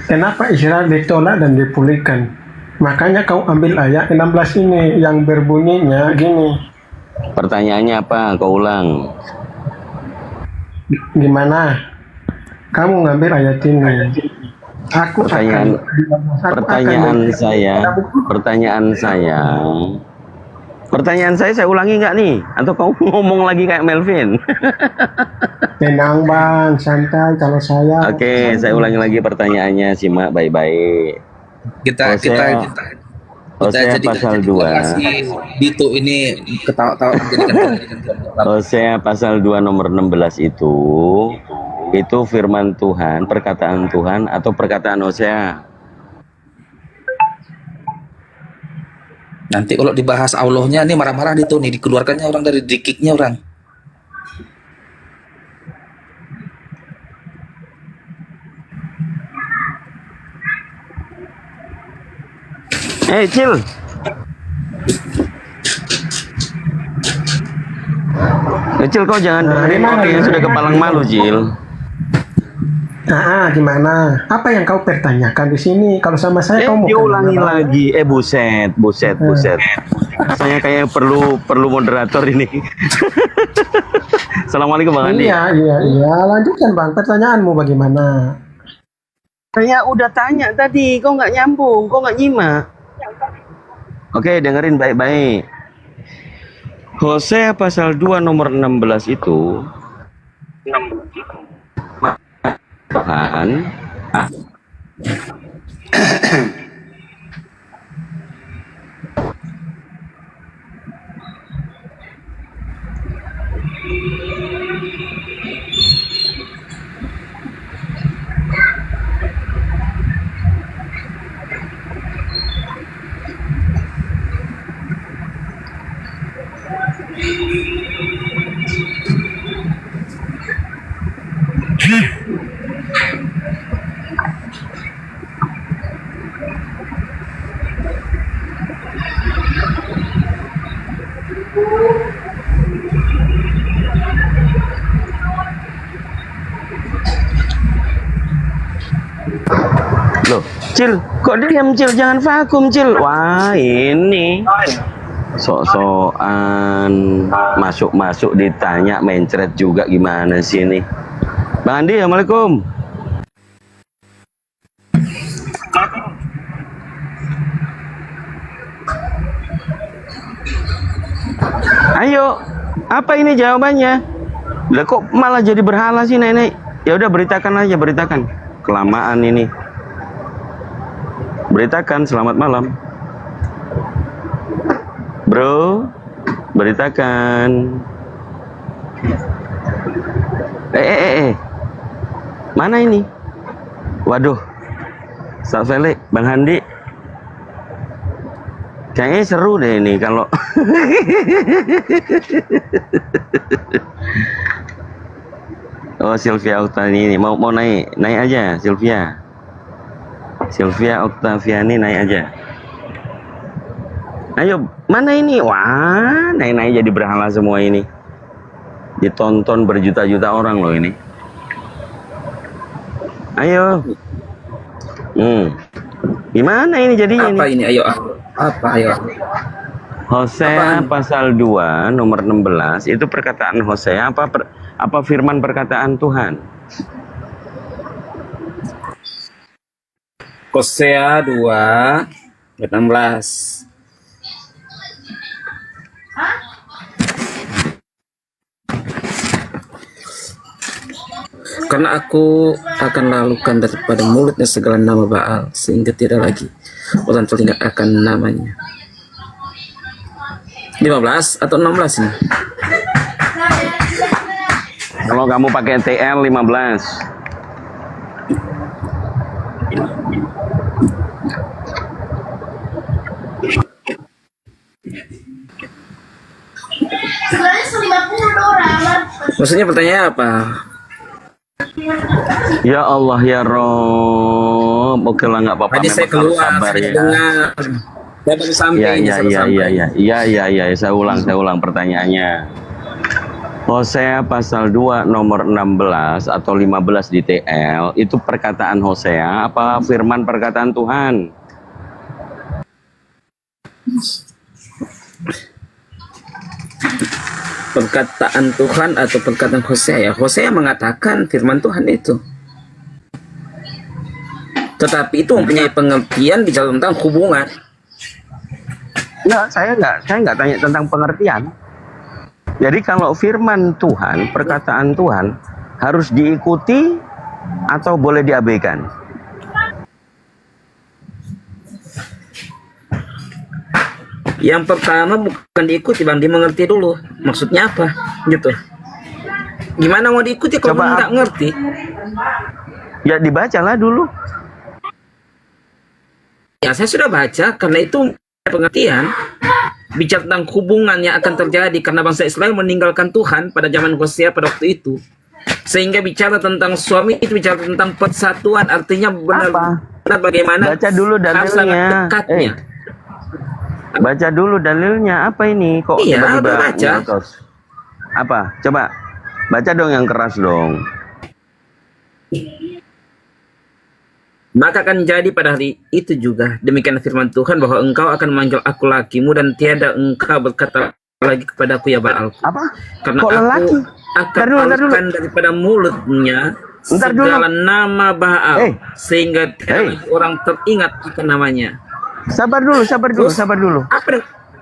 Kenapa Israel ditolak dan dipulihkan? Makanya kau ambil ayat 16 ini yang berbunyinya gini. Pertanyaannya apa? Kau ulang. Gimana? Kamu ngambil ayat ini. Pertanyaan saya ulangi nggak nih? Atau kau ngomong lagi kayak Melvin? Tenang bang, santai kalau saya. Oke, saya ulangi lagi pertanyaannya, simak baik-baik. Kita Hosea pasal 2. Dito ini ketawa-tawa. Hosea pasal 2 nomor 16 itu firman Tuhan, perkataan Tuhan atau perkataan Hosea? Nanti kalau dibahas Allahnya ini marah-marah Dito nih, dikeluarkannya orang dari dikiknya orang. Cil. Cil, kau jangan dengerin orang yang sudah kepalang malu, Cil. Gimana? Apa yang kau pertanyakan di sini? Kalau sama saya kau mau diulangi lagi. Buset. Saya kayak perlu moderator ini. Assalamualaikum Bang Andi. Iya. Lanjutkan Bang, pertanyaanmu bagaimana? Saya udah tanya tadi, kau nggak nyambung, kau nggak nyimak. Oke, dengerin baik-baik. Hosea pasal 2 nomor 16 itu Tuhan Loh, Cil, kok diam Cil, jangan vakum Cil. Wah, ini sok-sokan masuk ditanya mencret juga, gimana sih ini? Bang Andi, Assalamualaikum. Ayo, apa ini jawabannya? Lah kok malah jadi berhala sih nenek? Ya udah beritakan aja, beritakan. Kelamaan ini. Beritakan, selamat malam. Bro, beritakan. Mana ini? Waduh. Ustaz Felix, Bang Handi. Kayaknya seru deh ini kalau Oh, Sylvia Octaviani ini mau naik aja, Sylvia Octaviani naik aja. Ayo, mana ini? Wah, naik jadi berhala semua ini. Ditonton berjuta-juta orang loh ini. Ayo. Gimana ini jadinya? Apa ini? Ayo. Hosea pasal 2 nomor 16 itu perkataan Hosea apa firman perkataan Tuhan? Hosea 2 16. Karena aku akan lalukan daripada mulutnya segala nama Baal, sehingga tidak lagi orang teringat akan namanya. 15 atau 16 ini? Kalau kamu pakai TL 15. Maksudnya pertanyaannya apa? Ya Allah ya Rob, oke lah nggak apa-apa. Tadi saya keluar, sabar saya ya. dengar. Saya baru sampai. Iya, saya ulang pertanyaannya. Hosea pasal 2 nomor 16 atau 15 di TL itu perkataan Hosea apa firman perkataan Tuhan? Perkataan Tuhan atau perkataan Hosea ya. Hosea mengatakan firman Tuhan itu. Tetapi itu mempunyai pengertian bicara tentang hubungan. Saya nggak tanya tentang pengertian. Jadi kalau firman Tuhan, perkataan Tuhan harus diikuti atau boleh diabaikan? Yang pertama bukan diikuti Bang, dimengerti dulu. Maksudnya apa? Gitu. Gimana mau diikuti kalau nggak ngerti? Ya dibacalah dulu. Ya saya sudah baca, karena itu pengertian bicara tentang hubungan yang akan terjadi karena bangsa Israel meninggalkan Tuhan pada zaman Hosea pada waktu itu, sehingga bicara tentang suami itu bicara tentang persatuan, artinya benar bagaimana baca dulu dalilnya. Baca dulu dalilnya apa ini kok iya, tiba-tiba baca. Apa? Coba baca dong yang keras dong. Maka akan jadi pada hari itu juga, demikian firman Tuhan, bahwa engkau akan memanggil aku lakimu, dan tiada engkau berkata lagi kepadaku ya Baalku. Apa? Karena Kok aku lelaki? akan Ntar dulu. alihkan daripada mulutnya segala nama Baal, sehingga tiada lagi orang teringat akan namanya. Sabar dulu. Sabar dulu.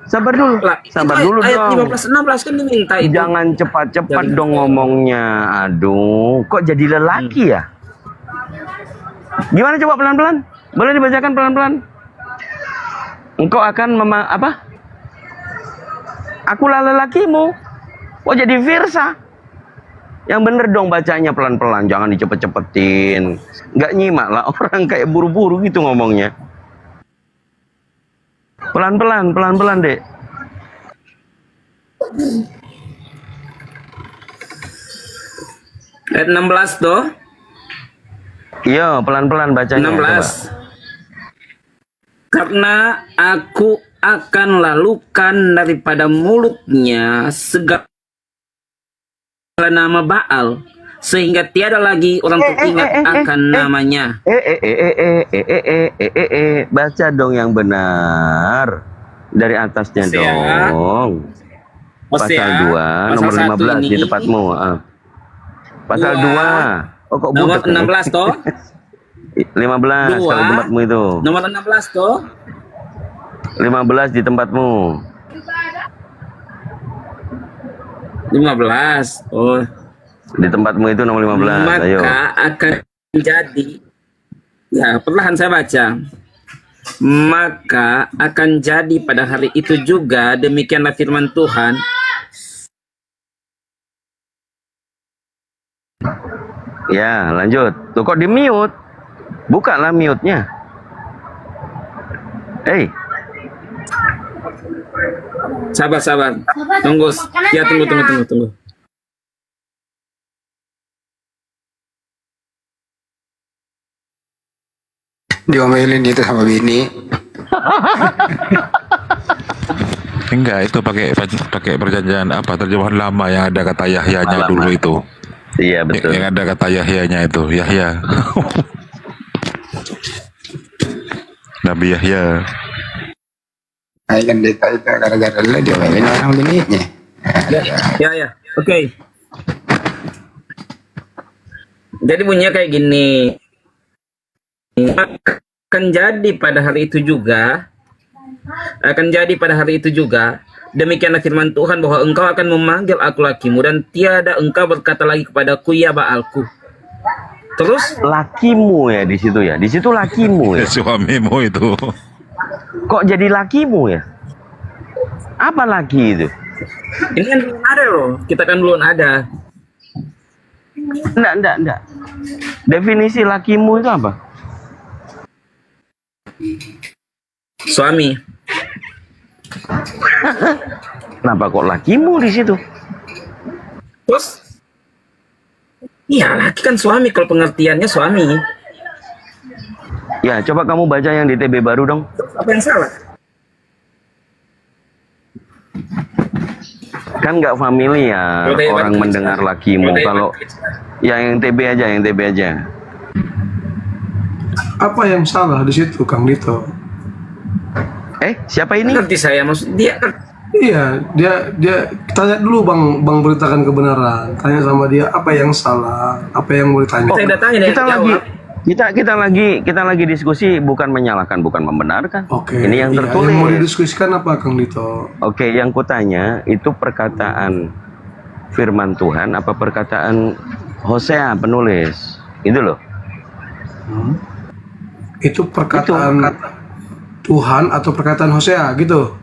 Sabar dulu Ayat dong. 15-16 kan diminta itu. Jangan cepat-cepat dong ngomongnya. Aduh, kok jadi lelaki ya? Gimana coba pelan-pelan? Boleh dibacakan pelan-pelan? Engkau akan apa? Akulah lelakimu. Oh jadi Virsa. Yang bener dong bacanya pelan-pelan, jangan dicepet-cepetin. Nggak nyimak lah, orang kayak buru-buru gitu ngomongnya. Pelan-pelan, Dek. Ayat 16 toh. Iya, pelan-pelan bacanya. 16. Karena aku akan lalukan daripada mulutnya segala nama Baal, sehingga tiada lagi orang teringat akan namanya. Baca dong yang benar. Dari atasnya dong. Pasal 2, nomor 15 di tempatmu. Pasal 2. Oh, kok nomor 16 toh? 15 kalau di tempatmu itu. Nomor 16 toh? 15 di tempatmu. 15. Oh. Di tempatmu itu nomor 15. Maka Ayo. akan jadi, ya perlahan saya baca. Maka akan jadi pada hari itu juga, demikianlah firman Tuhan. Ya, lanjut. Tuh kok di mute? Bukalah mute-nya. Sabar. Tunggu. Ya, tunggu. Diomelin itu sama bini. Enggak, itu pakai perjanjian apa, terjemahan lama yang ada kata Yahyanya dulu itu. Iya betul. Yang ada kata Yahyanya itu, Yahya. Nabi Yahya. Kan itu gara-gara lu diomelin orang bininya. Ya. Oke. Jadi bunyinya kayak gini. Akan jadi pada hari itu juga, demikianlah firman Tuhan, bahwa engkau akan memanggil aku lakimu, dan tiada engkau berkata lagi kepadaku ya Baalku. Terus lakimu ya di situ ya. Di situ lakimu ya. Suamimu itu. Kok jadi lakimu ya? Apa laki itu? Ini kan belum ada loh. Kita kan belum ada. Enggak. Definisi lakimu itu apa? Suami. Kenapa kok lakimu di situ? Terus? Iya, laki kan suami, kalau pengertiannya suami. Ya, coba kamu baca yang di TB baru dong. Apa yang salah? Kan nggak familiar orang mendengar lakimu. Kalau yang TB aja. Apa yang salah di situ, Kang Dito? Siapa ini? Ngerti saya, maksud dia kan. Iya, dia tanya dulu Bang beritakan kebenaran. Tanya sama dia apa yang salah, apa yang mau ditanya. Kita lagi diskusi, bukan menyalahkan, bukan membenarkan. Oke. Ini yang tertulis. Yang mau didiskusikan apa, Kang Dito? Oke, yang kutanya itu perkataan firman Tuhan apa perkataan Hosea penulis? Itu loh. Itu perkataan Tuhan atau perkataan Hosea gitu?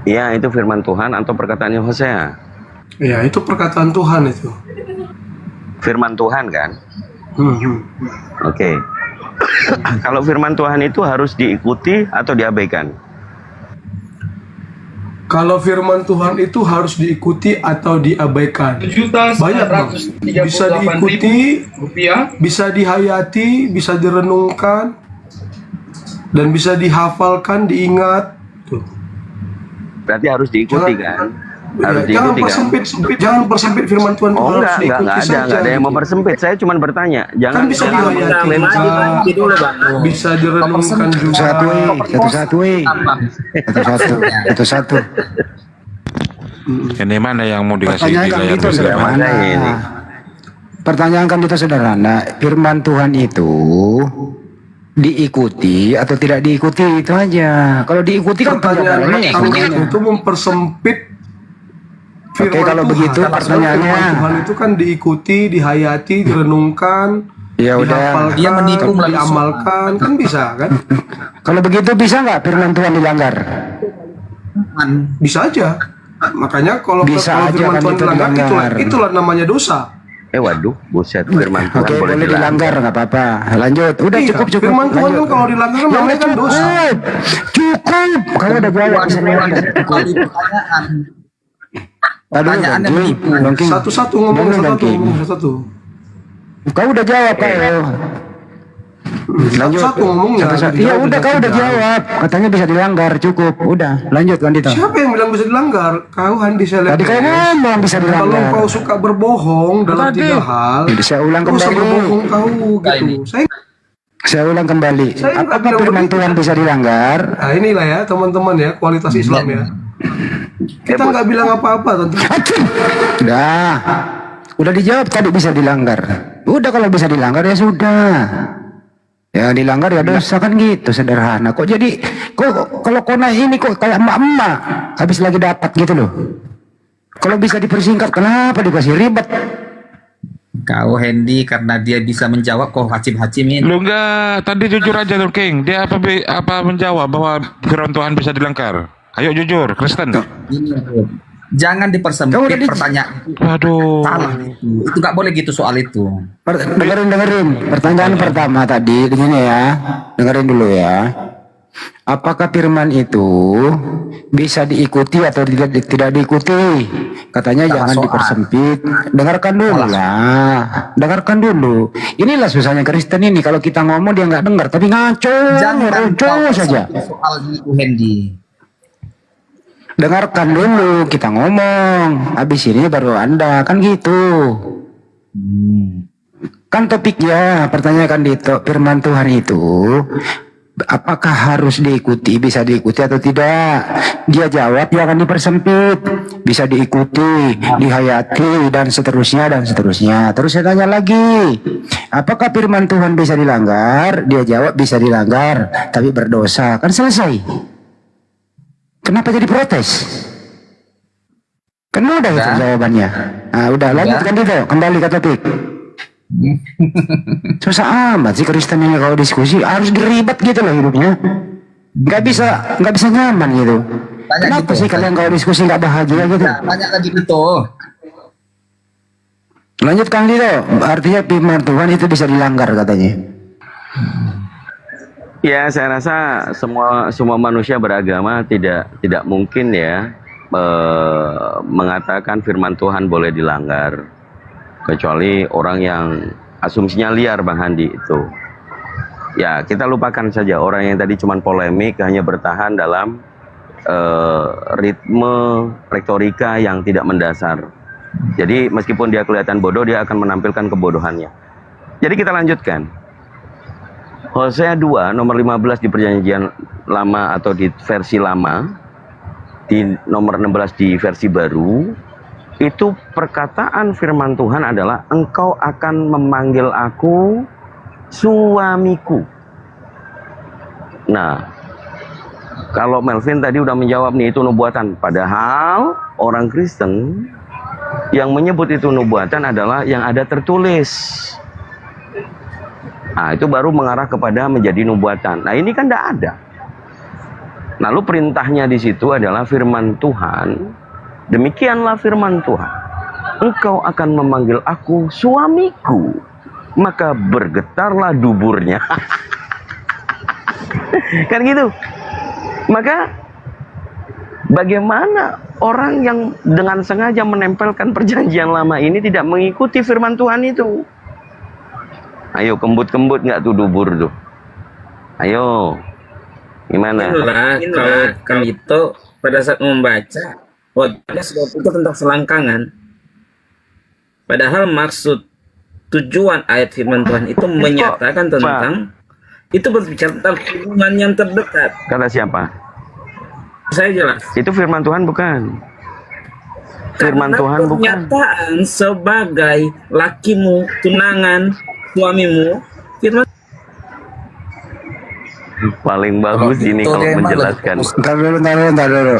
Iya, itu firman Tuhan atau perkataannya Hosea? Iya, itu perkataan Tuhan itu. Firman Tuhan kan? Oke. Kalau firman Tuhan itu harus diikuti atau diabaikan? Kalau firman Tuhan itu harus diikuti atau diabaikan. Banyak Bang. Bisa diikuti, bisa dihayati, bisa direnungkan, dan bisa dihafalkan, diingat. Tuh. Berarti harus diikuti kan? Harus jangan diikuti kan? jangan persempit firman Tuhan itu harus diikuti enggak saja. ada yang mempersempit. Saya cuma bertanya. Jangan Kan bisa dihayati juga, bisa direnungkan juga. Satu. Ini mana yang mau dikasih di Pertanyaan kan layar itu besar? sederhana. Pertanyaan kan itu sederhana. Firman Tuhan itu diikuti atau tidak diikuti, itu aja. Kalau diikuti kan Pertanyaan itu mempersempit firman kalau Tuhan. begitu pertanyaannya. Firman Tuhan itu kan diikuti, dihayati, direnungkan, Ya udah. dihafalkan, diamalkan, kan bisa kan? Kalau begitu bisa nggak firman Tuhan dilanggar? Bisa aja. Makanya kalau Bisa aja firman kan Tuhan itu dilanggar, dilanggar. itulah namanya dosa. Waduh, buset, firman Tuhan Oke, boleh dilanggar nggak apa-apa. Lanjut. Udah Iya, cukup. firman Tuhan kan Lanjut. kalau dilanggar kan namanya kan dosa. Cukup. Kalau udah jawab bisa dilanggar. Pertanyaannya menipu. Satu-satu ngomong, satu-satu. Kau udah jawab kau. Lanjut. Satu ngomongnya. Iya udah kau udah jawab. Katanya bisa dilanggar. Cukup. Udah. Lanjut Kandito. Siapa yang bilang bisa dilanggar? Kau Handi Selebes. Tadi kau ngomong bisa dilanggar. Kalau kau suka berbohong dalam 3 hal, Saya ulang kau usah kembali. berbohong kau gitu. Saya ulang kembali. Apakah firman Tuhan bisa dilanggar? Nah inilah ya teman-teman ya kualitas Islam ya. Kita nggak bilang apa-apa tentu. Udah dijawab tadi bisa dilanggar. Udah kalau bisa dilanggar ya sudah. Ya dilanggar ya dosa kan gitu sederhana. Kok jadi kalau kona ini kok kayak emak-emak habis lagi dapat gitu loh. Kalau bisa dipersingkat kenapa dikasih ribet? Kau Hendy karena dia bisa menjawab kok hacim-hacimin. Lu enggak, tadi jujur aja dong King. Dia apa menjawab bahwa firman Tuhan bisa dilanggar? Ayo jujur, Kristen. Jangan dipersempit pertanyaan. Waduh. Salah itu nggak boleh gitu soal itu. Dengerin. Pertanyaan pertama tadi begini ya. Dengerin dulu ya. Apakah firman itu bisa diikuti atau tidak diikuti? Katanya jangan dipersempit. Dengarkan dulu lah. Dengarkan dulu. Inilah susahnya Kristen ini. Kalau kita ngomong dia nggak dengar, tapi ngaco, saja. Soal itu Hendy. Dengarkan dulu kita ngomong. Habis ini baru Anda kan gitu. Kan topiknya pertanyaan itu firman Tuhan itu apakah harus diikuti, bisa diikuti atau tidak? Dia jawab jangan dipersempit, bisa diikuti, dihayati dan seterusnya dan seterusnya. Terus saya tanya lagi, apakah firman Tuhan bisa dilanggar? Dia jawab bisa dilanggar, tapi berdosa. Kan selesai. Kenapa jadi protes? Kan udah itu jawabannya. Nah, udah lanjutkan itu, kembali ke topik. Susah amat sih Kristen ini kalau diskusi harus diribet gitu loh hidupnya. Nggak bisa nyaman gitu. Kenapa sih kalian kalau diskusi nggak bahagia gitu? Banyak lagi itu. Lanjutkan gitu. Artinya firman Tuhan itu bisa dilanggar katanya. Ya, saya rasa semua manusia beragama tidak mungkin ya mengatakan firman Tuhan boleh dilanggar, kecuali orang yang asumsinya liar, Bang Handi itu. Ya, kita lupakan saja orang yang tadi cuma polemik, hanya bertahan dalam ritme retorika yang tidak mendasar. Jadi meskipun dia kelihatan bodoh, dia akan menampilkan kebodohannya. Jadi kita lanjutkan. Hosea 2 nomor 15 di perjanjian lama atau di versi lama, di nomor 16 di versi baru, itu perkataan firman Tuhan adalah engkau akan memanggil aku suamiku. Nah, kalau Melvin tadi udah menjawab nih itu nubuatan, padahal orang Kristen yang menyebut itu nubuatan adalah yang ada tertulis. Nah, itu baru mengarah kepada menjadi nubuatan. Nah, ini kan tidak ada. Lalu perintahnya di situ adalah firman Tuhan. Demikianlah firman Tuhan. Engkau akan memanggil aku suamiku, maka bergetarlah duburnya. Kan gitu. Maka bagaimana orang yang dengan sengaja menempelkan perjanjian lama ini tidak mengikuti firman Tuhan itu? Ayo, kembut-kembut nggak tuh dubur tuh? Ayo, gimana? Inilah kalau kan itu pada saat membaca itu tentang selangkangan. Padahal maksud tujuan ayat firman Tuhan itu menyatakan tentang itu berbicara tentang hubungan yang terdekat. Kata siapa? Saya jelas. Itu firman Tuhan bukan? Firman Karena Tuhan bukan. pernyataan sebagai lakimu, tunangan, suamimu, firman paling bagus ini kalau menjelaskan. Ntar dulu.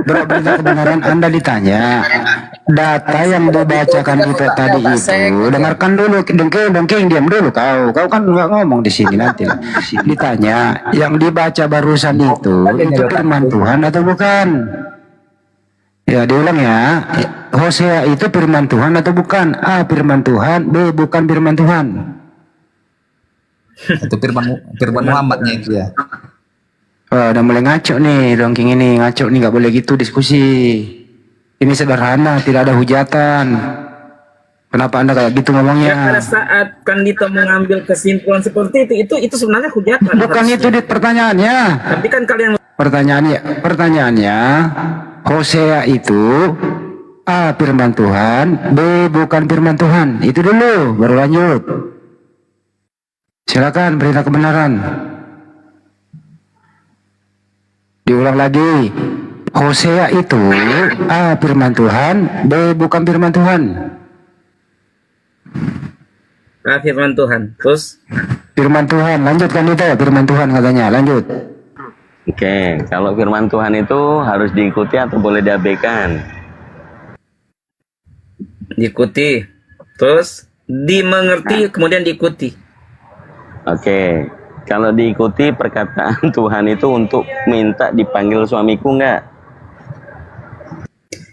Bro, berita kebenaran Anda ditanya. Data yang dibacakan itu tadi itu, dengarkan dulu, dongking, diam dulu kau kan nggak ngomong di sini nanti lah. Ditanya, yang dibaca barusan itu firman Tuhan atau bukan? Ya, diulang ya. Hosea itu firman Tuhan atau bukan? A, firman Tuhan. B, bukan firman Tuhan. Itu firman Muhammadnya itu ya. Wah, udah mulai ngaco nih, dongking ini ngaco nih, nggak boleh gitu diskusi. Ini sederhana, tidak ada hujatan. Kenapa Anda kayak gitu ngomongnya? Ya, pada saat Kandito mengambil kesimpulan seperti itu sebenarnya hujatan. Bukan harusnya. Itu di pertanyaannya. Tapi kan kalian pertanyaannya Hosea itu A, firman Tuhan, B, bukan firman Tuhan. Itu dulu, baru lanjut. Silakan berita kebenaran. Diulang lagi. Hosea itu A, firman Tuhan, B, bukan firman Tuhan. A, firman Tuhan. Terus firman Tuhan, lanjutkan itu, firman Tuhan katanya, lanjut. Oke, kalau firman Tuhan itu harus diikuti atau boleh diabaikan? Diikuti. Terus dimengerti kemudian diikuti. Oke, kalau diikuti perkataan Tuhan itu untuk minta dipanggil suamiku enggak?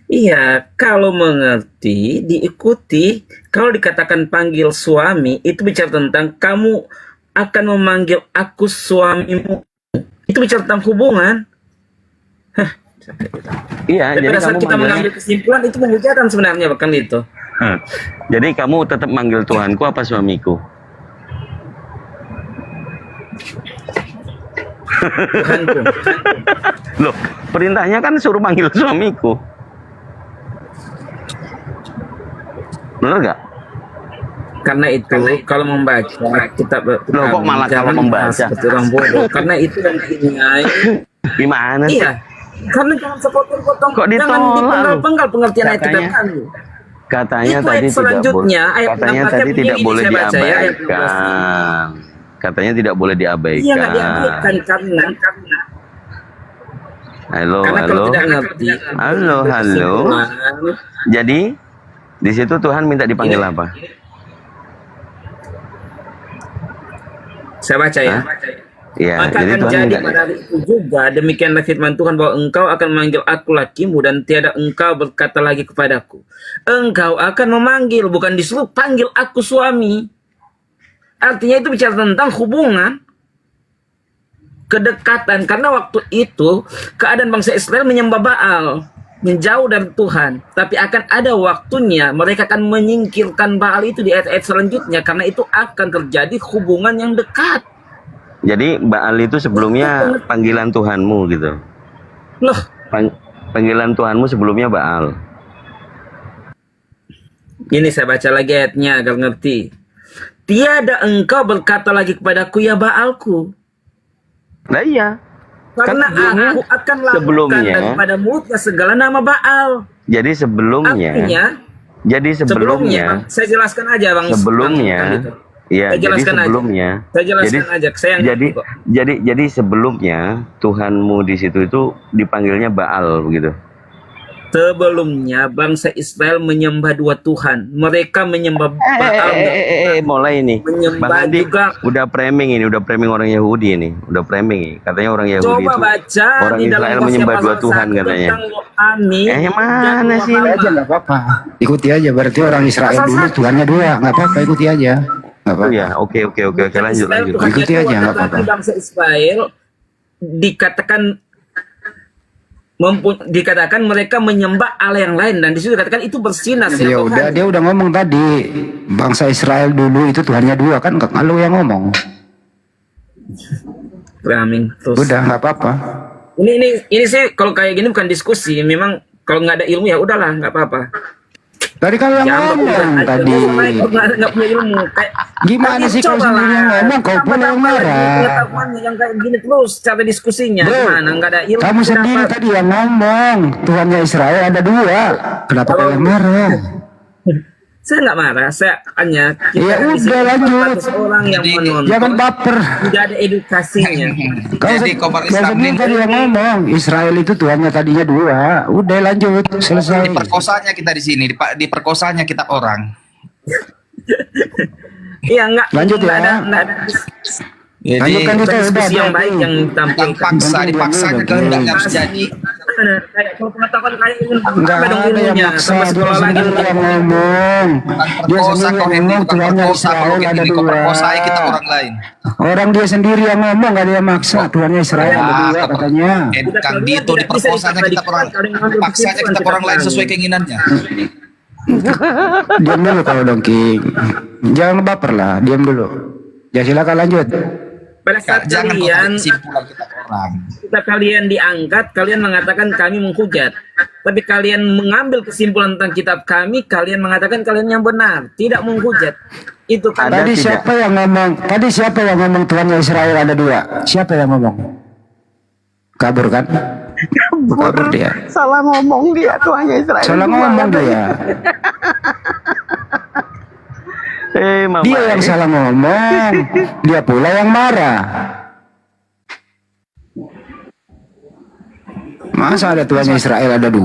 Iya, kalau mengerti, diikuti. Kalau dikatakan panggil suami, itu bicara tentang kamu akan memanggil aku suamimu. Itu bicara tentang hubungan. Iya, jadi pada saat kamu kita mengambil kesimpulan, itu penghujatan sebenarnya, bahkan itu. Jadi kamu tetap manggil Tuhanku apa suamiku? Tuhanku. Loh, perintahnya kan suruh manggil suamiku. Benar nggak? Karena itu kalau membaca kitab, loh kok malah kalau membaca orang bodoh. Karena itu yang dinilai. Gimana sih? Iya. Karena jangan sepotong-potong. Kok ditolak? Jangan dipenggal-penggal pengertian ayat kitab kami. Katanya itu tadi tidak boleh. Katanya tadi tidak boleh diabaikan. Katanya tidak boleh diabaikan. Iya, nggak diabaikan karena halo. Jadi di situ Tuhan minta dipanggil apa? Saya baca ya. Ya, maka jadi akan Tuhan jadi pada hari itu juga demikianlah firman Tuhan bahwa engkau akan memanggil aku lakimu dan tiada engkau berkata lagi kepadaku. Engkau akan memanggil, bukan disuruh panggil aku suami. Artinya itu bicara tentang hubungan, kedekatan. Karena waktu itu keadaan bangsa Israel menyembah Baal, menjauh dari Tuhan. Tapi akan ada waktunya mereka akan menyingkirkan Baal itu di ayat-ayat selanjutnya. Karena itu akan terjadi hubungan yang dekat. Jadi Baal itu sebelumnya panggilan Tuhanmu gitu. Loh, panggilan Tuhanmu sebelumnya Baal. Ini saya baca lagi ayatnya agar ngerti. Tiada engkau berkata lagi kepadaku ya Baalku. Nah iya. Karena aku akan lakukan daripada mulutnya segala nama Baal. Jadi sebelumnya. Artinya, sebelumnya. Saya jelaskan aja Bang. Sebelumnya. Iya, jadi sebelumnya. Saya jelaskan aja. Jadi sebelumnya Tuhanmu di situ itu dipanggilnya Baal begitu. Sebelumnya bangsa Israel menyembah dua Tuhan. Mereka menyembah Baal. Mulai nih. Menyembah juga. Udah framing orang Yahudi ini. Udah framing. Katanya orang Yahudi Coba itu. baca Orang di Israel dalam menyembah dua Tuhan katanya. Amin. Mana sih? Aja nggak apa-apa. Ikuti aja. Berarti orang Israel dulu Tuhannya dua. Nggak apa-apa. Ikuti aja. Oh ya, oke, lanjut. Ikuti aja, nggak apa-apa. Bangsa Israel dikatakan mereka menyembah Allah yang lain dan disitu dikatakan itu bersinar. Ya udah, dia udah ngomong tadi bangsa Israel dulu itu Tuhannya dua kan, kalau yang ngomong. Terus. Udah nggak apa-apa. Ini sih kalau kayak gini bukan diskusi, memang Kalau nggak ada ilmu ya udahlah, nggak apa-apa. Tadi kan yang Jangan ngomong berulang tadi. nggak punya ilmu. Kayak Gimana tadi sih kau cobalah. sendiri yang ngomong, kau pula yang Tambah-tambah lagi marah. pengetahuannya yang kayak gini terus cara diskusinya. Bro, Gimana nggak ada ilmu? kamu sendiri dapat. tadi yang ngomong Tuhannya Israel ada 2. Kenapa kalian marah? Saya nggak marah, saya hanya Ya di sini udah lanjut. 400 orang yang menonton. Jangan baper. Tidak ada edukasinya. Kau sendiri tadi yang ngomong Israel itu Tuhannya tadinya 2. Udah lanjut, selesai. Diperkosanya kita di sini, diperkosanya kita orang. Iya nggak. Lanjut nggak ya. nggak ada Lanjutkan itu diskusi yang baik yang ditampilkan. Dipaksa kehendaknya harus jadi. Kayak kalau pengetahuan kayak ini Enggak apa dong ada yang ilmunya? maksa, Sampai dia sekolah lagi. sendiri yang ngomong. Dia sendiri yang ngomong Tuhannya Israel ada 2. kita orang lain. Orang dia sendiri yang ngomong, gak ada yang maksa. Tuhannya Israel ada 2 katanya. Kang Dito diperkosanya kita orang, paksanya kita orang lain sesuai keinginannya. Diam dulu kalau King. Jangan baper lah, diam dulu. Ya silakan lanjut. Pada saat Jangan kalian kesimpulan kita orang. kita kalian diangkat, kalian mengatakan kami menghujat. Tapi kalian mengambil kesimpulan tentang kitab kami, kalian mengatakan kalian yang benar, tidak menghujat. Itu kan. Tadi siapa yang ngomong? Tadi siapa yang ngomong Tuhannya Israel ada 2? Siapa yang ngomong? Kabur kan? Kabur dia. Salah ngomong dia Tuhannya Israel. Salah ngomong dia. Dia yang salah ngomong. Dia pula yang marah. Masa ada Tuhannya Israel ada 2?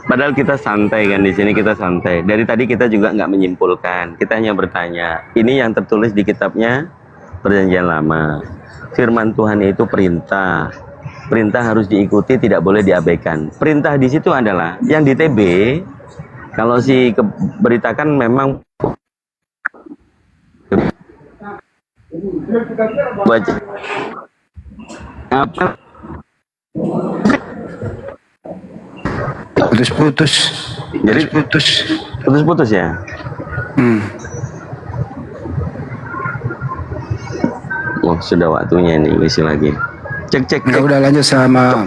Padahal kita santai kan, di sini kita santai. Dari tadi kita juga nggak menyimpulkan, kita hanya bertanya. Ini yang tertulis di kitabnya Perjanjian Lama. Firman Tuhan itu perintah. Perintah harus diikuti, tidak boleh diabaikan. Perintah di situ adalah yang di TB, kalau si beritakan memang baca apa putus-putus. Jadi putus-putus ya. Oh, sudah waktunya nih isi lagi. Cek. Udah lanjut sama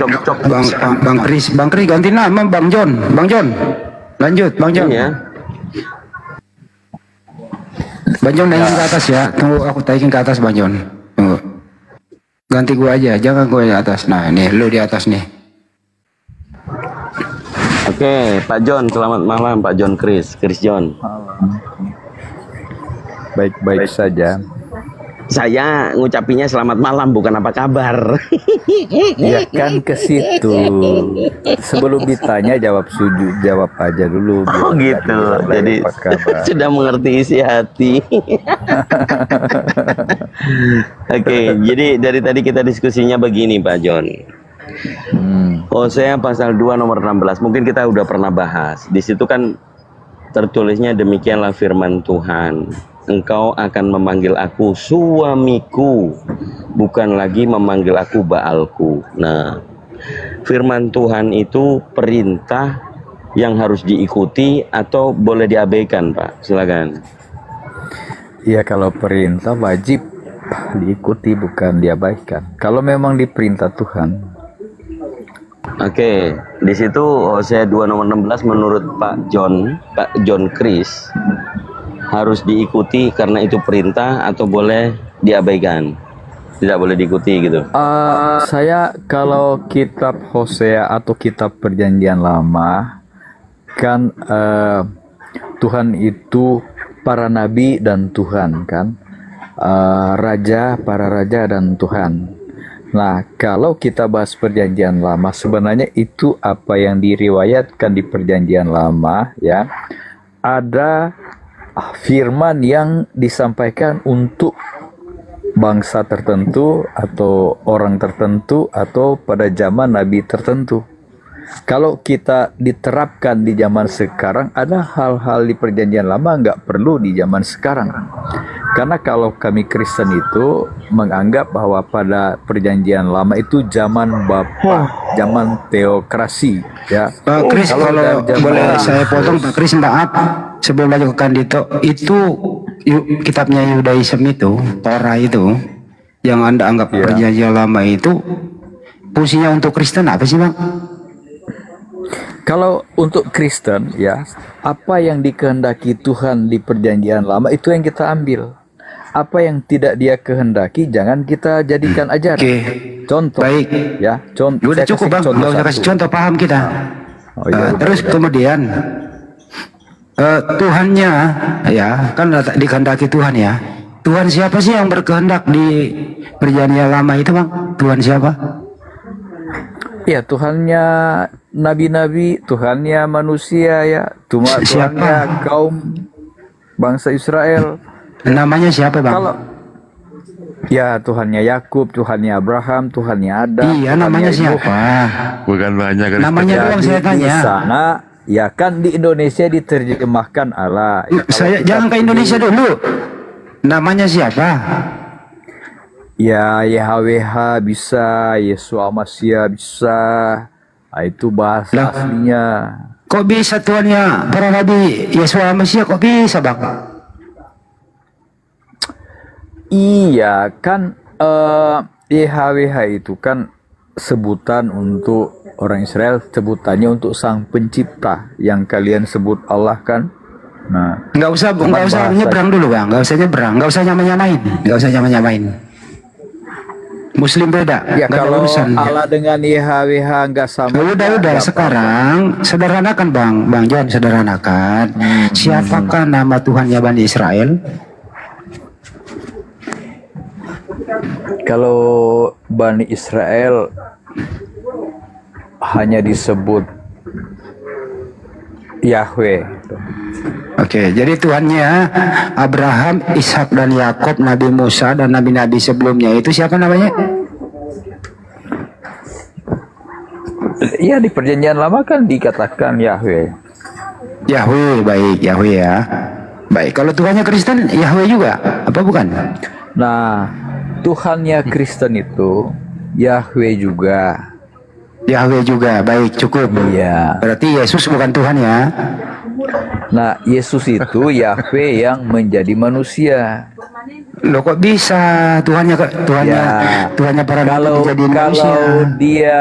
Bang Kris. Bang Kris ganti nama Bang John. Lanjut Bang John. Iya. Bang John naikin ke atas ya. Tunggu aku taikin ke atas Bang John. Tunggu. Ganti gua aja, jangan gua di atas. Nah, ini lu di atas nih. Oke, Pak John, selamat malam Pak John Chris John. Baik-baik saja. Saya ngucapinya selamat malam, bukan apa kabar. Ya kan ke situ. Sebelum ditanya jawab aja dulu. Oh gitu. Jadi sudah mengerti isi hati. Oke, jadi dari tadi kita diskusinya begini Pak John. Hosea pasal 2 nomor 16. Mungkin kita udah pernah bahas. Di situ kan tertulisnya demikianlah firman Tuhan. Engkau akan memanggil aku suamiku, bukan lagi memanggil aku Baalku. Nah, firman Tuhan itu perintah yang harus diikuti atau boleh diabaikan, Pak? Silakan. Iya, kalau perintah wajib diikuti, bukan diabaikan. Kalau memang diperintah Tuhan. Oke, di situ Hosea 2 nomor 16 menurut Pak John Chris harus diikuti karena itu perintah atau boleh diabaikan? Tidak boleh diikuti gitu. Saya kalau kitab Hosea atau kitab Perjanjian Lama kan Tuhan itu para nabi dan Tuhan kan, para raja dan Tuhan. Nah, kalau kita bahas Perjanjian Lama, sebenarnya itu apa yang diriwayatkan di Perjanjian Lama ya, ada firman yang disampaikan untuk bangsa tertentu atau orang tertentu atau pada zaman nabi tertentu. Kalau kita diterapkan di zaman sekarang, ada hal-hal di Perjanjian Lama nggak perlu di zaman sekarang. Karena kalau kami Kristen itu menganggap bahwa pada Perjanjian Lama itu zaman Bapa, zaman teokrasi ya. Pak Kris, kalau boleh saya potong Pak Kris, maaf sebelum lanjut ke Kandito, itu kitabnya Yudaism itu, Torah itu yang Anda anggap perjanjian lama itu fungsinya untuk Kristen apa sih, Bang? Kalau untuk Kristen ya, apa yang dikehendaki Tuhan di perjanjian lama itu yang kita ambil. Apa yang tidak dia kehendaki jangan kita jadikan ajaran. Contoh. Baik. Ya, contoh. Udah cukup, Bang. Nggak usah kasih contoh, paham kita. Terus kemudian Tuhannya ya kan dikehendaki Tuhan ya. Tuhan siapa sih yang berkehendak di perjanjian lama itu, Bang? Tuhan siapa? Ya, Tuhannya nabi-nabi, Tuhannya manusia ya, Tuhannya kaum bangsa Israel. Namanya siapa, Bang? Kalau ya Tuhannya Yakub, Tuhannya Abraham, Tuhannya Adam. Iya, namanya siapa? Bukan banyak Kristen. Namanya doang saya tanya. Di sana ya kan di Indonesia diterjemahkan Allah. Ya, saya jangan ke Indonesia dulu. Namanya siapa? Ya YHWH bisa, Yesua Masya bisa. Nah, itu bahasa aslinya. Kok bisa Tuhannya para nabi Yesua Masya kok bisa, Bang? Iya kan YHWH itu kan sebutan untuk orang Israel, sebutannya untuk Sang Pencipta yang kalian sebut Allah kan. Nah, nggak usah nyebrang dulu, Bang. Nggak usah nyebrang, nggak usah nyamain. Muslim beda. Ya kalau Allah dengan YHWH nggak sama. Udah. Sekarang sederhanakan, Bang John, sederhanakan. Siapakah nama Tuhannya Bani Israel? Kalau Bani Israel hanya disebut Yahweh. Oke, jadi Tuhannya Abraham, Ishak dan Yakub, Nabi Musa dan nabi-nabi sebelumnya itu siapa namanya? Iya, di perjanjian lama kan dikatakan Yahweh. Yahweh, baik, Yahweh ya. Baik, kalau Tuhannya Kristen Yahweh juga, apa bukan? Nah, Tuhannya Kristen itu Yahweh juga. Yahweh juga, baik, cukup. Iya. Berarti Yesus bukan Tuhan ya? Nah, Yesus itu Yahweh yang menjadi manusia. Loh kok bisa Tuhannya para nabi menjadi manusia?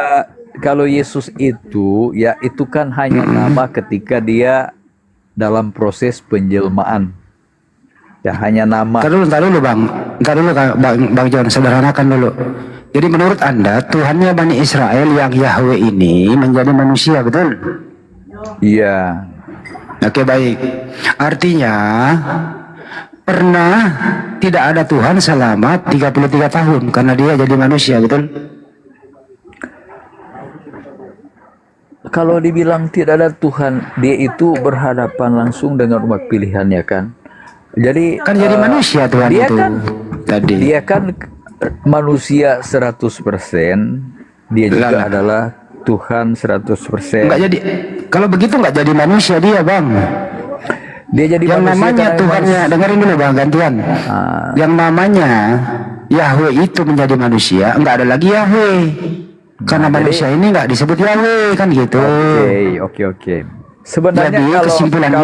Kalau Yesus itu ya itu kan hanya nama ketika dia dalam proses penjelmaan. Ya hanya nama. Ntar dulu Bang John, sederhanakan dulu. Jadi menurut Anda Tuhannya Bani Israel yang Yahweh ini menjadi manusia, betul? Iya. Oke, baik. Artinya pernah tidak ada Tuhan selama 33 tahun karena dia jadi manusia, betul? Kalau dibilang tidak ada Tuhan, dia itu berhadapan langsung dengan umat pilihannya kan. Jadi kan jadi manusia Tuhan dia itu kan, tadi. Dia kan manusia 100%, dia juga adalah Tuhan 100%. Enggak jadi. Kalau begitu enggak jadi manusia dia, Bang. Dia jadi yang namanya Tuhannya, dengerin dulu Bang, gantian. Yang namanya Yahweh itu menjadi manusia, enggak ada lagi Yahweh. Karena manusia ini enggak disebut Yahweh kan gitu. Oke. Sebenarnya jadi kesimpulannya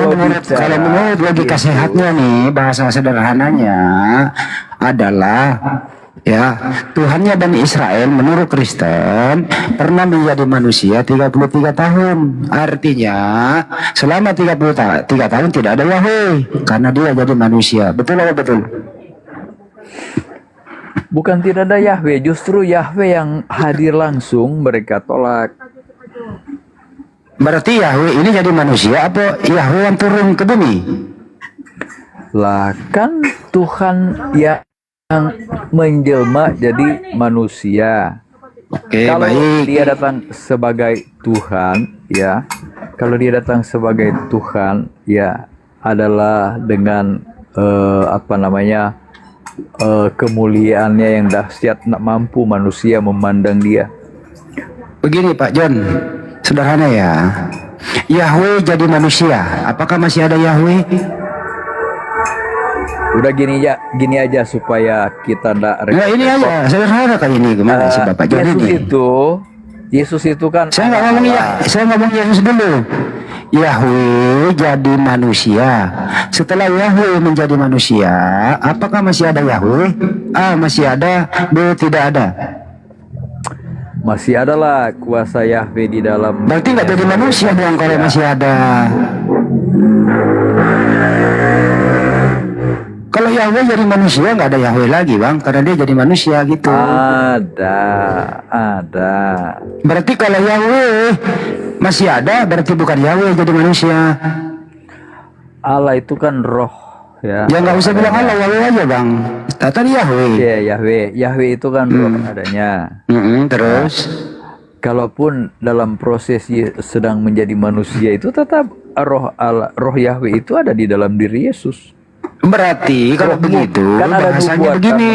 kalau menurut logika sehatnya nih, bahasa sederhananya adalah ya Tuhannya Bani Israel menurut Kristen pernah menjadi manusia 33 tahun. Artinya selama 33 tahun tidak ada Yahweh karena dia jadi manusia. Betul atau betul? Bukan tidak ada Yahweh, justru Yahweh yang hadir langsung mereka tolak. Berarti Yahweh ini jadi manusia atau Yahweh yang turun ke bumi? Lah kan Tuhan yang menjelma jadi manusia. Oke, kalau baik. Dia datang sebagai Tuhan ya, kalau dia datang sebagai Tuhan ya adalah dengan kemuliaannya yang dahsyat, tak mampu manusia memandang dia. Begini Pak John, sederhana ya. Yahweh jadi manusia, apakah masih ada Yahweh? Udah gini aja supaya kita ndak. Nah ini aja sederhana kayak ini gimana sih Bapak John ini? Yesus itu kan saya nggak ngomong saya ngomong Yesus dulu. Yahweh jadi manusia. Setelah Yahweh menjadi manusia, apakah masih ada Yahweh? A. Masih ada. B. Tidak ada. Masih adalah kuasa Yahweh di dalam. Berarti nggak jadi manusia dong kalau masih ada. Kalau Yahweh jadi manusia nggak ada Yahweh lagi bang, karena dia jadi manusia gitu. Ada. Berarti kalau Yahweh masih ada, berarti bukan Yahweh jadi manusia. Allah itu kan roh ya. Ya nggak usah bilang Allah, Yahweh aja bang. Tadi Yahweh. Iya Yahweh itu kan roh adanya. Terus kalaupun dalam proses sedang menjadi manusia itu tetap roh Allah, roh Yahweh itu ada di dalam diri Yesus. Berarti kalau begitu kan ada bahasanya begini.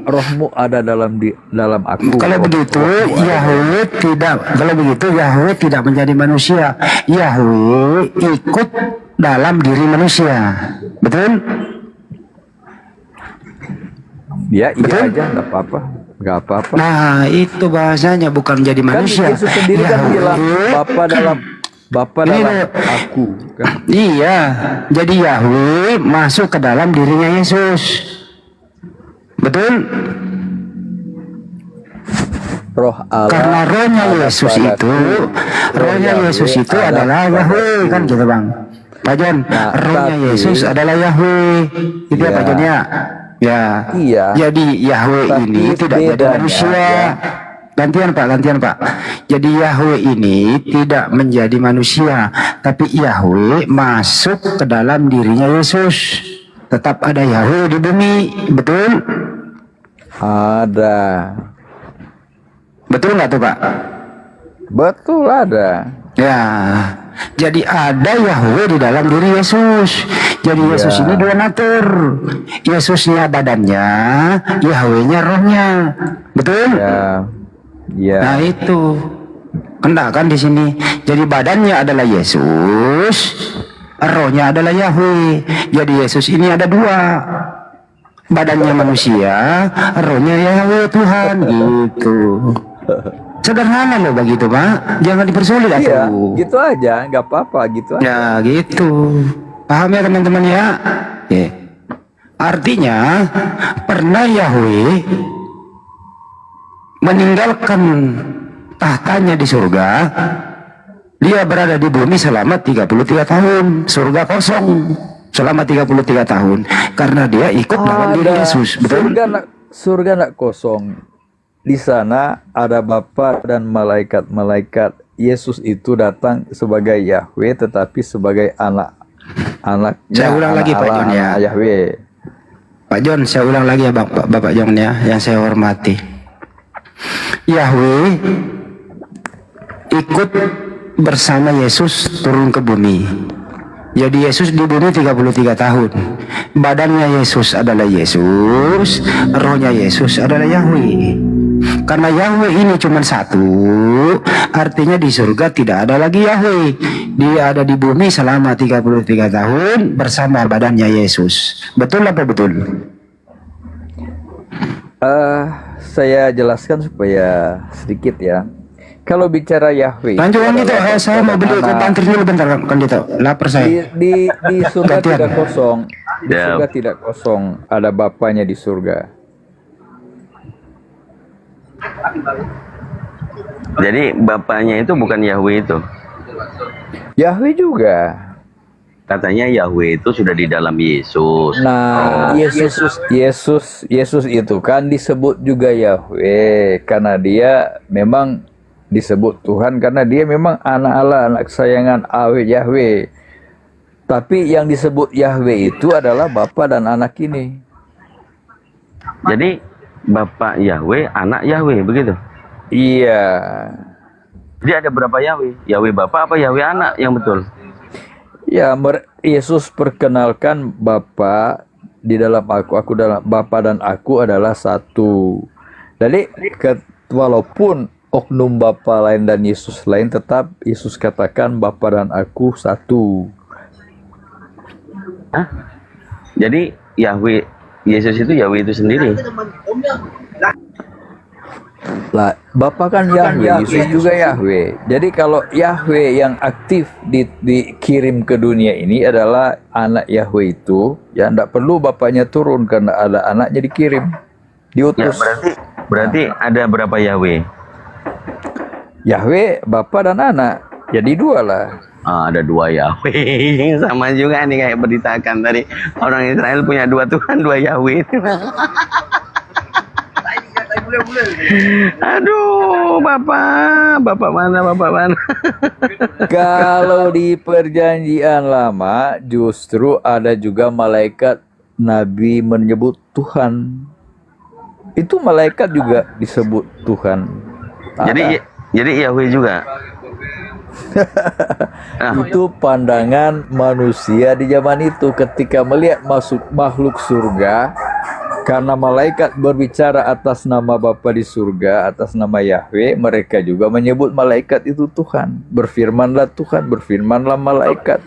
Rohmu ada dalam aku. Kalau begitu Yahweh tidak menjadi manusia. Yahweh ikut dalam diri manusia. Betul? Ya, iya betul? aja nggak apa-apa. Nah, itu bahasanya bukan jadi manusia. Kan Yesus sendiri kan bilang Bapa dalam aku kan? Iya, jadi Yahweh masuk ke dalam dirinya Yesus. Betul? Roh Allah. Karena rohnya Yesus itu adalah Yahweh kan gitu bang. Pak John, rohnya Yesus adalah Yahweh. Itu ya Pak John ya. Ya. Iya. Jadi Yahweh ini tidak jadi manusia. Gantian Pak. Jadi Yahweh ini tidak menjadi manusia, tapi Yahweh masuk ke dalam dirinya Yesus. Tetap ada Yahweh di bumi, betul? Ada. Betul nggak tuh Pak? Betul ada. Ya, jadi ada Yahweh di dalam diri Yesus. Jadi Yesus ini dua natur. Yesusnya badannya, Yahwehnya rohnya, betul? Ya. Nah itu, hendak kan di sini. Jadi badannya adalah Yesus, rohnya adalah Yahweh. Jadi Yesus ini ada dua. Badannya manusia, rohnya Yahweh Tuhan gitu. Sederhana loh begitu Pak. Jangan dipersulit atuh. Iya, gitu aja, nggak apa-apa gitu aja. Ya gitu. Paham ya teman-teman ya? Artinya pernah Yahweh meninggalkan tahtanya di surga, dia berada di bumi selama 33 tahun, surga kosong selama 33 tahun karena dia ikut dalam diri Yesus. Betul? Surga nak kosong. Di sana ada Bapa dan malaikat-malaikat. Yesus itu datang sebagai Yahweh tetapi sebagai anak-anaknya. Saya ulang lagi Pak John ya. Yahweh. Pak John, saya ulang lagi ya Bapak John ya, yang saya hormati. Yahweh ikut bersama Yesus turun ke bumi. Jadi Yesus di bumi 33 tahun. Badannya Yesus adalah Yesus, rohnya Yesus adalah Yahweh. Karena Yahweh ini cuma satu, artinya di surga tidak ada lagi Yahweh. Dia ada di bumi selama 33 tahun bersama badannya Yesus. Betul apa betul? Saya jelaskan supaya sedikit ya. Kalau bicara Yahweh, lanjut gitu. Saya mau beli ke pantry dulu bentar kan gitu. Lapar saya. Di surga tidak kosong. Di surga tidak kosong. Ada Bapaknya di surga. Jadi bapaknya itu bukan Yahweh itu. Yahweh juga. Katanya Yahweh itu sudah di dalam Yesus. Nah, Yesus itu kan disebut juga Yahweh karena dia memang disebut Tuhan karena dia memang anak Allah, anak kesayangan Allah Yahweh. Tapi yang disebut Yahweh itu adalah Bapa dan anak ini. Jadi Bapak Yahweh, anak Yahweh, begitu? Iya. Jadi ada berapa Yahweh? Yahweh Bapa apa Yahweh anak yang betul? Ya, Yesus perkenalkan Bapa di dalam aku dalam Bapa dan aku adalah satu. Jadi walaupun oknum Bapa lain dan Yesus lain, tetap Yesus katakan Bapa dan aku satu. Hah? Jadi Yahweh, Yesus itu Yahweh itu sendiri? Lah, Bapa kan Yahweh, Yesus juga Yahweh. Jadi kalau Yahweh yang aktif dikirim ke dunia ini adalah anak Yahweh itu, ya tidak perlu bapaknya turun karena ada anaknya dikirim, Ya, diutus. berarti ada berapa Yahweh? Yahweh, Bapa dan anak, jadi dua lah. Ada dua Yahweh. Sama juga nih kayak beritakan tadi, orang Israel punya dua Tuhan, dua Yahweh. Aduh, Bapak mana? Kalau di perjanjian lama justru ada juga malaikat Nabi menyebut Tuhan. Itu malaikat juga disebut Tuhan. Jadi Yahweh juga. Itu pandangan manusia di zaman itu ketika melihat makhluk surga, karena malaikat berbicara atas nama Bapa di surga, atas nama Yahweh, mereka juga menyebut malaikat itu Tuhan. Berfirmanlah Tuhan, berfirmanlah malaikat.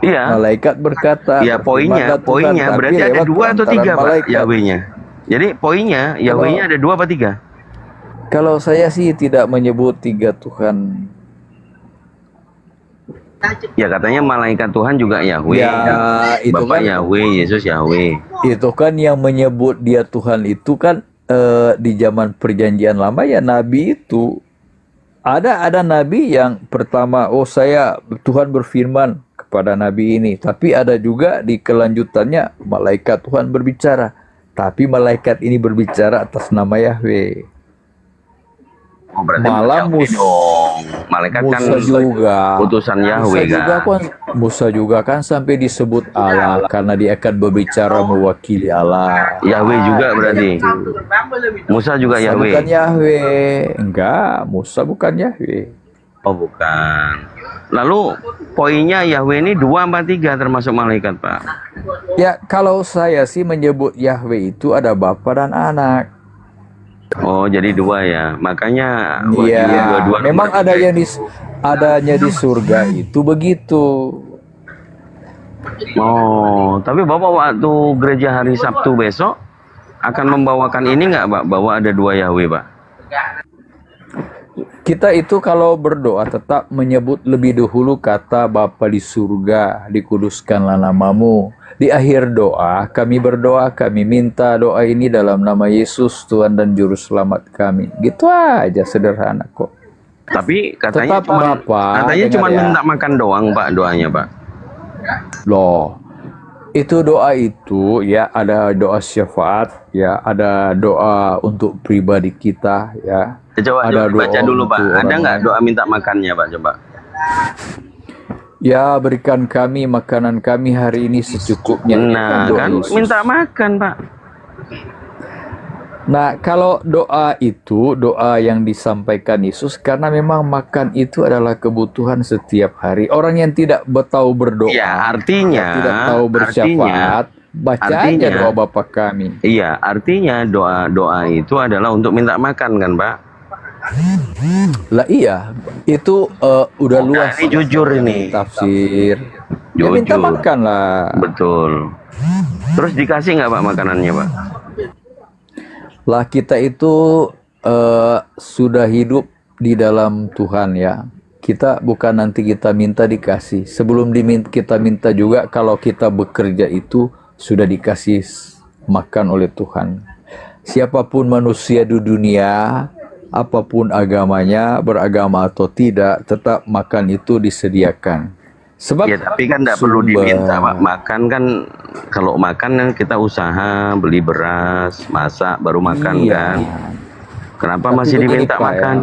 Iya. Malaikat berkata. Ya, poinnya berarti ada dua atau tiga Pak Yahweh-nya. Jadi poinnya Yahweh-nya ada dua apa tiga? Kalau saya sih tidak menyebut tiga Tuhan. Ya katanya malaikat Tuhan juga Yahweh. Ya, itu Bapak kan Yahweh, Yesus Yahweh. Itu kan yang menyebut dia Tuhan itu kan di zaman perjanjian lama ya nabi itu. Ada nabi yang pertama, saya Tuhan berfirman kepada nabi ini. Tapi ada juga di kelanjutannya malaikat Tuhan berbicara. Tapi malaikat ini berbicara atas nama Yahweh. Oh, berarti malah malaikat kan Musa juga utusan Yahweh Musa juga kan sampai disebut Allah karena dia akan berbicara mewakili Allah. Yahweh juga berarti. Musa juga Musa Yahweh. bukan Yahweh. Enggak, Musa bukan Yahweh. Oh bukan. Lalu poinnya Yahweh ini dua apa tiga termasuk malaikat Pak? Ya kalau saya sih menyebut Yahweh itu ada Bapa dan Anak. Oh jadi dua ya. Makanya Iya. Memang ada yang adanya di surga itu begitu. Oh, tapi Bapak waktu gereja hari Sabtu besok akan membawakan ini nggak Pak? Bahwa ada dua Yahweh Pak? Kita itu kalau berdoa tetap menyebut lebih dahulu kata Bapa di surga, dikuduskanlah namamu. Di akhir doa, kami berdoa, kami minta doa ini dalam nama Yesus, Tuhan dan Juru Selamat kami. Gitu aja, sederhana kok. Tapi katanya Tetap Bapa, cuma dengar ya. minta makan doang Pak doanya Pak. Loh, itu doa itu ya ada doa syafaat, ya ada doa untuk pribadi kita, ya. Coba Ada doa baca dulu Pak. untuk Ada orang nggak lain. doa minta makannya Pak? Coba. Ya berikan kami makanan kami hari ini secukupnya. Nah Doa kan Yesus. minta makan Pak. Nah kalau doa itu doa yang disampaikan Yesus karena memang makan itu adalah kebutuhan setiap hari. Orang yang tidak tahu berdoa, Ya artinya. tidak tahu bersyafaat, baca aja doa Bapa kami. Iya artinya doa itu adalah untuk minta makan kan Pak? Lah iya, itu udah luas. Ini jujur ini. Tafsir. Ya minta Jujur. makan lah. Betul. Terus dikasih nggak Pak makanannya Pak? Lah kita itu sudah hidup di dalam Tuhan ya. Kita bukan nanti kita minta dikasih. Sebelum kita minta juga kalau kita bekerja itu sudah dikasih makan oleh Tuhan. Siapapun manusia di dunia, apapun agamanya, beragama atau tidak, tetap makan itu disediakan. Sebab Ya tapi kan nggak perlu diminta Pak. Makan kan kalau makan kan kita usaha beli beras, masak baru makan Iya. kan. Kenapa Tapi masih begini, diminta Pak, makan?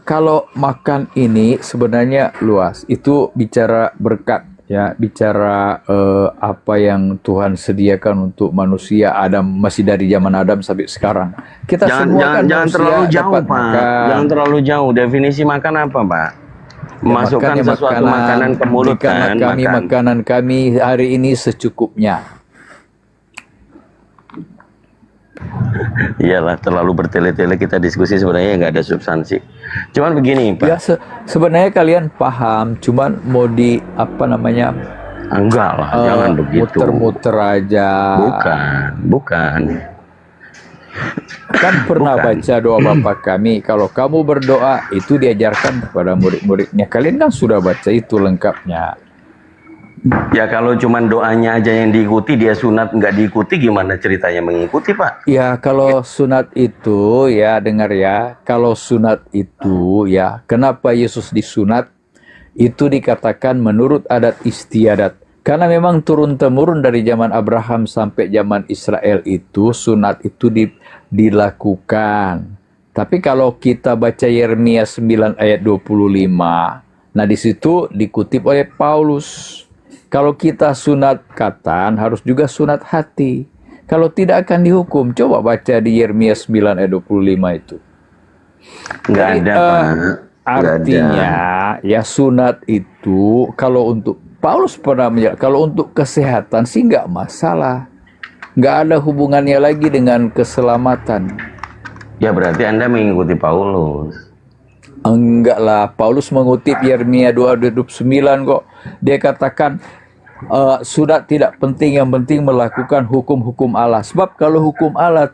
Kalau makan ini sebenarnya luas. Itu bicara berkat ya, bicara apa yang Tuhan sediakan untuk manusia Adam, masih dari zaman Adam sampai sekarang. Kita semua kan jangan manusia terlalu jauh dapat Pak. makan. Jangan terlalu jauh. Definisi makan apa Pak? Memasukkan Makan ya sesuatu makanan ke mulut berikanlah kan? kami Makan. makanan kami hari ini secukupnya. Iyalah terlalu bertele-tele kita diskusi sebenarnya nggak ada substansi. Cuman begini Pak. Ya sebenarnya kalian paham, cuman mau di apa namanya? Enggak lah, jangan begitu. Muter-muter aja. Bukan. Kan pernah baca doa Bapa kami, kalau kamu berdoa itu diajarkan kepada murid-muridnya. Kalian kan sudah baca itu lengkapnya. Ya kalau cuman doanya aja yang diikuti, dia sunat nggak diikuti, gimana ceritanya mengikuti, Pak? Ya kalau sunat itu ya, dengar ya, kalau sunat itu ya, kenapa Yesus disunat? Itu dikatakan menurut adat istiadat. Karena memang turun-temurun dari zaman Abraham sampai zaman Israel itu, sunat itu dilakukan. Tapi kalau kita baca Yeremia 9 ayat 25, nah di situ dikutip oleh Paulus. Kalau kita sunat-katan, harus juga sunat hati. Kalau tidak akan dihukum. Coba baca di Yeremia 9 ayat 25 itu. Nggak ada, Pak. Artinya, ya sunat itu, kalau untuk Paulus pernah menjelaskan, kalau untuk kesehatan sih nggak masalah. Nggak ada hubungannya lagi dengan keselamatan. Ya berarti Anda mengikuti Paulus. Enggak lah, Paulus mengutip Yeremia 2:29 kok. Dia katakan, sunat tidak penting, yang penting melakukan hukum-hukum Allah. Sebab kalau hukum Allah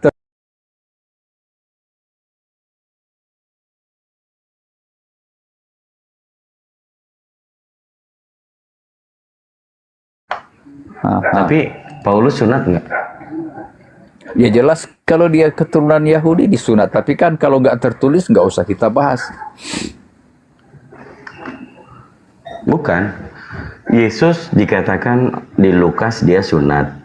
Tapi Paulus sunat nggak? ya jelas kalau dia keturunan Yahudi disunat. Tapi kan kalau nggak tertulis nggak usah kita bahas. Bukan. Yesus dikatakan di Lukas dia sunat.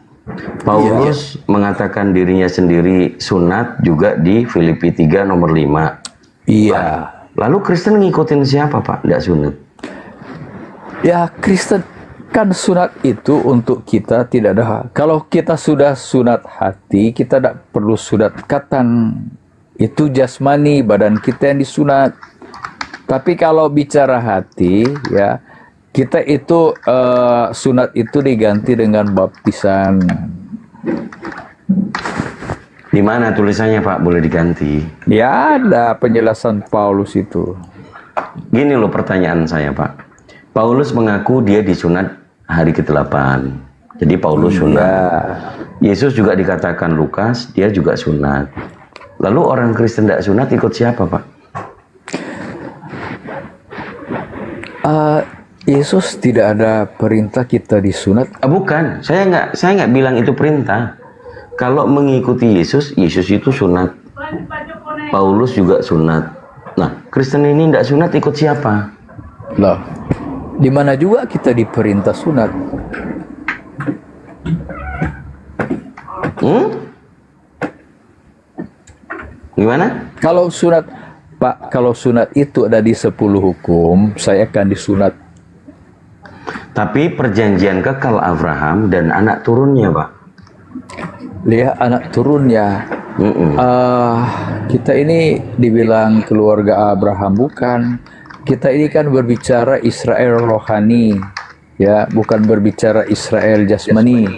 Paulus mengatakan dirinya sendiri sunat juga di Filipi 3 nomor 5. Iya. Lalu Kristen ngikutin siapa, Pak? Nggak sunat. Ya Kristen kan sunat itu untuk kita tidak ada. Kalau kita sudah sunat hati, kita tidak perlu sunat katan. Itu jasmani, badan kita yang disunat. Tapi kalau bicara hati, ya kita itu sunat itu diganti dengan baptisan. Di mana tulisannya, Pak? Boleh diganti? Ya ada penjelasan Paulus itu. Gini loh pertanyaan saya, Pak. Paulus mengaku dia disunat hari ke-8. Jadi Paulus sunat. Yesus juga dikatakan Lukas, dia juga sunat. Lalu orang Kristen tidak sunat ikut siapa, Pak? Yesus tidak ada perintah kita disunat. Bukan, saya nggak bilang itu perintah. Kalau mengikuti Yesus, Yesus itu sunat. Paulus juga sunat. Nah, Kristen ini tidak sunat ikut siapa? Lah, di mana juga kita diperintah sunat? Gimana? Kalau sunat, Pak, kalau sunat itu ada di 10 hukum, saya akan disunat. Tapi perjanjian kekal Abraham dan anak turunnya, Pak. Lihat anak turunnya. Kita ini dibilang keluarga Abraham, bukan. Kita ini kan berbicara Israel rohani, ya, bukan berbicara Israel jasmani.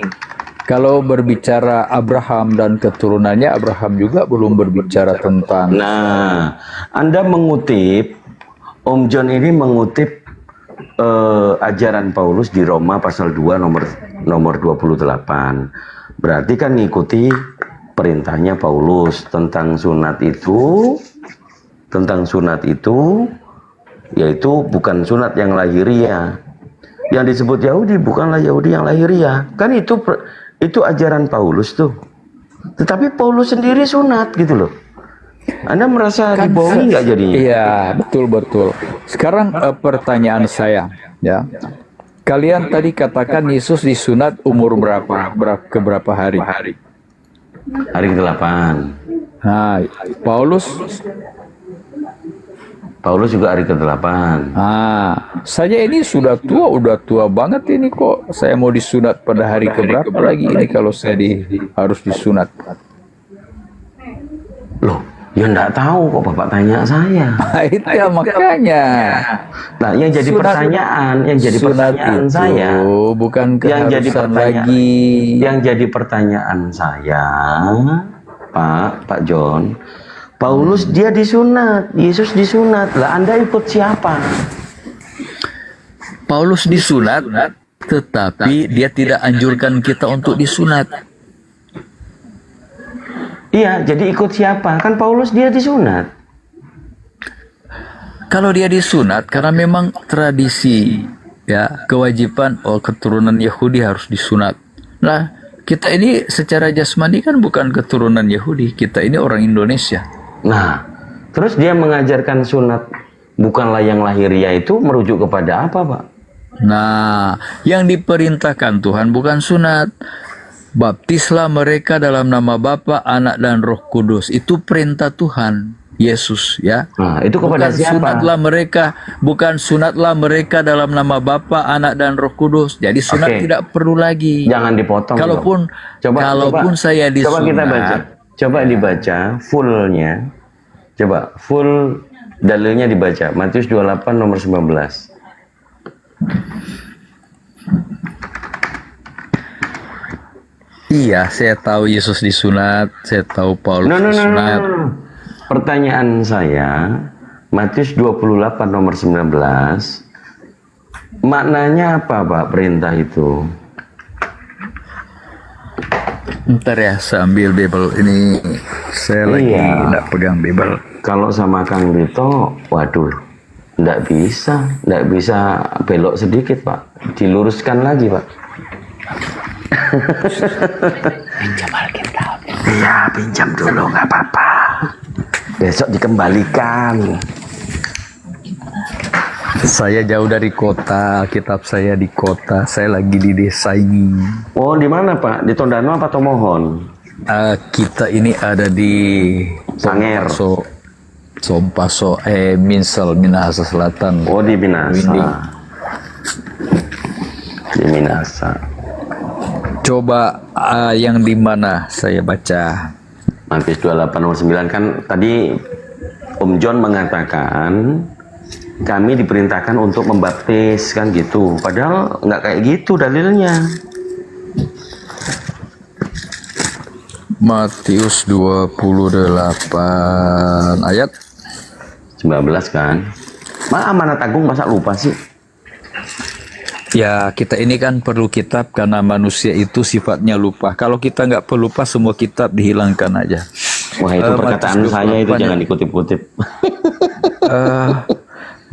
Kalau berbicara Abraham dan keturunannya, Abraham juga belum berbicara tentang. Nah, Anda mengutip, Om John ini mengutip ajaran Paulus di Roma pasal 2 nomor 28. Berarti kan ngikuti perintahnya Paulus tentang sunat itu, yaitu bukan sunat yang lahiriah. Yang disebut Yahudi bukanlah Yahudi yang lahiriah. Kan itu ajaran Paulus tuh. Tetapi Paulus sendiri sunat gitu loh. Anda merasa kan dibohongi nggak jadinya? Iya, betul. Sekarang pertanyaan saya, ya. Kalian tadi katakan Yesus disunat umur berapa? Berapa hari? Hari ke-8. Nah, Paulus juga hari ke-8. Saya ini udah tua banget ini kok. Saya mau disunat pada hari keberapa lagi ini kalau saya harus disunat? Loh, ya enggak tahu kok Bapak tanya saya. Itu ya makanya. Nah, yang jadi pertanyaan saya, bukan keharusan lagi. Yang jadi pertanyaan saya, Pak John, Paulus dia disunat, Yesus disunat. Lah Anda ikut siapa? Paulus disunat, tetapi dia tidak anjurkan kita untuk disunat. Iya, jadi ikut siapa? Kan Paulus dia disunat. Kalau dia disunat karena memang tradisi, ya, kewajiban keturunan Yahudi harus disunat. Nah, kita ini secara jasmani kan bukan keturunan Yahudi, kita ini orang Indonesia. Nah, terus dia mengajarkan sunat bukanlah yang lahiriah itu merujuk kepada apa, Pak? Nah, yang diperintahkan Tuhan bukan sunat. Baptislah mereka dalam nama Bapa, Anak, dan Roh Kudus. Itu perintah Tuhan Yesus, ya. Nah, itu kepada siapa? Bukan sunatlah mereka dalam nama Bapa, Anak, dan Roh Kudus. Jadi sunat Oke. tidak perlu lagi. Jangan dipotong. Kalaupun Coba saya disunat. Coba kita baca. Coba dibaca fullnya. Coba full dalilnya dibaca. Matius 28 nomor 19. Iya, saya tahu Yesus disunat, saya tahu Paulus disunat. Pertanyaan saya, Matius 28 nomor 19, maknanya apa, Pak, perintah itu? Ntar ya, saya ambil Bible ini. Saya lagi tidak pegang Bible. Kalau sama Kang Dito, waduh, tidak bisa belok sedikit, Pak. Diluruskan lagi, Pak. Pinjam Alkitab. Iya, pinjam dulu, nggak apa-apa. Besok dikembalikan. Saya jauh dari kota, Alkitab saya di kota, saya lagi di desa ini. Oh, di mana, Pak? Di Tondano apa Tomohon? Kita ini ada di Sanger. Sompaso, Minsel, Minahasa Selatan. Oh, di Minasa. Windy. Di Minasa. Coba yang di mana saya baca? Matius 28 nomor 9 kan tadi Om John mengatakan kami diperintahkan untuk membaptis kan gitu. Padahal nggak kayak gitu dalilnya. Matius 28 ayat 19 kan. Amanat Agung masa lupa sih? Ya, kita ini kan perlu kitab karena manusia itu sifatnya lupa. Kalau kita nggak pelupa, semua kitab dihilangkan aja. Wah, itu perkataan saya itu jangan dikutip-kutip.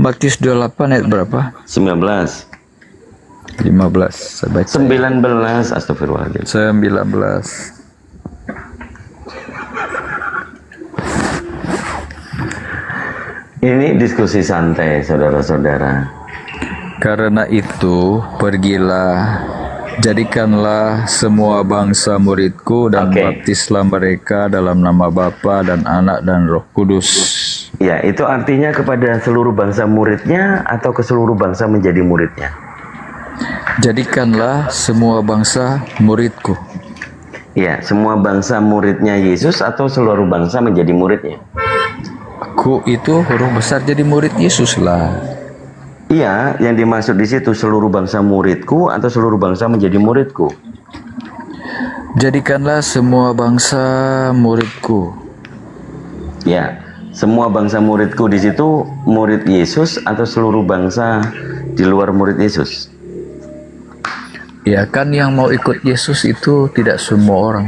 Matius 28 ayat berapa? 19. 15. Saya baca. 19, astagfirullahaladzim. 19. Ini diskusi santai, saudara-saudara. Karena itu, pergilah, jadikanlah semua bangsa muridku dan baptislah mereka dalam nama Bapa dan Anak dan Roh Kudus. Ya, itu artinya kepada seluruh bangsa muridnya atau ke seluruh bangsa menjadi muridnya? Jadikanlah semua bangsa muridku. Ya, semua bangsa muridnya Yesus atau seluruh bangsa menjadi muridnya? Aku itu huruf besar jadi murid Yesus lah. Iya, yang dimaksud di situ seluruh bangsa muridku atau seluruh bangsa menjadi muridku? Jadikanlah semua bangsa muridku. Ya, semua bangsa muridku di situ murid Yesus atau seluruh bangsa di luar murid Yesus? Ya kan yang mau ikut Yesus itu tidak semua orang.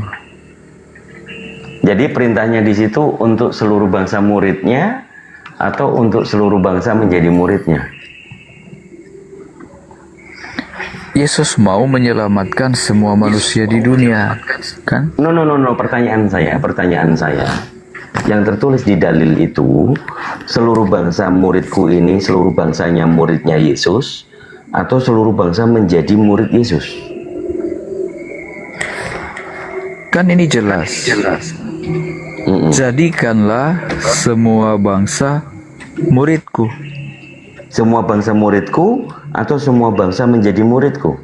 Jadi perintahnya di situ untuk seluruh bangsa muridnya atau untuk seluruh bangsa menjadi muridnya? Yesus mau menyelamatkan semua manusia di dunia, kan? No. Pertanyaan saya. Yang tertulis di dalil itu, seluruh bangsa muridku ini, seluruh bangsanya muridnya Yesus, atau seluruh bangsa menjadi murid Yesus? Kan ini jelas. Jadikanlah semua bangsa muridku. Semua bangsa muridku atau semua bangsa menjadi muridku?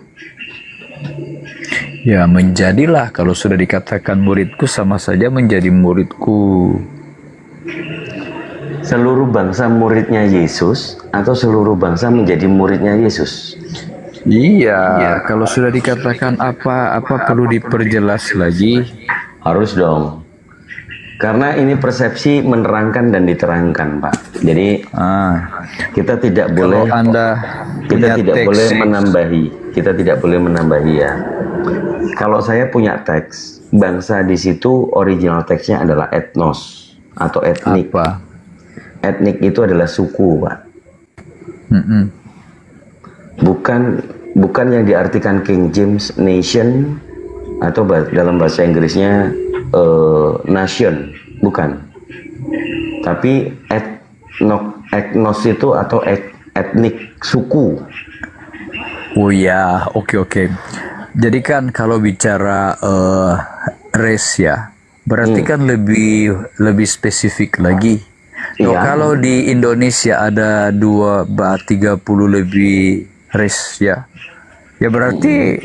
Ya, menjadilah. Kalau sudah dikatakan muridku, sama saja menjadi muridku. Seluruh bangsa muridnya Yesus atau seluruh bangsa menjadi muridnya Yesus? Iya, kalau sudah dikatakan apa perlu diperjelas lagi? Harus dong. Karena ini persepsi menerangkan dan diterangkan, Pak. Jadi kita tidak boleh menambahi. Kita tidak boleh menambahi ya. Kalau saya punya teks bangsa di situ original teksnya adalah etnos atau etnik. Apa? Etnik itu adalah suku, Pak. Bukan yang diartikan King James nation atau dalam bahasa Inggrisnya nation, bukan. Tapi etnos itu atau etnik suku. Oh ya, oke. Jadi kan kalau bicara race ya, berarti kan lebih spesifik lagi. Iya. Kalau di Indonesia ada 30 lebih race ya, ya berarti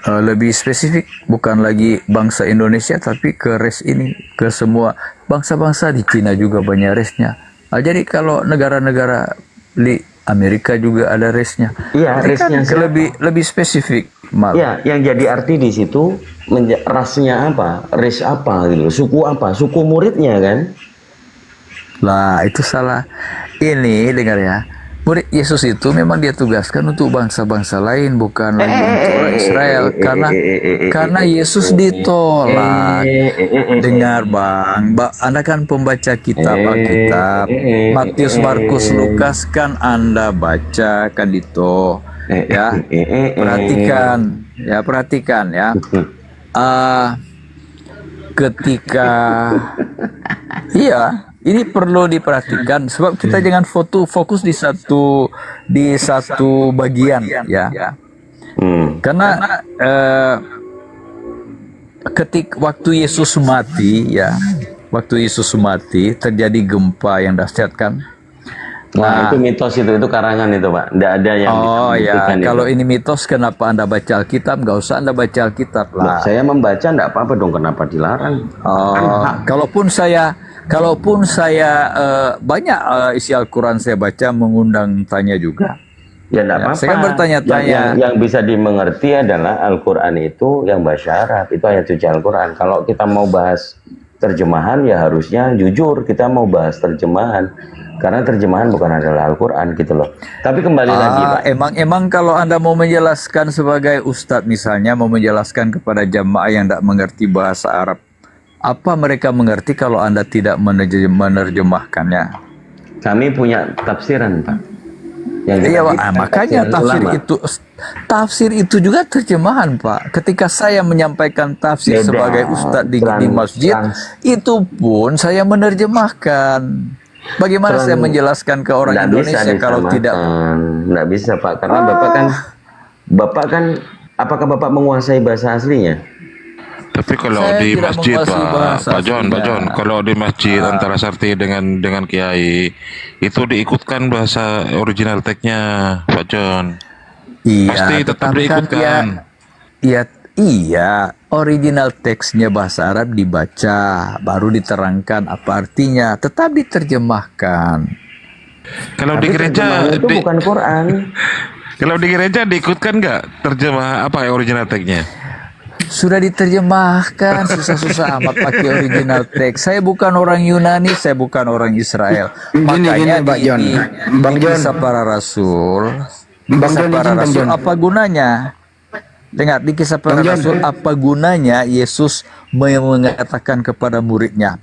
lebih spesifik, bukan lagi bangsa Indonesia tapi ke race ini, ke semua bangsa-bangsa. Di Cina juga banyak race-nya. Jadi kalau negara-negara di Amerika juga ada race-nya. Iya, race-nya kan lebih spesifik. Iya, yang jadi arti di situ rasnya apa, race apa gitu, suku apa, suku muridnya kan? Lah itu salah. Ini dengar ya, murid Yesus itu memang dia tugaskan untuk bangsa-bangsa lain, bukan lagi untuk orang Israel, karena Yesus ditolak. Dengar bang, Anda kan pembaca kitab Alkitab, Matius, Markus, Lukas kan Anda baca kan itu, ya perhatikan ya. Ketika ini perlu diperhatikan sebab kita jangan fokus di satu bagian ya. Karena waktu Yesus mati terjadi gempa yang dahsyat kan. Nah, itu mitos itu karangan itu, Pak. Tidak ada yang bisa membuktikan itu. Kalau ini mitos, kenapa Anda baca Alkitab? Nggak usah Anda baca Alkitab lah. Saya membaca tidak apa-apa dong, kenapa dilarang? Kalaupun saya banyak isi Al-Quran saya baca, mengundang tanya juga. Ya tidak apa-apa. Saya kan bertanya-tanya. Yang bisa dimengerti adalah Al-Quran itu yang bersyarat, itu ayat suci Al-Quran. Kalau kita mau bahas terjemahan ya harusnya jujur, kita mau bahas terjemahan. Karena terjemahan bukan adalah Al-Quran gitu loh. Tapi kembali lagi, Pak. Emang kalau Anda mau menjelaskan sebagai ustadz misalnya, mau menjelaskan kepada jamaah yang tidak mengerti bahasa Arab, apa mereka mengerti kalau Anda tidak menerjemahkannya? Kami punya tafsiran, Pak. Iya, Pak. Makanya tafsir itu juga terjemahan, Pak. Ketika saya menyampaikan tafsir sebagai ustadz di masjid, itu pun saya menerjemahkan. Bagaimana saya menjelaskan ke orang Indonesia kalau tidak? Nggak bisa, Pak. Karena Bapak kan, apakah Bapak menguasai bahasa aslinya? Tapi kalau di masjid, Pak John, kalau di masjid antara Sarti dengan Kiai itu diikutkan bahasa original teksnya, Pak John. Iya, pasti tetap diikutkan. Iya, original teksnya bahasa Arab dibaca, baru diterangkan apa artinya, tetap diterjemahkan. Kalau di gereja itu bukan Quran. Kalau di gereja diikutkan nggak terjemah apa original teksnya? Sudah diterjemahkan, susah-susah amat pakai original teks. Saya bukan orang Yunani, saya bukan orang Israel. Makanya Bang John, kisah para rasul, John, apa gunanya? Dengar, di kisah para rasul apa gunanya Yesus mengatakan kepada muridnya,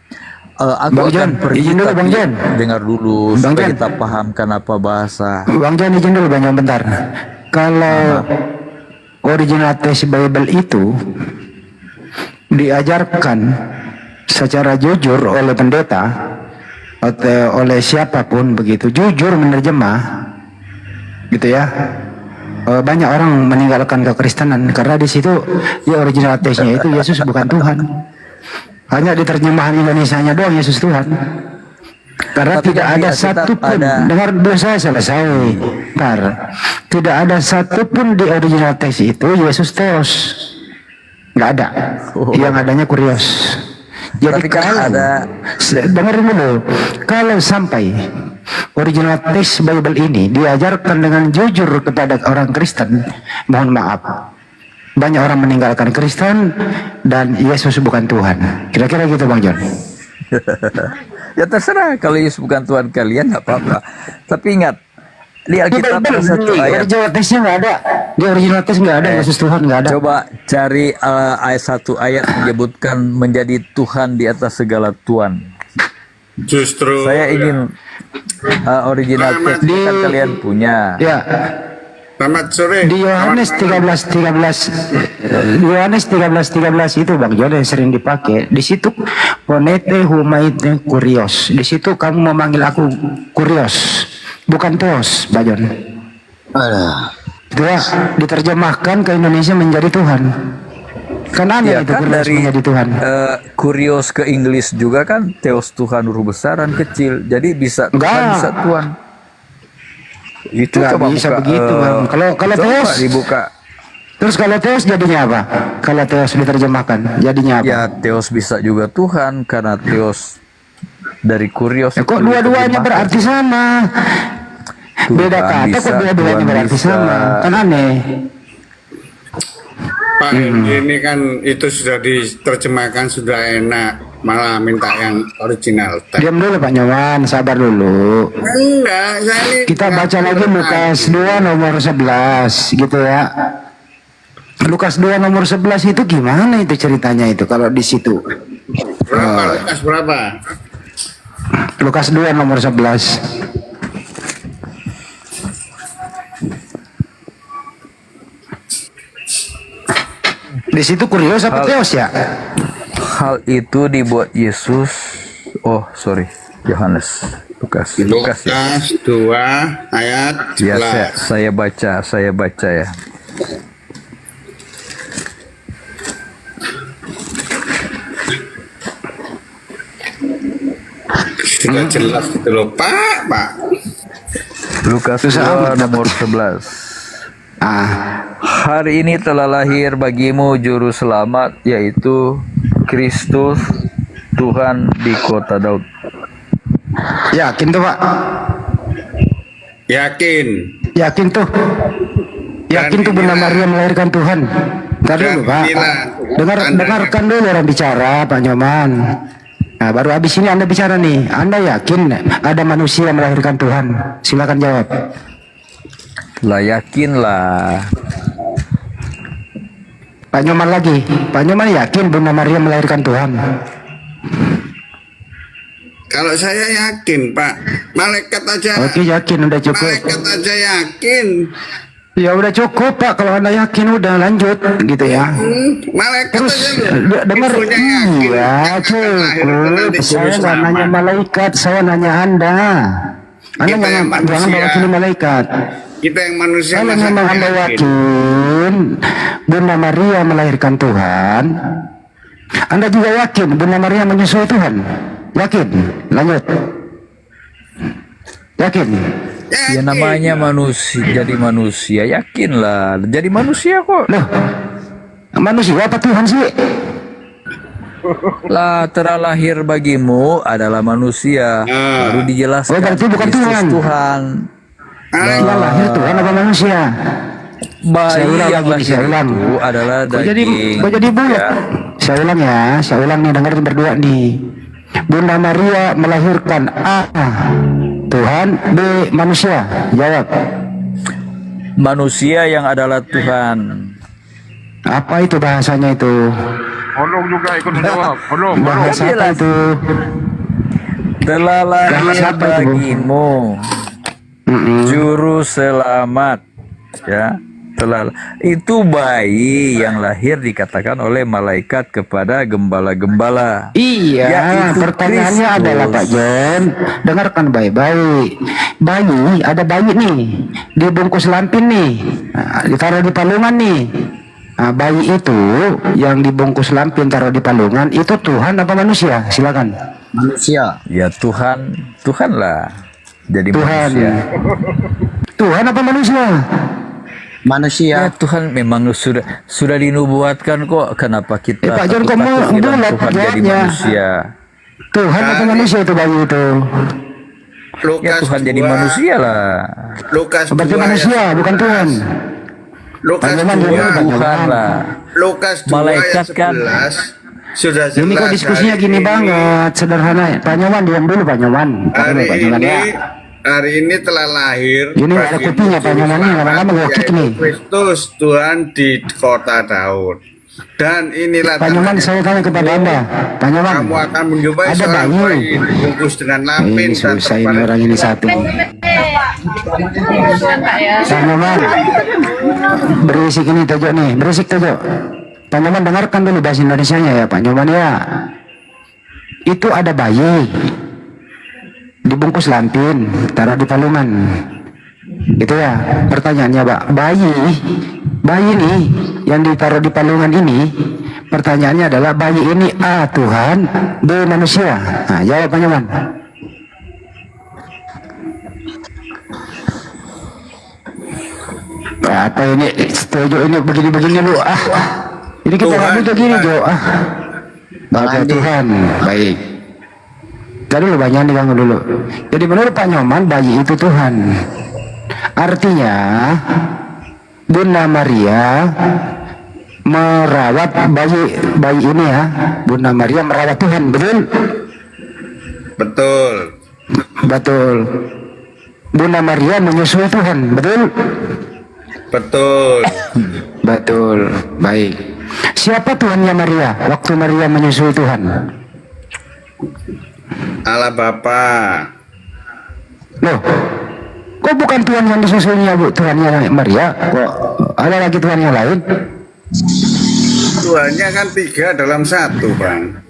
aku akan pergi, tapi dengar dulu supaya kita pahamkan apa bahasa. Bang John, izin dulu Bang John bentar. Kalau original teks Bible itu diajarkan secara jujur oleh pendeta atau oleh siapapun begitu, jujur menerjemah gitu ya, banyak orang meninggalkan kekristenan karena di situ ya original teksnya itu Yesus bukan Tuhan, hanya di terjemahan Indonesianya doang Yesus Tuhan. Karena tapi tidak ada satupun, dengar dulu saya selesai, tidak ada satupun di original teks itu Yesus Theos, nggak ada. Yang adanya Kurios. Jadi kalau dengerin dulu, kalau sampai original teks Bible ini diajarkan dengan jujur kepada orang Kristen, mohon maaf, banyak orang meninggalkan Kristen dan Yesus bukan Tuhan. Kira-kira gitu Bang John. Ya terserah, kalau Yesus bukan Tuhan kalian nggak apa-apa. Tapi ingat, di Alkitab ada satu ayat. Original teksnya nggak ada. Di original teks nggak ada Yesus Tuhan, nggak ada. Coba cari ayat satu ayat menyebutkan menjadi Tuhan di atas segala Tuhan. Justru Saya ingin original teks kan kalian punya. Ya. Selamat sore. Di Yohanes 13:13 itu Bang John yang sering dipakai. Di situ ponete humaite kurios. Di situ kamu memanggil aku kurios, bukan teos, Bang John. Itu ya, diterjemahkan ke Indonesia menjadi Tuhan. Kan aneh Ya itu kan kurios dari menjadi Tuhan. kurios ke Inggris juga kan teos Tuhan huruf besar dan kecil. Jadi bisa Tuhan Enggak. bisa Tuhan. Itu Nggak coba bisa buka, begitu, Bang. Kalau coba teos dibuka. Terus kalau teos jadinya apa? Kalau teos diterjemahkan jadinya apa? Ya teos bisa juga Tuhan karena teos dari kurios. Kok dua-duanya berarti sama? Beda kata bisa, kok dua-duanya Tuhan berarti bisa. sama? Kan aneh. Pak, ini kan itu sudah diterjemahkan, sudah enak, malah minta yang original. Diam dulu Pak Nyoman, sabar dulu. Enggak, saya ini Kita baca lagi Lukas 2 nomor 11 gitu ya. Lukas 2 nomor 11 itu gimana itu ceritanya itu kalau di situ? berapa? Lukas berapa? Lukas 2 nomor 11. Di situ kurios apa teos ya? Hal itu dibuat Yesus. Oh, sorry. Yohanes. Lukas. Lukas ya. Lukas 2 ayat 11. Ya, saya baca ya. Sudah jelas gitu loh, Pak. Lukas 2 nomor 11. Hari ini telah lahir bagimu juru selamat, yaitu Kristus Tuhan di kota Daud. Yakin tuh Pak? Yakin. Yakin tuh? Yakin tuh Bunda Maria melahirkan Tuhan? Ntar dulu Pak. Dengarkan dulu orang bicara Pak Nyoman. Nah baru habis ini Anda bicara nih. Anda yakin ada manusia melahirkan Tuhan? Silakan jawab. Lah yakin lah. Pak Nyoman lagi. Pak Nyoman yakin Bunda Maria melahirkan Tuhan? Kalau saya yakin, Pak. Malaikat aja. Oke yakin udah cukup. Malaikat aja yakin. Ya udah cukup Pak, kalau Anda yakin udah lanjut gitu ya. Malaikat Terus dengar ya cukup. Saya nggak nanya malaikat, saya nanya Anda. Anda jangan mewakili malaikat. Kita yang manusia. Kalau memang Anda yakin Bunda Maria melahirkan Tuhan, Anda juga yakin Bunda Maria menyusui Tuhan? Yakin? Lanjut. Yakin? Ya namanya manusia, jadi manusia, yakinlah. Jadi manusia kok. Loh, manusia apa Tuhan sih? Lah terlahir bagimu adalah manusia. Baru dijelaskan. Oh berarti bukan Yesus Tuhan. Tuhan. Yang lahir Tuhan apa manusia? Bayi yang lahir itu adalah daging. Kok jadi bulat? Saya ulang ya, saya ulang nih, dengerin berdua nih. Bunda Maria melahirkan A, Tuhan, B, manusia. Jawab. Manusia yang adalah Tuhan. Apa itu bahasanya itu? Belum juga ikut menjawab. Belum. Bahasa apa itu? Telah lahir bagimu juru selamat, ya. Itu bayi yang lahir dikatakan oleh malaikat kepada gembala-gembala. Iya, yaitu pertanyaannya Kristus. adalah Pak John, dengarkan baik-baik. Bayi, ada bayi nih, dibungkus lampin nih, ditaruh di palungan nih. Nah, bayi itu yang dibungkus lampin taruh di palungan itu Tuhan apa manusia? Silakan. Manusia. Ya Tuhan, Tuhan lah. Jadi Tuhan. manusia. Tuhan apa manusia? Manusia. Ya, Tuhan memang sudah dinubuatkan kok. Kenapa kita Pak John, kamu takut-takut bilang bulat Tuhan jadi jawabnya. manusia? Tuhan apa manusia itu bayi itu? Ya Tuhan jadi manusia lah. Lukas Berarti 2 manusia bukan Tuhan. Lukas Tuhan 2 lah. Lukas 2 Malaikat ayat 11 kan. sudah jelas. Ini kok diskusinya hari gini ini. banget, sederhana. Pak Nyoman diam dulu Pak Nyoman. Hari Pak Nyoman ini ya. hari ini telah lahir Ini ada kopinya Pak Nyoman nih, lama-lama gokit nih. Kristus Tuhan di kota Daud. Dan inilah Pak Nyoman, saya tanya kepada Anda, Pak Nyoman, kamu akan menjumpai ada seorang bayi. bayi dibungkus dengan lapin Ini dan susah ini orang ini satu. Pak Nyoman, berisik ini Tojo nih, berisik Tojo. Pak Nyoman dengarkan dulu bahasa Indonesianya ya Pak Nyoman ya. Itu ada bayi dibungkus lampin, taruh di palungan. Gitu ya. Pertanyaannya Pak, bayi nih yang ditaruh di palungan ini, pertanyaannya adalah bayi ini A Tuhan, B manusia. Nah, jawab Pak Nyoman. Apa ini? Setuju ini begini-begini lu ini kita nggak butuh gini Jo Bapak Tuhan baik. Tadi dulu banyak nih Bang dulu. Jadi menurut Pak Nyoman bayi itu Tuhan. Artinya Bunda Maria merawat bayi ini ya. Bunda Maria merawat Tuhan, betul? betul. Betul. Bunda Maria menyusui Tuhan, betul? Betul. Betul. Baik. Siapa Tuhannya Maria waktu Maria menyusui Tuhan? Allah Bapa. Loh, kok bukan Tuhan yang disusuinya Bu? Tuhannya Maria? Kok ada lagi Tuhan yang lain? Tuhannya kan 3 dalam 1, Bang.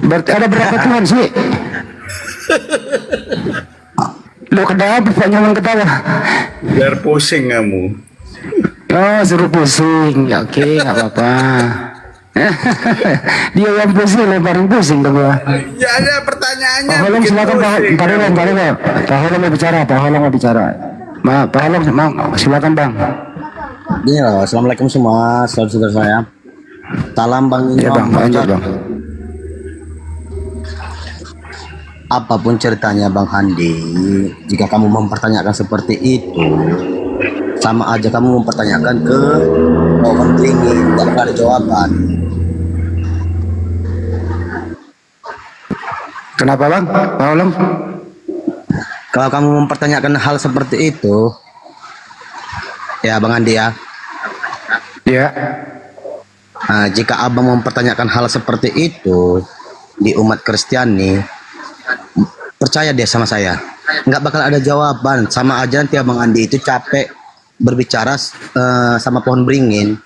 Berarti ada berapa Tuhan sih? Loh, kenapa Pak Nyoman ketawa? Biar pusing kamu. Oh, suruh pusing. Ya, oke, nggak apa-apa. Dia yang pusing, lebarin pusing ke gua. Ya ada pertanyaannya. Pak Holong silakan Pak Holong. Pak Holong mau bicara. Pak Holong, silakan Bang. Iya, assalamualaikum semua saudara-saudara saya. Salam Bang Imam. Ya Bang, lanjut Bang. Apapun ceritanya Bang Handi, jika kamu mempertanyakan seperti itu, sama aja kamu mempertanyakan ke pohon beringin, tidak ada jawaban. Kenapa Bang? Pak Holong? Kalau kamu mempertanyakan hal seperti itu, ya Bang Andi ya. Ya. Nah, jika abang mempertanyakan hal seperti itu di umat Kristiani, percaya deh sama saya, nggak bakal ada jawaban. Sama aja nanti Abang Andi itu capek berbicara sama pohon beringin.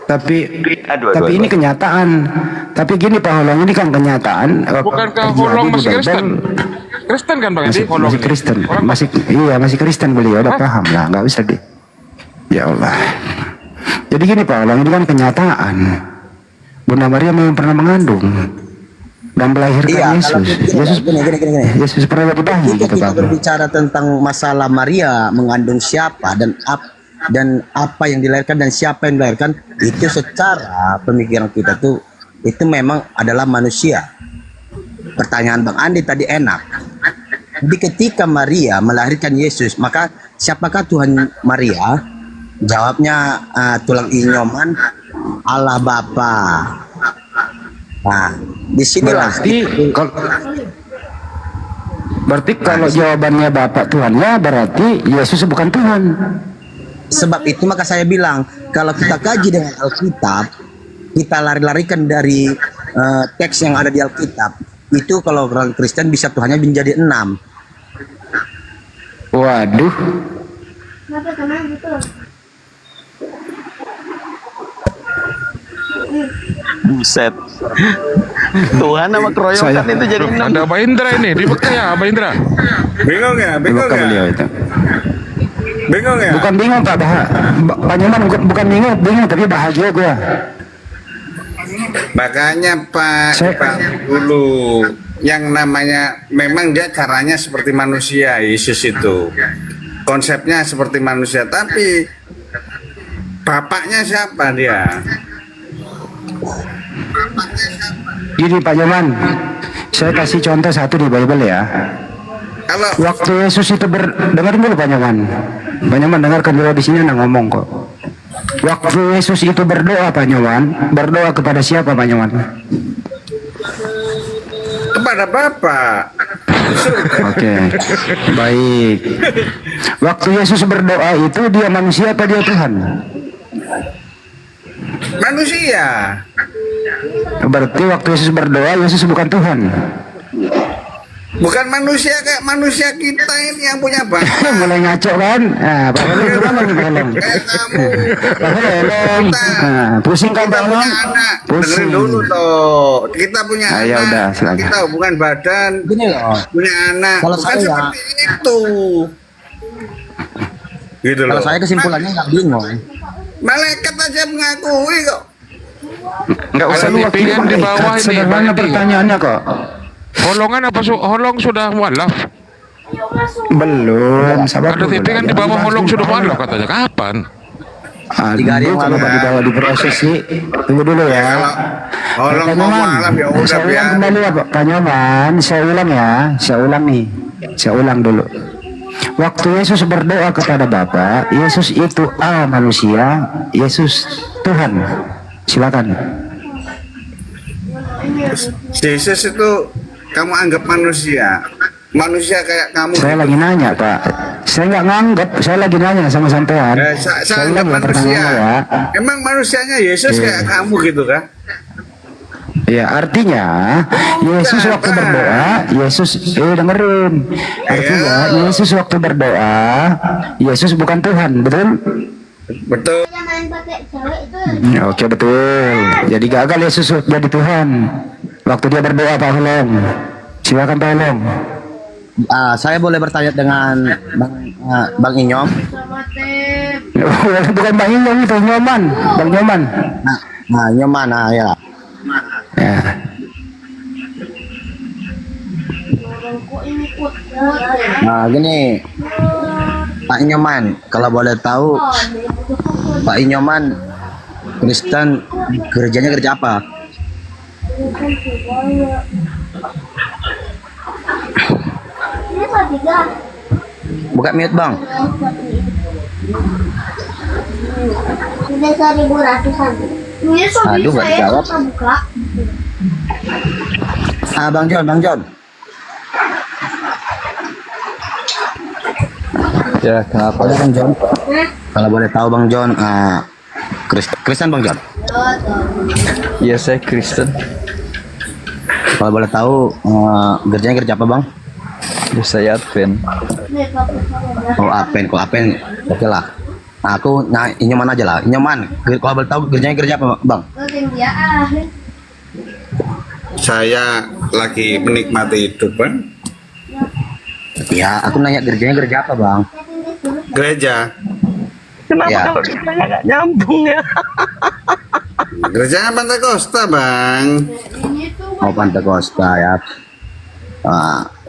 Tapi ini kenyataan. Tapi gini Pak Holong, ini kan kenyataan. Bukankah Holong masih Kristen? Kristen kan Bang Andi? Masih Kristen. Masih Kristen beliau, udah paham lah, nggak bisa deh. Ya Allah. Jadi gini Pak Holong, ini kan kenyataan. Bunda Maria memang pernah mengandung dan melahirkan Yesus. Gini. Yesus pernah berbayi Jika gitu kita Bang. berbicara tentang masalah Maria mengandung siapa dan apa yang dilahirkan dan siapa yang dilahirkan, itu secara pemikiran kita tuh itu memang adalah manusia. Pertanyaan Bang Andi tadi enak. Jadi ketika Maria melahirkan Yesus, maka siapakah Tuhan Maria? Jawabnya tulang inyoman, Allah Bapa. Nah, disinilah. Berarti kalau jawabannya Bapak Tuhannya, berarti Yesus bukan Tuhan. Sebab itu maka saya bilang, kalau kita kaji dengan Alkitab, kita lari-larikan dari teks yang ada di Alkitab, itu kalau orang Kristen bisa Tuhannya menjadi 6. Waduh. Buset. Tuhan sama keroyokan itu jadi 6. Ada Pak Indra ini, ribet ya Pak Indra. Bingung ya? Bukan bingung Pak Pak Nyoman, bukan bingung tapi bahagia gua. Makanya Pak dulu yang namanya memang dia caranya seperti manusia, Yesus itu konsepnya seperti manusia, tapi bapaknya siapa dia? Ini Pak Nyoman, saya kasih contoh satu di Bible ya. Kalau waktu Yesus itu dengarin dulu Pak Nyoman. Pak Nyoman dengarkan dulu, di sini anak ngomong kok. Waktu Yesus itu berdoa Pak Nyoman, berdoa kepada siapa Pak Nyoman? kepada Bapak. Oke, baik. Waktu Yesus berdoa itu dia manusia apa dia Tuhan? Manusia. Berarti waktu Yesus berdoa, Yesus bukan Tuhan. Bukan manusia kayak manusia kita ini yang punya badan. Mulai ngaco kan? Nah, Pak Helong gimana nih Pak Helong? Pak Helong, pusing kan Pak Helong? Dengerin Pusing. dulu toh. Kita punya Ya anak. udah, silakan. Kita hubungan badan. Gini loh. Punya anak. Kalau Bukan saya- seperti itu. Gitu loh. Kalau saya kesimpulannya nggak bingung. Malaikat aja mengakui kok. Enggak usah Ada lu TV kan di bawah ini, sederhana Bang. pertanyaannya kok. Holongan apa Holong sudah mualaf? Belum, sabar Ada dulu TV kan lah. di bawah Jangan Holong dibahas sudah dulu. mualaf katanya. Kapan? 3 hari Aduh, yang kalau lalu. Pak dibawa diproses sih. Tunggu dulu ya. Holong Pak mau Nyoman, mualaf ya udah saya ulang biar. kembali ya Pak Nyoman. Saya ulang ya. Saya ulang nih. Saya ulang dulu. Waktu Yesus berdoa kepada Bapa, Yesus itu Allah manusia, Yesus Tuhan. Silakan. Yesus itu kamu anggap manusia. Manusia kayak kamu. Saya lagi nanya Pak. Saya nggak nganggap. Saya lagi nanya sama sampean. Saya anggap ulang ya manusia. pertanyaannya ya. Emang manusianya Yesus Iya. kayak kamu gitu kan? Ya artinya Yesus waktu berdoa, Yesus dengerin. Artinya Yesus waktu berdoa, Yesus bukan Tuhan, betul? Betul. Oke betul. Jadi gagal Yesus jadi Tuhan waktu dia berdoa Pak Helong. Silakan Pak Helong. Saya boleh bertanya dengan Bang Inyom? Bukan Bang Inyom itu Nyoman, Bang Nyoman. Nyoman, ya. Ya. Gini, Pak Inyoman, kalau boleh tahu, Pak Inyoman Kristen gerejanya gereja apa? Buka mute Bang. Sudah 1.100-an. Ini Aduh, nggak dijawab. buka. Bang John. Ya, kenapa? Boleh Bang John? Kalau boleh tahu Bang John, Kristen Bang John? Ya, saya Kristen. Kalau boleh tahu, gerejanya gereja apa Bang? Ya, saya Advent. Oh Apen, kalau Apen, oke lah. Nah, aku Inyoman aja lah. Inyoman, kalau boleh tahu gerejanya gereja apa Bang? Saya lagi menikmati hidup kan? Ya, aku nanya gerejanya gereja apa Bang? Gereja. Kenapa Ya. kalau ditanya nggak nyambung ya? Gereja Pentakosta bang. Oh Pantekosta ya.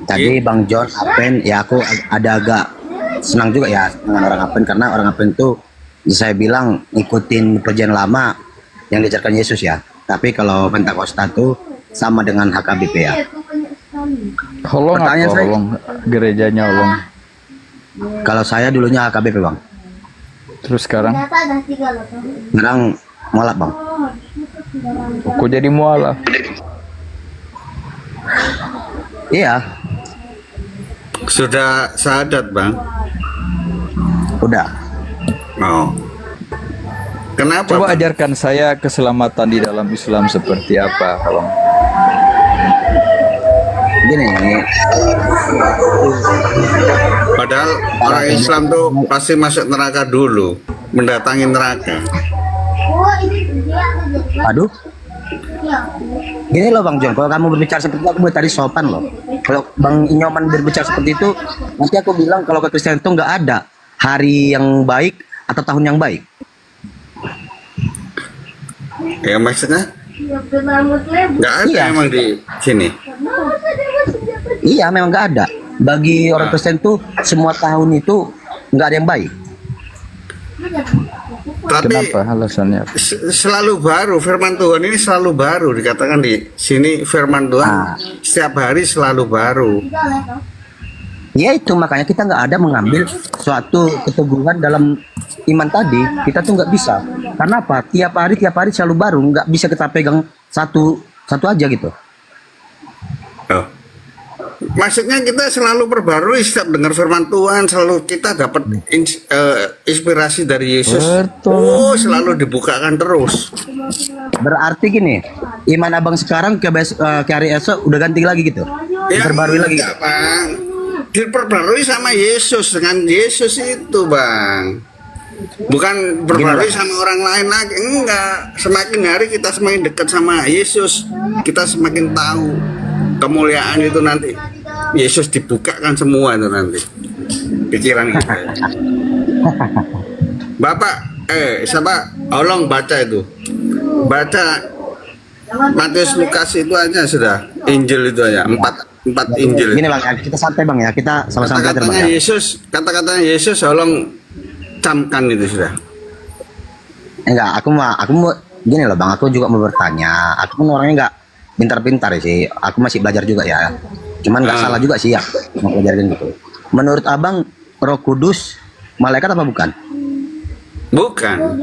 Tadi Bang John Apen, ya aku ada agak senang juga ya dengan orang Apen, karena orang Apen tuh saya bilang ikutin perjanjian lama yang diajarkan Yesus ya. Tapi kalau Pentakosta tuh sama dengan HKBP ya. Holong Pertanyaan apa? saya- Holong gerejanya Holong. Kalau saya dulunya HKBP Bang. Terus sekarang Sekarang mualaf Bang. kok jadi mualaf? Iya, Sudah sadat bang. udah. Oh. Kenapa? Coba Bang? ajarkan saya keselamatan di dalam Islam seperti apa, Holong. Gini, Padahal orang Islam tuh pasti masuk neraka dulu, mendatangi neraka. aduh. Gini loh Bang John, kalau kamu berbicara seperti itu aku boleh tadi sopan loh. Kalau Bang Inyoman berbicara seperti itu, nanti aku bilang kalau kekristenan itu nggak ada hari yang baik atau tahun yang baik. Ya maksudnya nggak ada Iya. emang di sini. Iya, memang nggak ada. Bagi orang Kristen tuh semua tahun itu nggak ada yang baik. Tapi Kenapa alasannya? selalu baru firman Tuhan ini selalu baru dikatakan di sini firman Tuhan setiap hari selalu baru. Ya itu makanya kita nggak ada mengambil suatu keteguhan dalam iman tadi. Kita tuh nggak bisa. Karena apa? Tiap hari selalu baru. Nggak bisa kita pegang satu aja gitu. Oh. Maksudnya kita selalu perbarui setiap dengar firman Tuhan, selalu kita dapat inspirasi dari Yesus. Oh, selalu dibukakan terus. Berarti gini, iman abang sekarang ke hari esok udah ganti lagi gitu, diperbarui lagi. Enggak, Bang. Diperbarui sama Yesus, dengan Yesus itu, Bang. Bukan berbarui sama orang lain lagi. Enggak. Semakin hari kita semakin dekat sama Yesus, kita semakin tahu kemuliaan itu nanti. Yesus dibukakan semua itu nanti pikiran kita. Bapak, siapa? Tolong baca itu. Baca Matius, Lukas itu aja sudah. Injil itu aja. Empat Injil. Gini Bang, kita santai Bang ya. Kita sama-sama belajar Bang. Kata-katanya Yesus tolong camkan itu sudah. Enggak, aku mau gini loh Bang, aku juga mau bertanya. Aku kan orangnya enggak pintar-pintar sih. Aku masih belajar juga ya. Cuman nggak salah juga sih ya mau belajarin gitu. Menurut Abang, Roh Kudus malaikat apa bukan? Bukan.